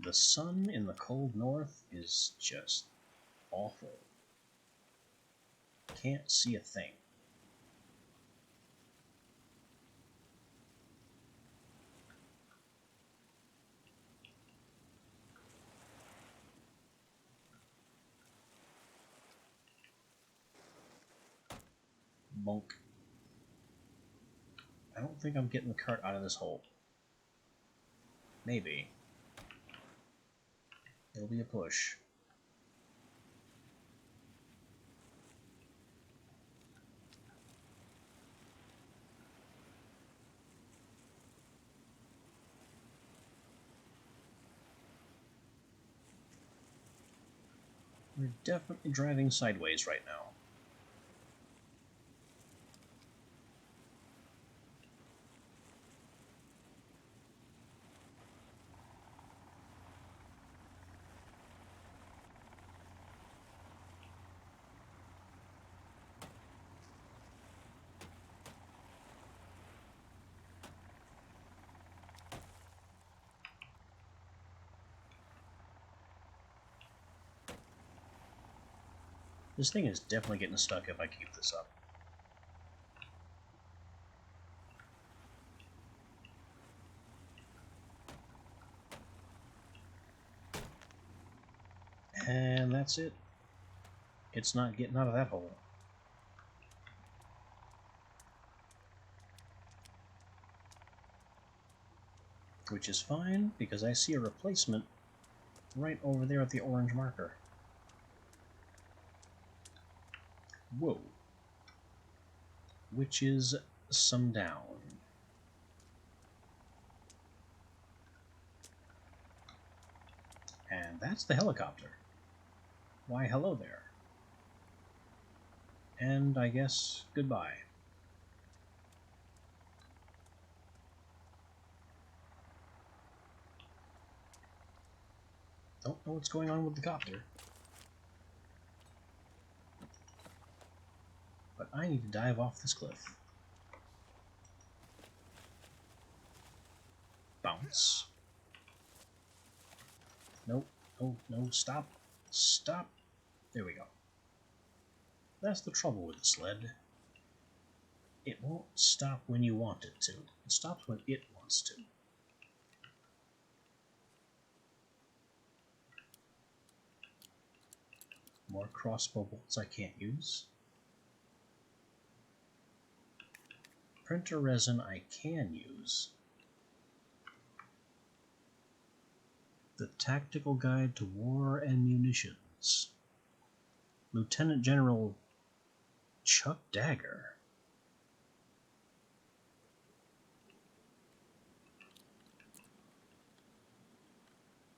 Speaker 1: The sun in the cold north is just awful. Can't see a thing. Bonk. I don't think I'm getting the cart out of this hole. Maybe. It'll be a push. We're definitely driving sideways right now. This thing is definitely getting stuck if I keep this up. And that's it. It's not getting out of that hole. Which is fine, because I see a replacement right over there at the orange marker. Whoa. Which is some down. And that's the helicopter. Why, hello there. And I guess goodbye. Don't know what's going on with the copter. But I need to dive off this cliff. Bounce. Nope. Oh, no, stop. Stop. There we go. That's the trouble with the sled. It won't stop when you want it to. It stops when it wants to. More crossbow bolts I can't use. Printer resin I can use. The Tactical Guide to War and Munitions. Lieutenant General Chuck Dagger.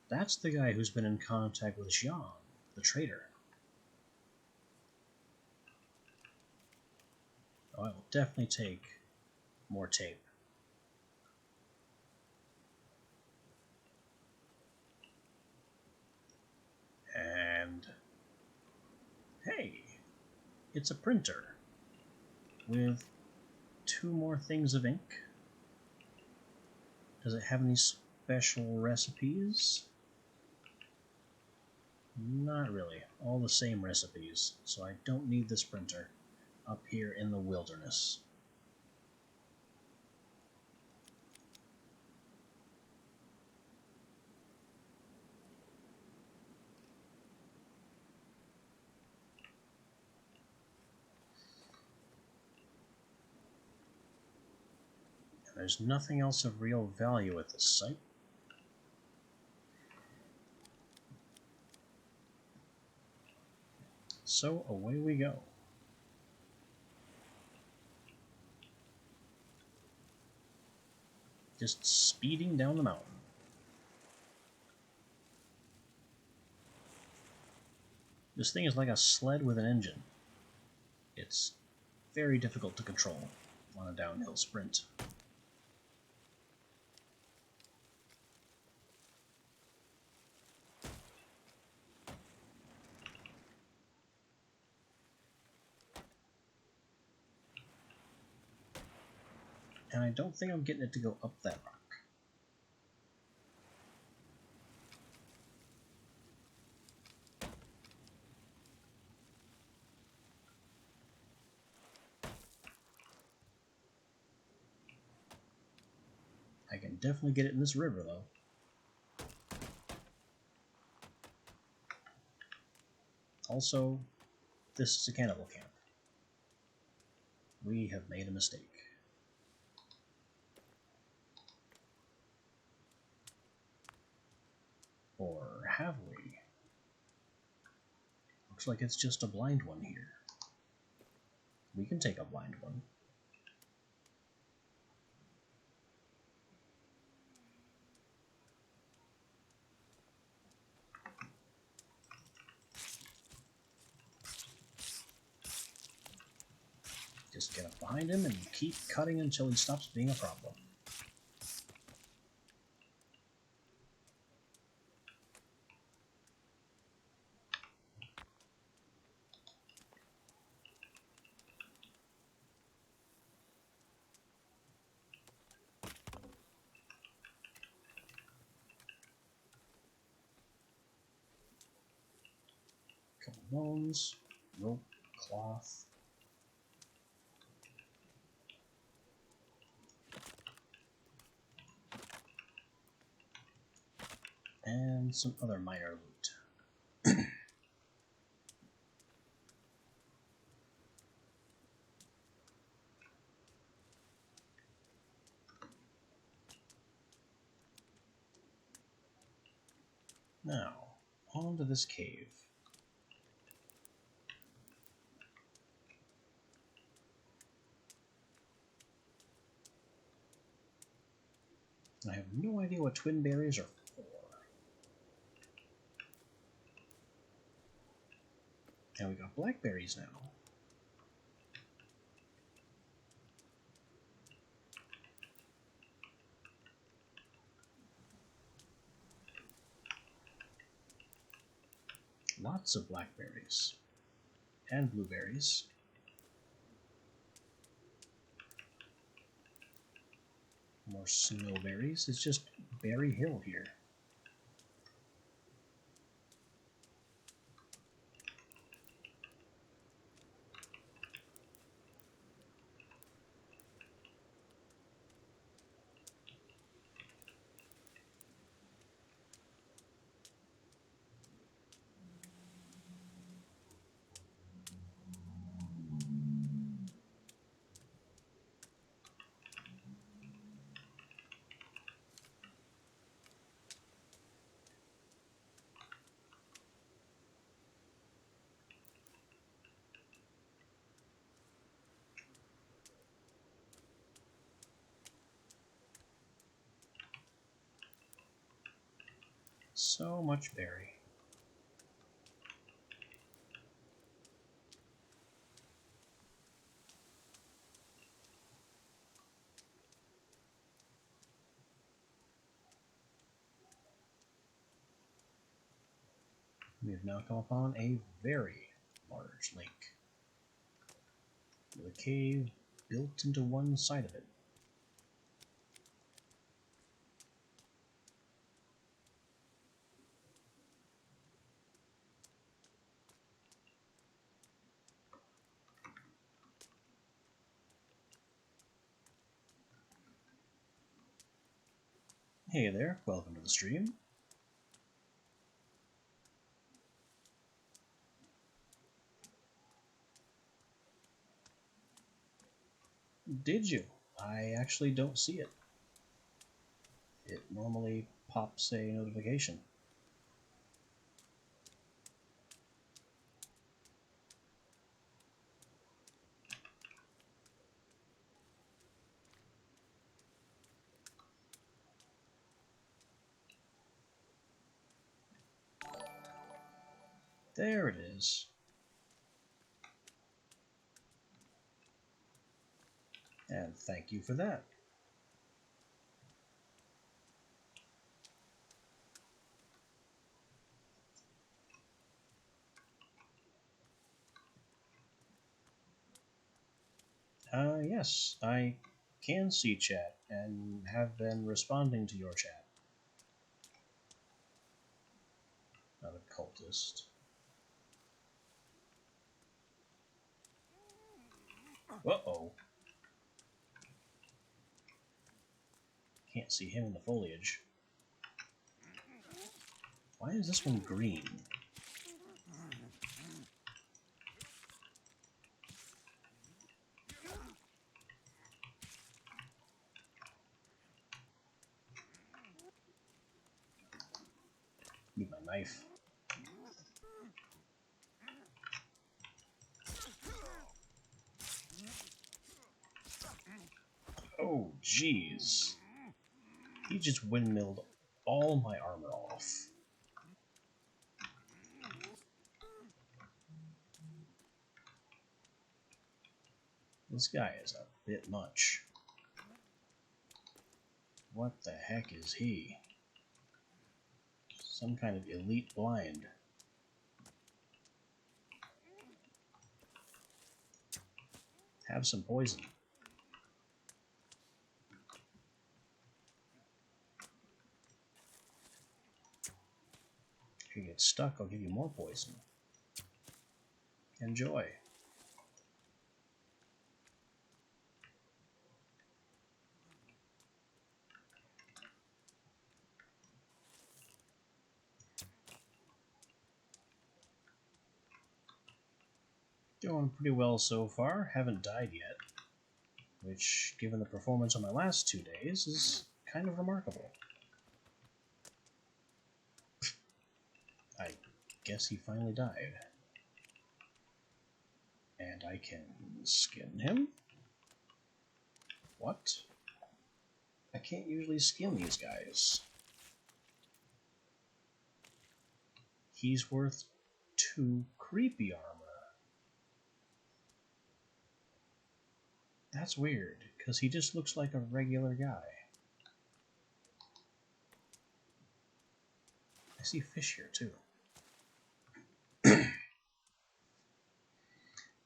Speaker 1: That's the guy who's been in contact with Jean, the traitor. Oh, I will definitely take more tape. And hey, it's a printer with 2 more things of ink. Does it have any special recipes? Not really. All the same recipes, so I don't need this printer up here in the wilderness. There's nothing else of real value at this site. So away we go. Just speeding down the mountain. This thing is like a sled with an engine. It's very difficult to control on a downhill sprint. And I don't think I'm getting it to go up that rock. I can definitely get it in this river, though. Also, this is a cannibal camp. We have made a mistake. Or have we? Looks like it's just a blind one here. We can take a blind one. Just get up behind him and keep cutting until he stops being a problem. Couple bones, rope, cloth. And some other minor loot. Now, on to this cave. I have no idea what twin berries are for. blackberries now. Lots of blackberries. And blueberries. More snowberries. It's just Berry Hill here. So much berry. We have now come upon a very large lake, with a cave built into one side of it. Hey there, welcome to the stream. Did you? I actually don't see it. It normally pops a notification. There it is. And thank you for that. Yes, I can see chat and have been responding to your chat. Not a cultist. Uh-oh. Can't see him in the foliage. Why is this one green? Need my knife. Oh, jeez. He just windmilled all my armor off. This guy is a bit much. What the heck is he? Some kind of elite blind. Have some poison. If you get stuck, I'll give you more poison. Enjoy. Doing pretty well so far. Haven't died yet. Which, given the performance on my last 2 days, is kind of remarkable. I guess he finally died. And I can skin him? What? I can't usually skin these guys. He's worth 2 creepy armor. That's weird, because he just looks like a regular guy. I see fish here, too.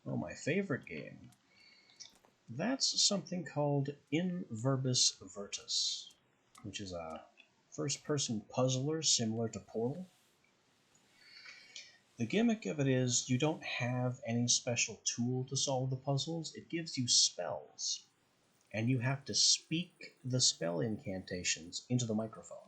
Speaker 1: Oh, my favorite game. That's something called In Verbis Virtus, which is a first-person puzzler similar to Portal. The gimmick of it is you don't have any special tool to solve the puzzles. It gives you spells, and you have to speak the spell incantations into the microphone.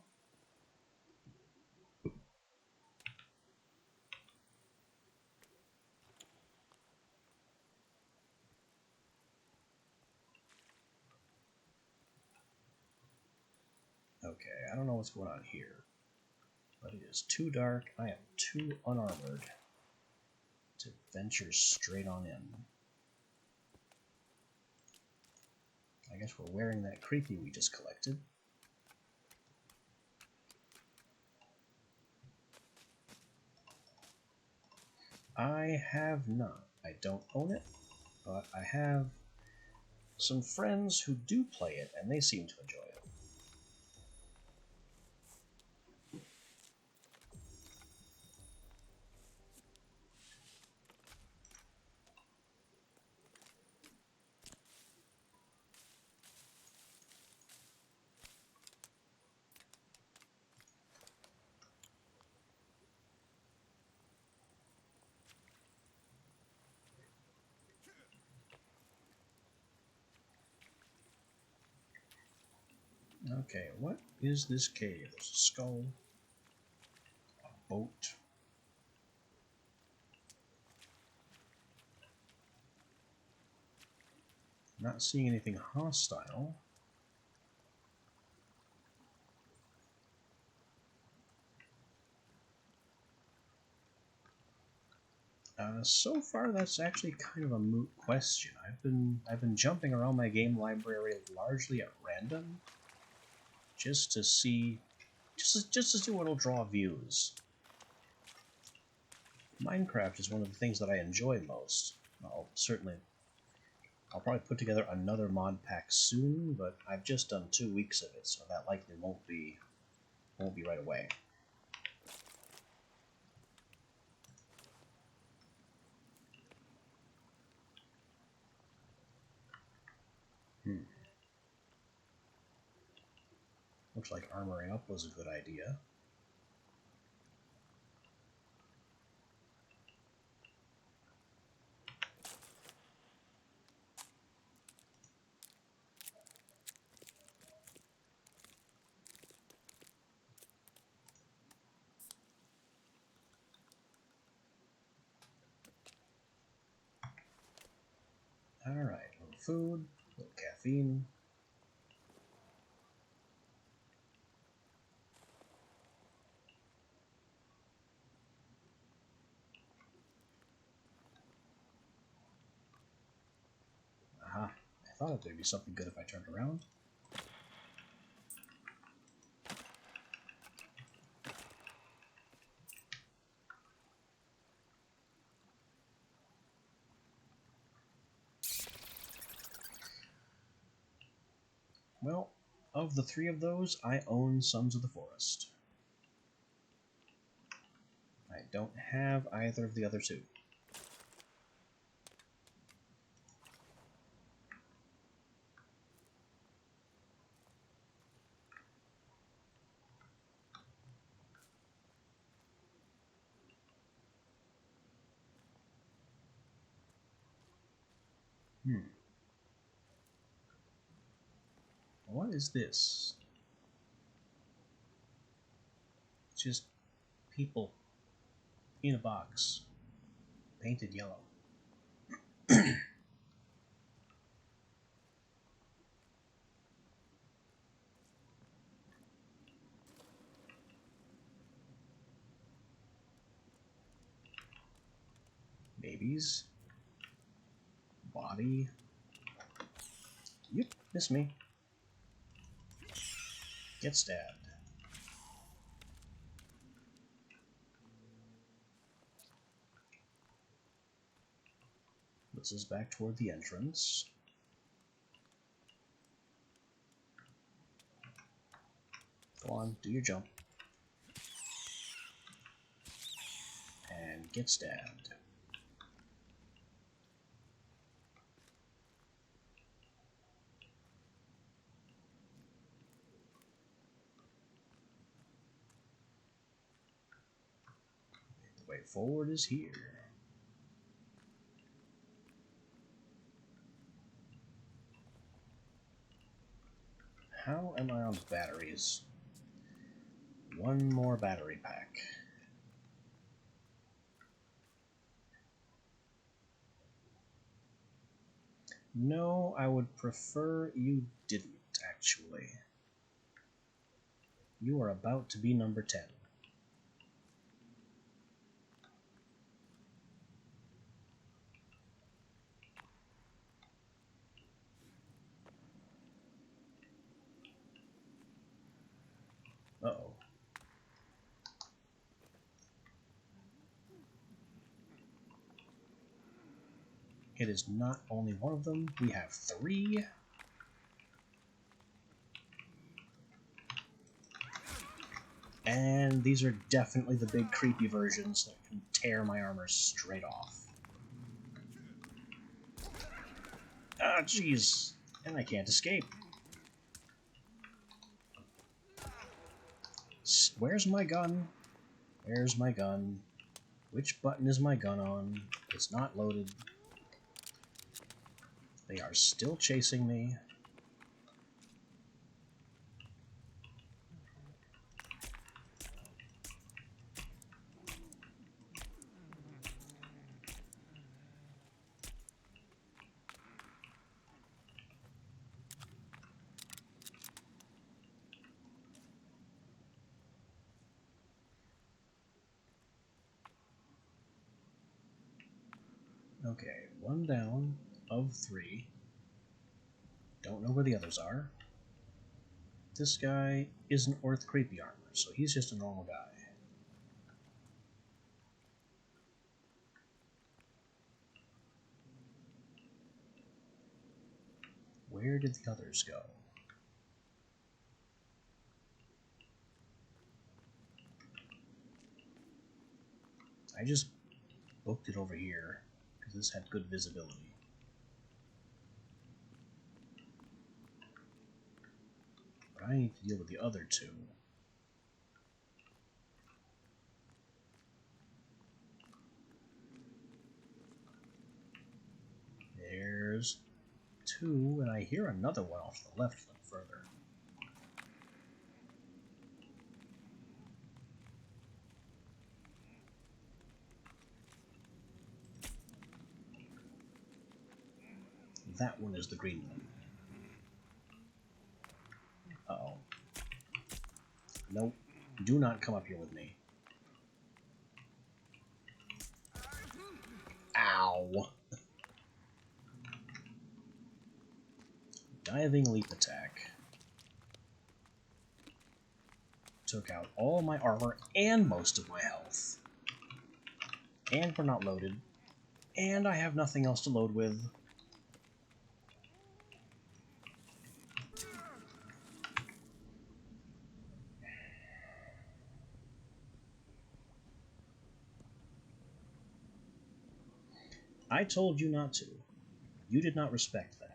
Speaker 1: Okay, I don't know what's going on here, but it is too dark. I am too unarmored to venture straight on in. I guess we're wearing that creepy we just collected. I have not. I don't own it, but I have some friends who do play it, and they seem to enjoy it. Okay, what is this cave? There's a skull, a boat. Not seeing anything hostile. So far, that's actually kind of a moot question. I've been jumping around my game library largely at random, just to see what will draw views. Minecraft is one of the things that I enjoy most. I'll probably put together another mod pack soon, but I've just done 2 weeks of it, so that likely won't be right away. Looks like armoring up was a good idea. Alright, a little food, a little caffeine. Aha, I thought there'd be something good if I turned around. Well, of the 3 of those, I own Sons of the Forest. I don't have either of the other 2. What is this? It's just people in a box, painted yellow. Babies. Body. Yep, miss me. Get stabbed. Puts us back toward the entrance. Go on, do your jump. And get stabbed. The way forward is here. How am I on batteries? One more battery pack. No, I would prefer you didn't, actually. You are about to be number 10. Uh-oh. It is not only one of them, we have 3. And these are definitely the big creepy versions that can tear my armor straight off. Ah, jeez. And I can't escape. Where's my gun? Where's my gun? Which button is my gun on? It's not loaded. They are still chasing me. Okay, 1 down of 3. Don't know where the others are. This guy isn't worth creepy armor, so he's just a normal guy. Where did the others go? I just booked it over here because this had good visibility. But I need to deal with the other 2. There's 2, and I hear another one off to the left a little further. That one is the green one. Uh-oh. Nope. Do not come up here with me. Ow! Diving leap attack. Took out all my armor and most of my health. And we're not loaded. And I have nothing else to load with. I told you not to. You did not respect that.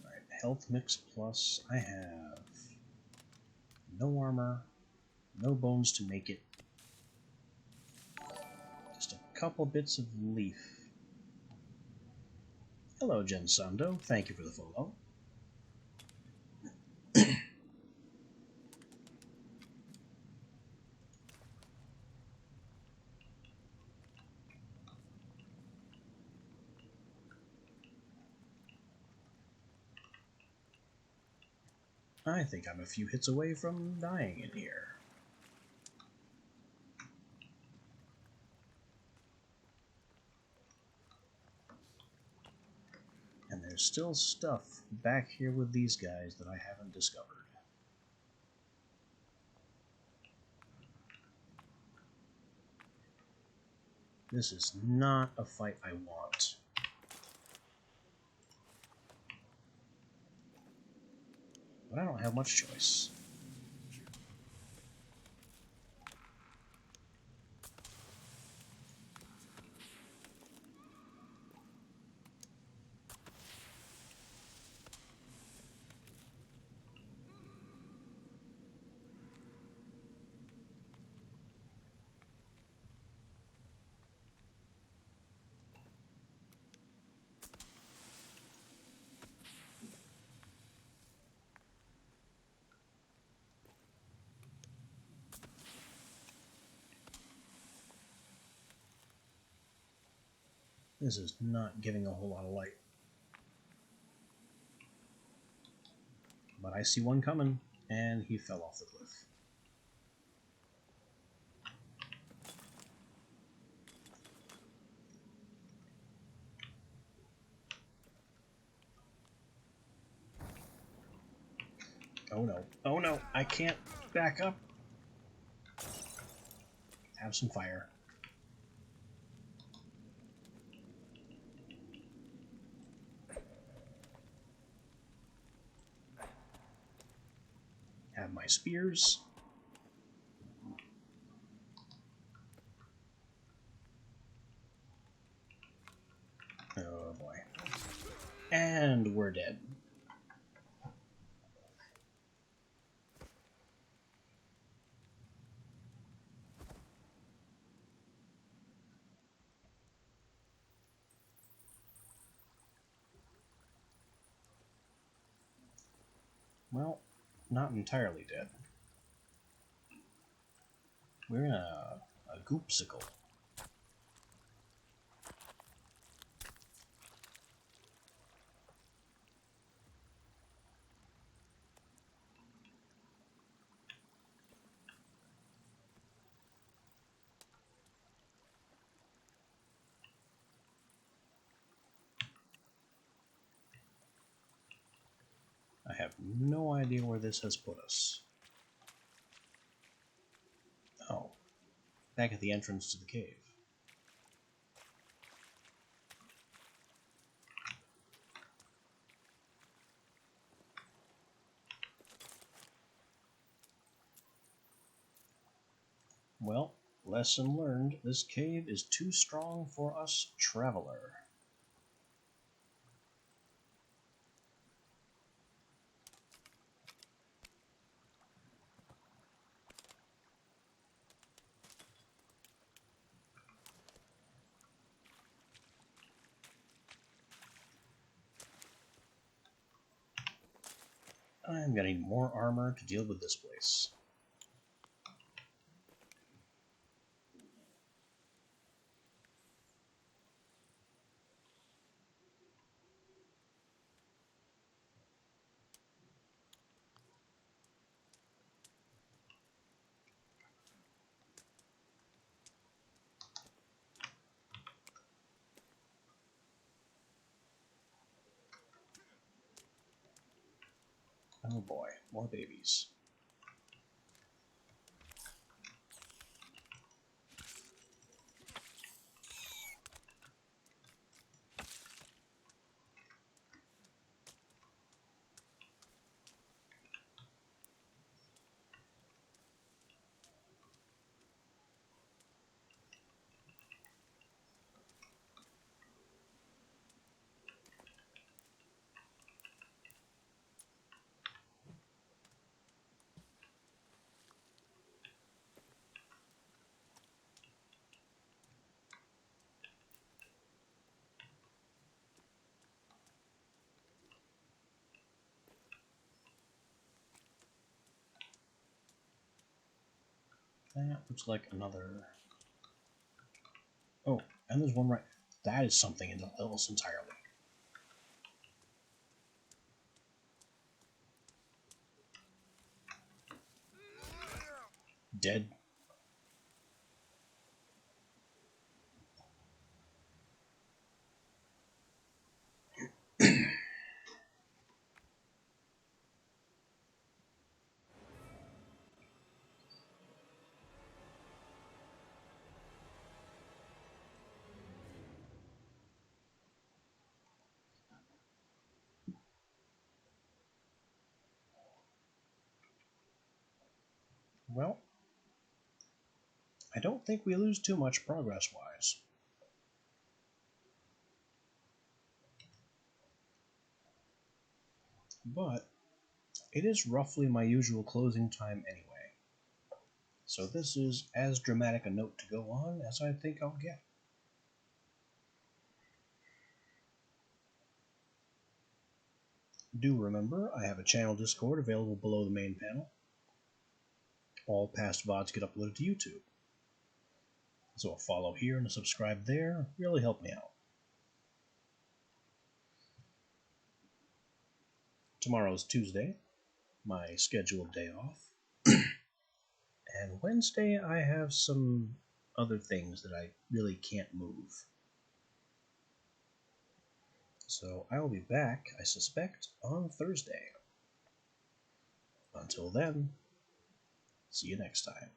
Speaker 1: Alright, health mix plus. I have no armor, no bones to make it. Just a couple bits of leaf. Hello, Gensando. Thank you for the follow. I think I'm a few hits away from dying in here. And there's still stuff back here with these guys that I haven't discovered. This is not a fight I want. But I don't have much choice. This is not giving a whole lot of light. But I see one coming, and he fell off the cliff. Oh no. Oh no, I can't back up. Have some fire. Have my spears. Oh boy. And we're dead. Well, not entirely dead. We're in a goopsicle. I have no idea where this has put us. Oh, back at the entrance to the cave. Well, lesson learned, this cave is too strong for us, traveler. I'm gonna need more armor to deal with this place. Oh boy, more babies. That looks like another... Oh, and there's one right... That is something else entirely. dead? Well, I don't think we lose too much progress-wise. But it is roughly my usual closing time anyway, so this is as dramatic a note to go on as I think I'll get. Do remember, I have a channel Discord available below the main panel. All past VODs get uploaded to YouTube. So a follow here and a subscribe there really help me out. Tomorrow's Tuesday, my scheduled day off. And Wednesday I have some other things that I really can't move. So I will be back, I suspect, on Thursday. Until then, see you next time.